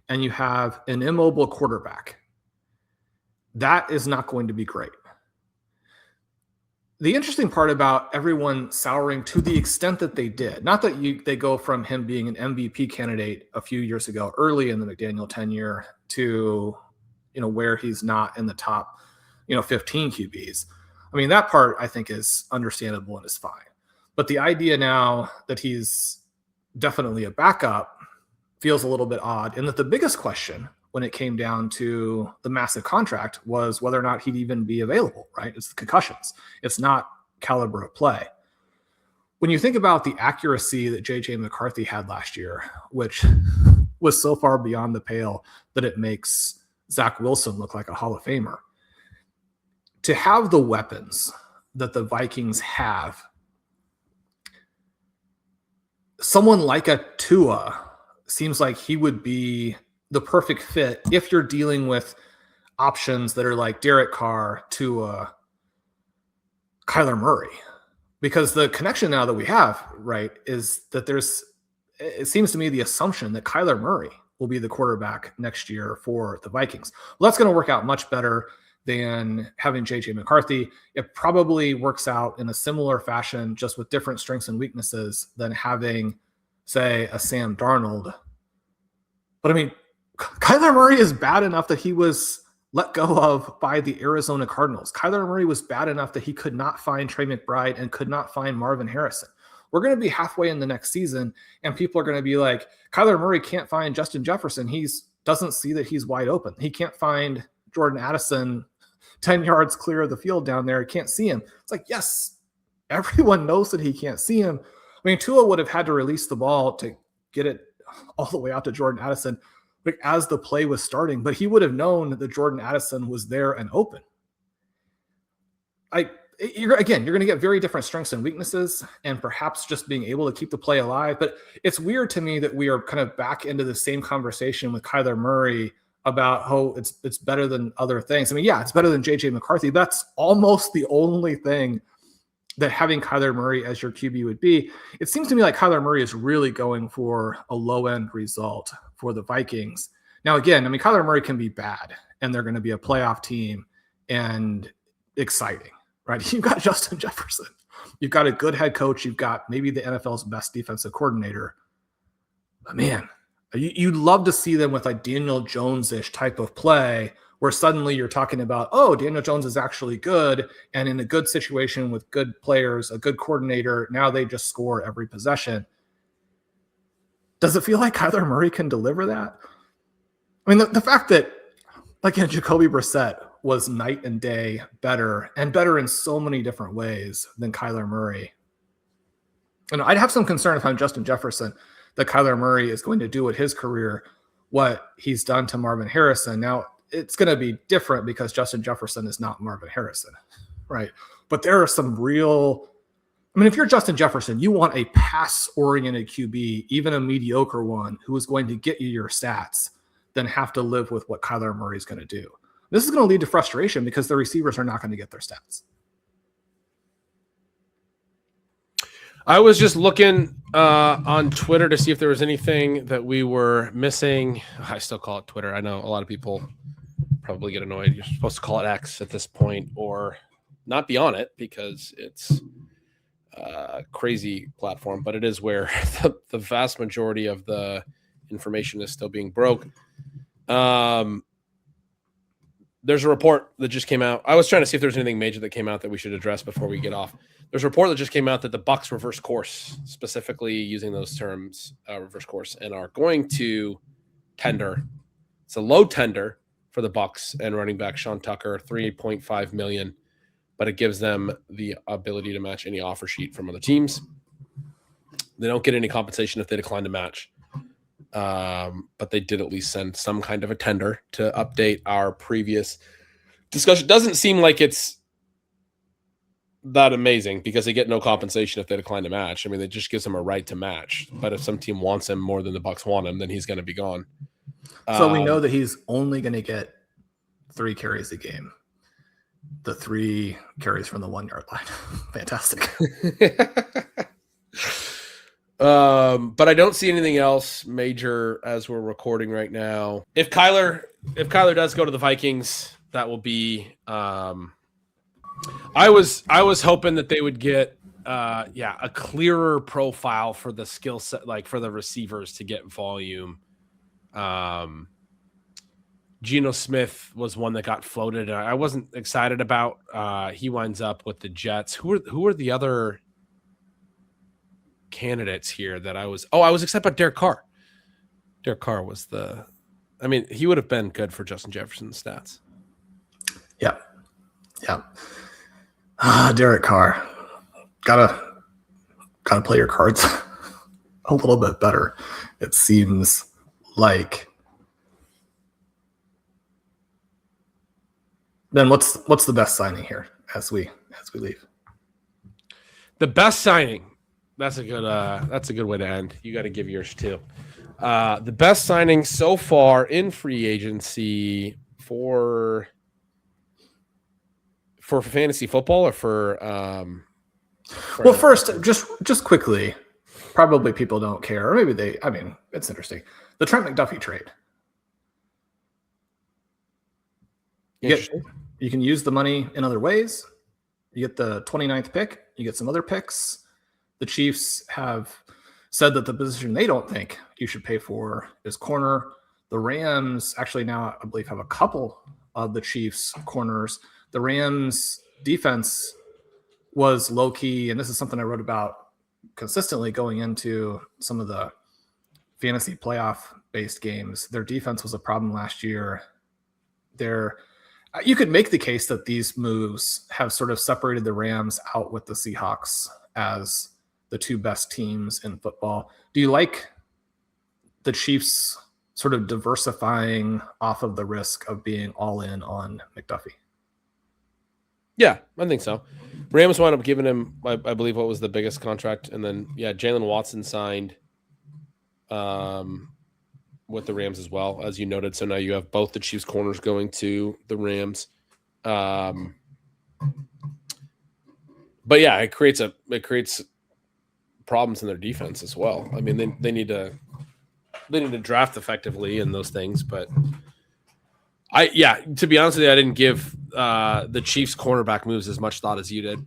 and you have an immobile quarterback, that is not going to be great. The interesting part about everyone souring to the extent that they did, not that they go from him being an MVP candidate a few years ago, early in the McDaniel tenure, to where he's not in the top 15 QBs. I mean, that part I think is understandable and is fine. But the idea now that he's definitely a backup feels a little bit odd, and that the biggest question when it came down to the massive contract was whether or not he'd even be available, right? It's the concussions. It's not caliber of play. When you think about the accuracy that J.J. McCarthy had last year, which was so far beyond the pale that it makes Zach Wilson look like a Hall of Famer, to have the weapons that the Vikings have, someone like a Tua seems like he would be the perfect fit if you're dealing with options that are like Derek Carr to Kyler Murray. Because the connection now that we have, right, is that it seems to me the assumption that Kyler Murray will be the quarterback next year for the Vikings. Well, that's going to work out much better than having JJ McCarthy. It probably works out in a similar fashion, just with different strengths and weaknesses than having, say, a Sam Darnold. But I mean, Kyler Murray is bad enough that he was let go of by the Arizona Cardinals. Kyler Murray was bad enough that he could not find Trey McBride and could not find Marvin Harrison. We're going to be halfway in the next season, and people are going to be like, Kyler Murray can't find Justin Jefferson. He doesn't see that he's wide open. He can't find Jordan Addison 10 yards clear of the field down there. He can't see him. It's like, yes, everyone knows that he can't see him. I mean, Tua would have had to release the ball to get it all the way out to Jordan Addison like as the play was starting, but he would have known that Jordan Addison was there and open. You're going to get very different strengths and weaknesses, and perhaps just being able to keep the play alive. But it's weird to me that we are kind of back into the same conversation with Kyler Murray about how it's better than other things. I mean, yeah, it's better than JJ McCarthy. That's almost the only thing that having Kyler Murray as your QB would be. It seems to me like Kyler Murray is really going for a low-end result for the Vikings. Now, again, I mean, Kyler Murray can be bad, and they're going to be a playoff team and exciting, right? You've got Justin Jefferson. You've got a good head coach. You've got maybe the NFL's best defensive coordinator. But man, you'd love to see them with like Daniel Jones-ish type of play where suddenly you're talking about, oh, Daniel Jones is actually good, and in a good situation with good players, a good coordinator, now they just score every possession. Does it feel like Kyler Murray can deliver that? I mean, the fact that, again, Jacoby Brissett was night and day better, and better in so many different ways than Kyler Murray. And I'd have some concern if I'm Justin Jefferson that Kyler Murray is going to do with his career what he's done to Marvin Harrison. Now, it's going to be different because Justin Jefferson is not Marvin Harrison, right? But there are some real – I mean, if you're Justin Jefferson, you want a pass-oriented QB, even a mediocre one, who is going to get you your stats, then have to live with what Kyler Murray is going to do. This is going to lead to frustration because the receivers are not going to get their stats. I was just looking on Twitter to see if there was anything that we were missing. I still call it Twitter. I know a lot of people probably get annoyed. You're supposed to call it X at this point or not be on it because it's a crazy platform, but it is where the vast majority of the information is still being broke. There's a report that just came out. I was trying to see if there's anything major that came out that we should address before we get off. There's a report that just came out that the Bucs reverse course, specifically using those terms, reverse course, and are going to tender. It's a low tender for the Bucs and running back Sean Tucker, $3.5 million, but it gives them the ability to match any offer sheet from other teams. They don't get any compensation if they decline to match. But they did at least send some kind of a tender to update our previous discussion. Doesn't seem like it's that amazing because they get no compensation if they decline to match. I mean, it just gives them a right to match. But if some team wants him more than the Bucs want him, then he's going to be gone. So we know that he's only going to get 3 carries a game. The 3 carries from the 1-yard line. Fantastic. But I don't see anything else major as we're recording right now. If Kyler does go to the Vikings, that will be I was hoping that they would get a clearer profile for the skill set, like for the receivers to get volume. Geno Smith was one that got floated. I wasn't excited about. He winds up with the Jets. Who are the other candidates here that I was excited about? Derek Carr. Derek Carr was he would have been good for Justin Jefferson's stats. Yeah. Derek Carr. Gotta play your cards a little bit better. It seems like. Then what's the best signing here as we leave? The best signing. That's a good way to end. You got to give yours too. The best signing so far in free agency for fantasy football or for well, first, just quickly, probably people don't care, or maybe it's interesting. The Trent McDuffie trade. you can use the money in other ways. You get the 29th pick. You get some other picks. The Chiefs have said that the position they don't think you should pay for is corner. The Rams actually now, I believe, have a couple of the Chiefs corners. The Rams defense was low key, and this is something I wrote about consistently going into some of the fantasy playoff based games. Their defense was a problem last year. You could make the case that these moves have sort of separated the Rams out with the Seahawks as the two best teams in football. Do you like the Chiefs sort of diversifying off of the risk of being all in on McDuffie? Yeah, I think so. Rams wound up giving him, I believe, what was the biggest contract, and then Jalen Watson signed with the Rams as well, as you noted. So now you have both the Chiefs corners going to the Rams. But yeah, it creates problems in their defense as well. I mean, they need to draft effectively in those things, but to be honest with you, I didn't give the Chiefs cornerback moves as much thought as you did.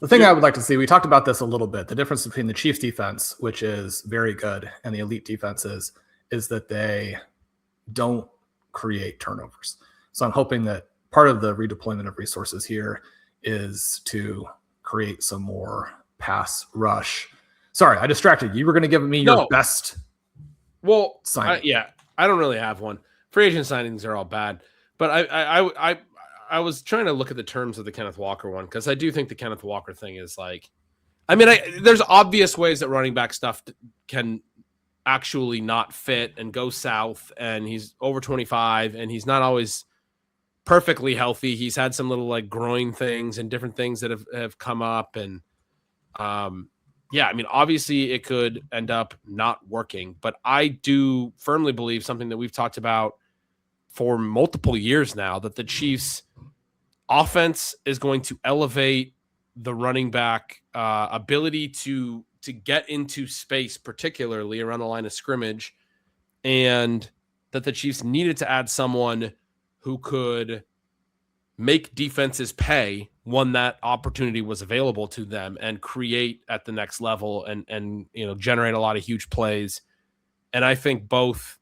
The thing I would like to see, we talked about this a little bit, the difference between the Chiefs defense, which is very good, and the elite defenses is that they don't create turnovers. So I'm hoping that part of the redeployment of resources here is to create some more pass rush. Sorry, I distracted you. You were going to give me your best signing. I don't really have one. Free agent signings are all bad, but I was trying to look at the terms of the Kenneth Walker one, because I do think the Kenneth Walker thing is like, I mean, there's obvious ways that running back stuff can actually not fit and go south, and he's over 25 and he's not always perfectly healthy. He's had some little like groin things and different things that have come up, and I mean, obviously it could end up not working, but I do firmly believe something that we've talked about for multiple years now, that the Chiefs offense is going to elevate the running back ability to get into space, particularly around the line of scrimmage, and that the Chiefs needed to add someone who could make defenses pay when that opportunity was available to them and create at the next level and generate a lot of huge plays. And I think both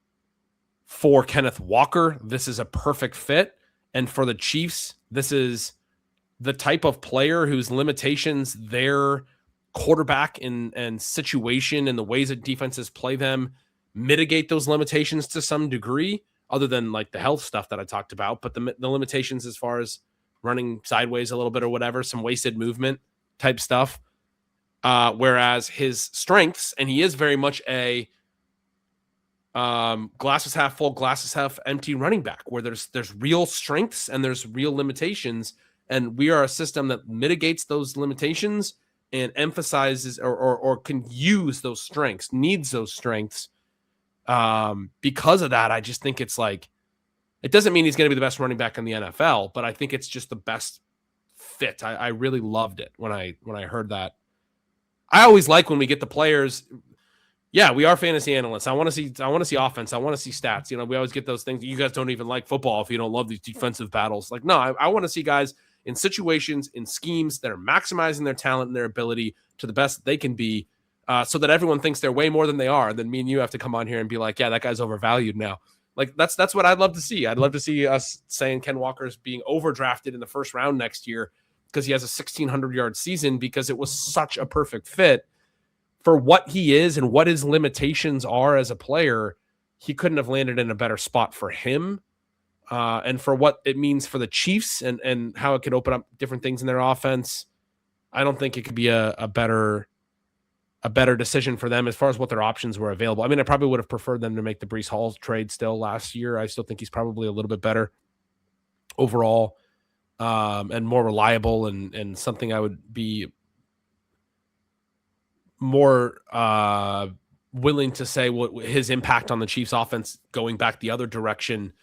for Kenneth Walker, this is a perfect fit. And for the Chiefs, this is the type of player whose limitations their quarterback and situation and the ways that defenses play them mitigate those limitations to some degree, other than like the health stuff that I talked about, but the limitations as far as running sideways a little bit or whatever, some wasted movement type stuff. Whereas his strengths, and he is very much a glass is half full, glass is half empty running back, where there's real strengths and there's real limitations. And we are a system that mitigates those limitations and emphasizes or can use those strengths, needs those strengths. Because of that, I just think it's like, it doesn't mean he's going to be the best running back in the NFL, but I think it's just the best fit. I really loved it when I heard that. I always like when we get the players. Yeah, we are fantasy analysts. I want to see offense. I want to see stats. We always get those things. You guys don't even like football if you don't love these defensive battles. Like, no, I want to see guys in situations, in schemes that are maximizing their talent and their ability to the best that they can be, so that everyone thinks they're way more than they are. Then me and you have to come on here and be like, yeah, that guy's overvalued now. Like, that's what I'd love to see. I'd love to see us saying Ken Walker's being overdrafted in the first round next year because he has a 1,600-yard season, because it was such a perfect fit for what he is and what his limitations are as a player. He couldn't have landed in a better spot for him, and for what it means for the Chiefs and how it could open up different things in their offense. I don't think it could be a better decision for them as far as what their options were available. I mean, I probably would have preferred them to make the Breece Hall trade still last year. I still think he's probably a little bit better overall, and more reliable, and something I would be more willing to say what his impact on the Chiefs offense going back the other direction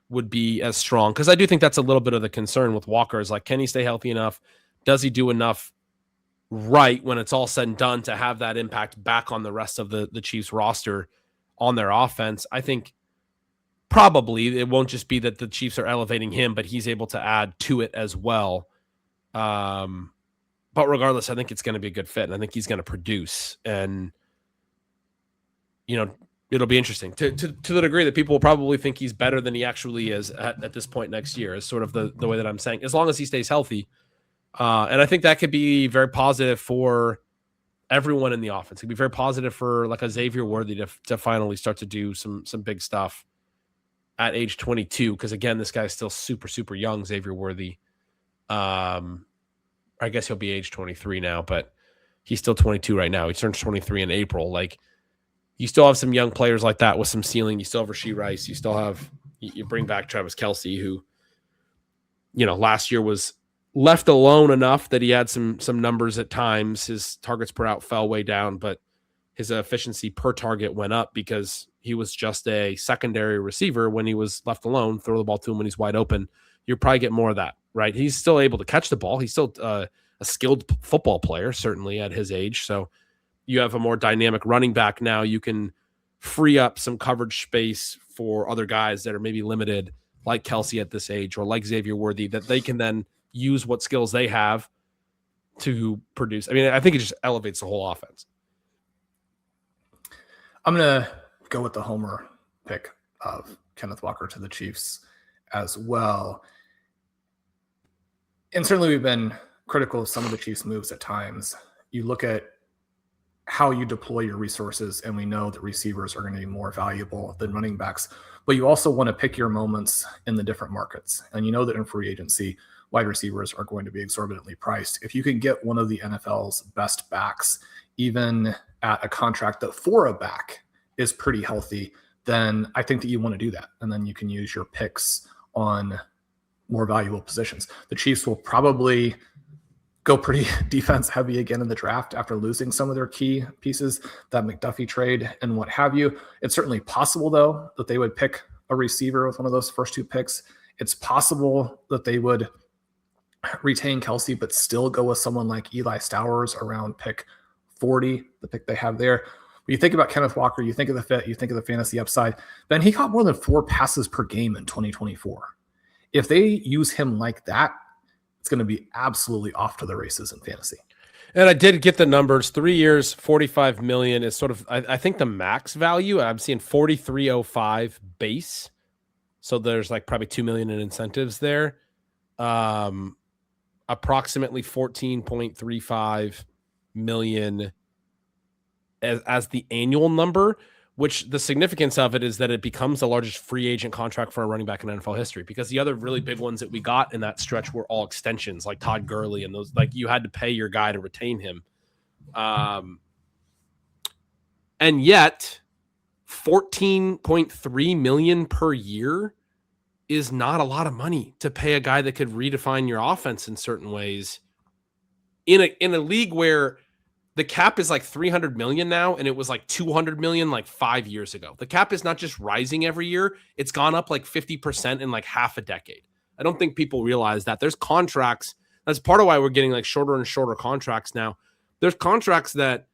would be as strong. Because I do think that's a little bit of the concern with Walker, is like, can he stay healthy enough? Does he do enough right when it's all said and done to have that impact back on the rest of the Chiefs roster on their offense? I think probably it won't just be that the Chiefs are elevating him, but he's able to add to it as well. But regardless, I think it's going to be a good fit, and I think he's going to produce. And it'll be interesting to the degree that people will probably think he's better than he actually is at this point next year. Is sort of the way that I'm saying, as long as he stays healthy. And I think that could be very positive for everyone in the offense. It could be very positive for like a Xavier Worthy to finally start to do some big stuff at age 22. Because again, this guy's still super, super young, Xavier Worthy. I guess he'll be age 23 now, but he's still 22 right now. He turns 23 in April. Like, you still have some young players like that with some ceiling. You still have Rashid Rice. You still have, you bring back Travis Kelce, who, last year was left alone enough that he had some numbers at times. His targets per out fell way down, but his efficiency per target went up because he was just a secondary receiver when he was left alone. Throw the ball to him when he's wide open. You'll probably get more of that, right? He's still able to catch the ball. He's still a skilled football player, certainly at his age. So you have a more dynamic running back now. You can free up some coverage space for other guys that are maybe limited, like Kelce at this age, or like Xavier Worthy, that they can then use what skills they have to produce. I mean, I think it just elevates the whole offense. I'm going to go with the homer pick of Kenneth Walker to the Chiefs as well. And certainly we've been critical of some of the Chiefs' moves at times. You look at how you deploy your resources, and we know that receivers are going to be more valuable than running backs, but you also want to pick your moments in the different markets. And you know that in free agency, wide receivers are going to be exorbitantly priced. If you can get one of the NFL's best backs, even at a contract that for a back is pretty healthy, then I think that you want to do that. And then you can use your picks on more valuable positions. The Chiefs will probably go pretty defense heavy again in the draft after losing some of their key pieces, that McDuffie trade and what have you. It's certainly possible, though, that they would pick a receiver with one of those first two picks. It's possible that they would retain Kelce, but still go with someone like Eli Stowers around pick 40, the pick they have there. When you think about Kenneth Walker, you think of the fit, you think of the fantasy upside, then he caught more than 4 passes per game in 2024. If they use him like that, it's going to be absolutely off to the races in fantasy. And I did get the numbers. 3 years, $45 million is sort of, I think the max value. I'm seeing 43.05 base. So there's like probably $2 million in incentives there. Approximately 14.35 million as the annual number, which the significance of it is that it becomes the largest free agent contract for a running back in NFL history, because the other really big ones that we got in that stretch were all extensions, like Todd Gurley and those, like, you had to pay your guy to retain him. And yet 14.3 million per year is not a lot of money to pay a guy that could redefine your offense in certain ways in a league where the cap is like 300 million now, and it was like 200 million like 5 years ago. The cap is not just rising every year. It's gone up like 50% in like half a decade. I don't think people realize that. There's contracts. That's part of why we're getting like shorter and shorter contracts now. There's contracts that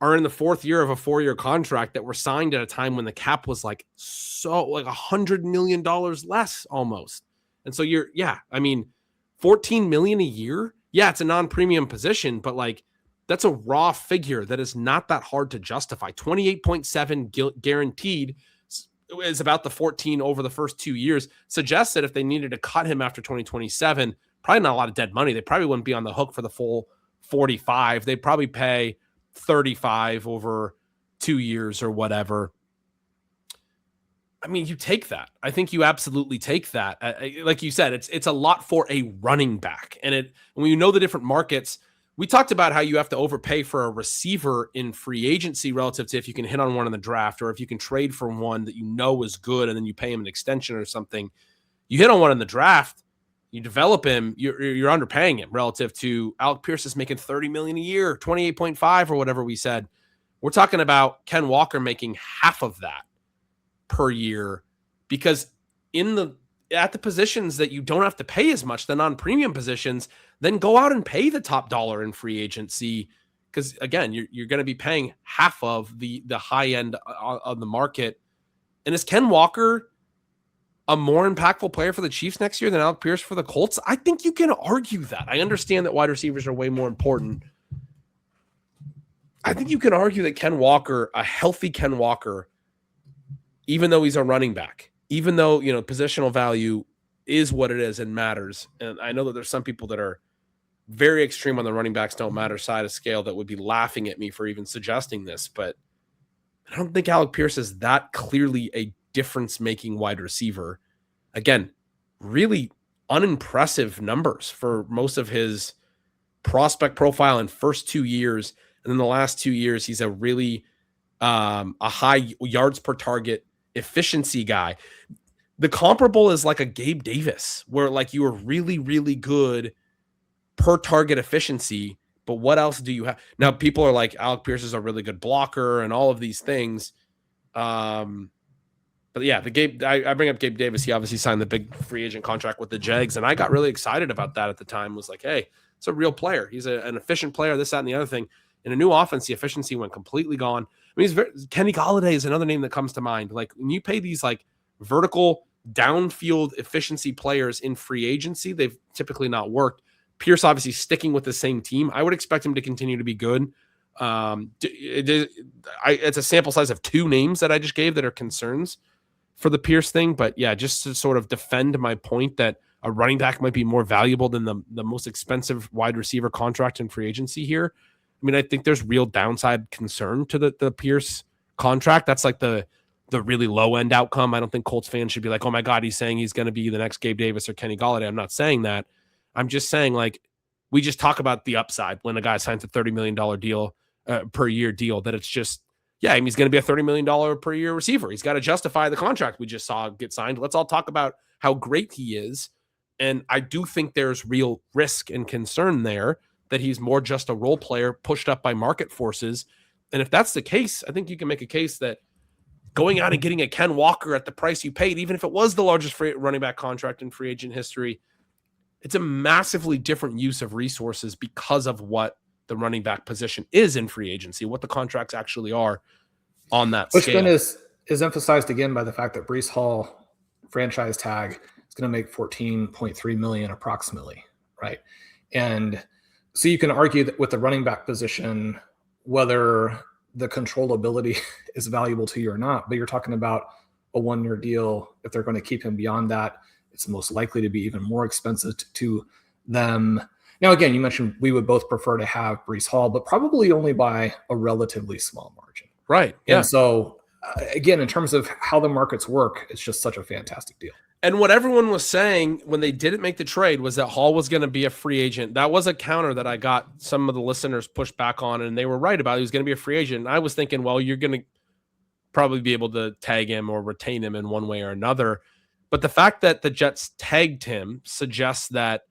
are in the 4th year of a 4-year contract that were signed at a time when the cap was like $100 million less almost. And so I mean, 14 million a year. Yeah, it's a non-premium position, but like, that's a raw figure that is not that hard to justify. 28.7 guaranteed is about the 14 over the first 2 years. Suggests that if they needed to cut him after 2027, probably not a lot of dead money. They probably wouldn't be on the hook for the full 45. They'd probably pay 35 over 2 years or whatever. I mean, you take that. I think you absolutely take that. Like you said, it's a lot for a running back. And when you know the different markets, we talked about how you have to overpay for a receiver in free agency relative to if you can hit on one in the draft, or if you can trade for one that you know is good and then you pay him an extension or something. You hit on one in the draft, you develop him, you're underpaying him relative to Alec Pierce is making $30 million a year, 28.5 or whatever we said. We're talking about Ken Walker making half of that per year, because at the positions that you don't have to pay as much, the non-premium positions, then go out and pay the top dollar in free agency. Because again, you're going to be paying half of the high end of the market. And is Ken Walker a more impactful player for the Chiefs next year than Alec Pierce for the Colts? I think you can argue that. I understand that wide receivers are way more important. I think you can argue that Ken Walker, a healthy Ken Walker, even though he's a running back, even though, positional value is what it is and matters. And I know that there's some people that are very extreme on the running backs don't matter side of scale that would be laughing at me for even suggesting this, but I don't think Alec Pierce is that clearly a difference-making wide receiver. Again, really unimpressive numbers for most of his prospect profile in first 2 years. And then the last 2 years, he's a really a high yards per target efficiency guy. The comparable is like a Gabe Davis, where like you were really, really good per target efficiency, but what else do you have? Now, people are like, Alec Pierce is a really good blocker and all of these things. But yeah, I bring up Gabe Davis. He obviously signed the big free agent contract with the Jags, and I got really excited about that at the time. Was like, hey, it's a real player. He's an efficient player, this, that, and the other thing. In a new offense, the efficiency went completely gone. I mean, Kenny Golladay is another name that comes to mind. Like when you pay these like vertical downfield efficiency players in free agency, they've typically not worked. Pierce obviously sticking with the same team. I would expect him to continue to be good. It's a sample size of 2 names that I just gave that are concerns for the Pierce thing. But yeah, just to sort of defend my point that a running back might be more valuable than the most expensive wide receiver contract in free agency here. I mean, I think there's real downside concern to the Pierce contract. That's like the really low end outcome. I don't think Colts fans should be like, oh my God, he's saying he's going to be the next Gabe Davis or Kenny Golladay. I'm not saying that. I'm just saying, like, we just talk about the upside when a guy signs a $30 million deal per year deal, that it's just, yeah, I mean, he's going to be a $30 million per year receiver. He's got to justify the contract we just saw get signed. Let's all talk about how great he is. And I do think there's real risk and concern there that he's more just a role player pushed up by market forces. And if that's the case, I think you can make a case that going out and getting a Ken Walker at the price you paid, even if it was the largest running back contract in free agent history, it's a massively different use of resources because of what the running back position is in free agency, what the contracts actually are on that Which scale. then is emphasized again by the fact that Breece Hall franchise tag is going to make $14.3 million approximately, right? And so you can argue that with the running back position, whether the controllability is valuable to you or not, but you're talking about a 1-year deal. If they're going to keep him beyond that, it's most likely to be even more expensive to them. Now, again, you mentioned we would both prefer to have Breece Hall, but probably only by a relatively small margin. Right. Yeah. And so, again, in terms of how the markets work, it's just such a fantastic deal. And what everyone was saying when they didn't make the trade was that Hall was going to be a free agent. That was a counter that I got some of the listeners pushed back on, and they were right about it. He was going to be a free agent. And I was thinking, well, you're going to probably be able to tag him or retain him in one way or another. But the fact that the Jets tagged him suggests that,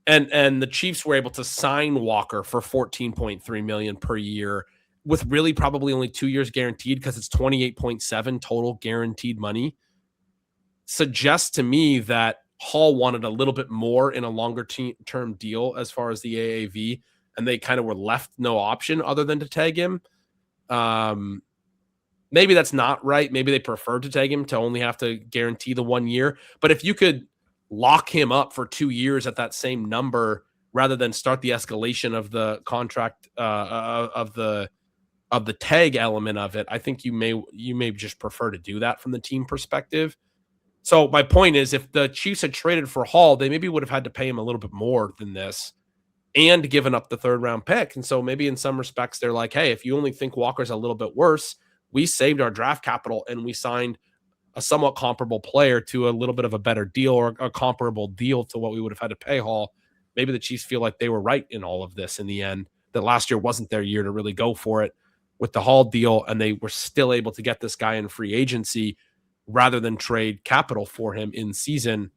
and the Chiefs were able to sign Walker for $14.3 million per year with really probably only 2 years guaranteed because it's 28.7 total guaranteed money, suggests to me that Hall wanted a little bit more in a longer term deal as far as the AAV, and they kind of were left no option other than to tag him. Maybe that's not right. Maybe they preferred to tag him to only have to guarantee the 1 year. But if you could lock him up for 2 years at that same number, rather than start the escalation of the contract of the tag element of it, I think you may just prefer to do that from the team perspective. So my point is, if the Chiefs had traded for Hall, they maybe would have had to pay him a little bit more than this and given up the 3rd round pick. And so maybe in some respects, they're like, hey, if you only think Walker's a little bit worse, we saved our draft capital and we signed a somewhat comparable player to a little bit of a better deal, or a comparable deal to what we would have had to pay Hall. Maybe the Chiefs feel like they were right in all of this in the end, that last year wasn't their year to really go for it with the Hall deal, and they were still able to get this guy in free agency rather than trade capital for him in season.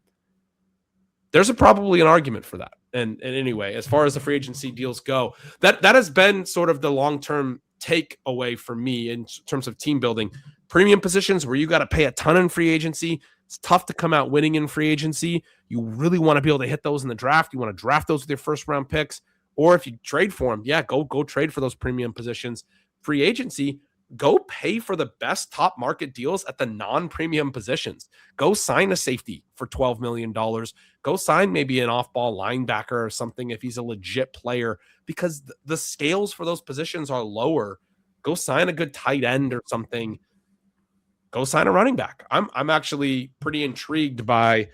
There's probably an argument for that. And anyway, as far as the free agency deals go, that has been sort of the long-term takeaway for me in terms of team building. Premium positions where you got to pay a ton in free agency. It's tough to come out winning in free agency. You really want to be able to hit those in the draft. You want to draft those with your 1st round picks. Or if you trade for them, yeah, go trade for those premium positions. Free agency, go pay for the best top market deals at the non-premium positions. Go sign a safety for $12 million. Go sign maybe an off-ball linebacker or something if he's a legit player, because the scales for those positions are lower. Go sign a good tight end or something. Go sign a running back. I'm actually pretty intrigued by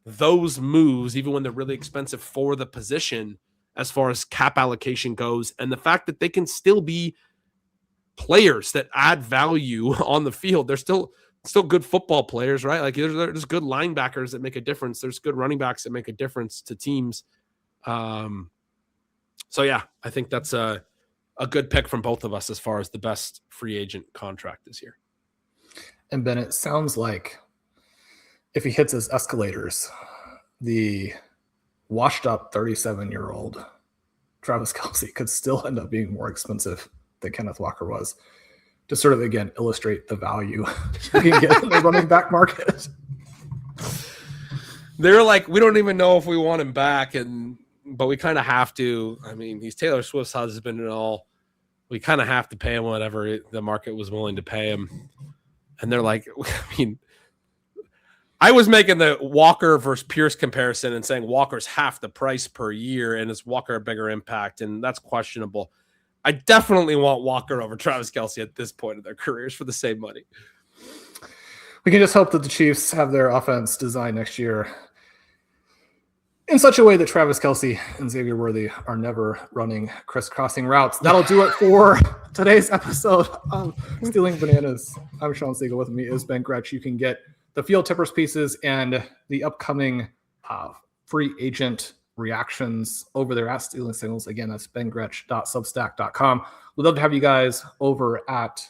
those moves, even when they're really expensive for the position as far as cap allocation goes, and the fact that they can still be players that add value on the field. They're still good football players, right? Like there's good linebackers that make a difference. There's good running backs that make a difference to teams. So yeah, I think that's a good pick from both of us as far as the best free agent contract this year. And Ben, it sounds like if he hits his escalators, the washed up 37-year-old Travis Kelce could still end up being more expensive than Kenneth Walker was, to sort of, again, illustrate the value you can get in the running back market. They're like, we don't even know if we want him back, but we kind of have to. I mean, he's Taylor Swift's husband and all. We kind of have to pay him whatever the market was willing to pay him. And they're like, I mean, I was making the Walker versus Pierce comparison and saying Walker's half the price per year and is Walker a bigger impact, and that's questionable. I definitely want Walker over Travis Kelce at this point in their careers for the same money. We can just hope that the Chiefs have their offense designed next year in such a way that Travis Kelce and Xavier Worthy are never running crisscrossing routes. That'll do it for today's episode of Stealing Bananas. I'm Shawn Siegele. With me is Ben Gretch. You can get the Field Tippers pieces and the upcoming free agent reactions over there at Stealing Signals. Again, that's bengretch.substack.com. We'd love to have you guys over at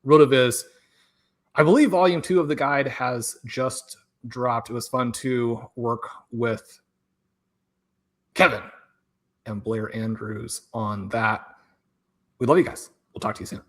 RotoViz. I believe volume 2 of the guide has just dropped. It was fun to work with Kevin and Blair Andrews on that. We love you guys. We'll talk to you soon.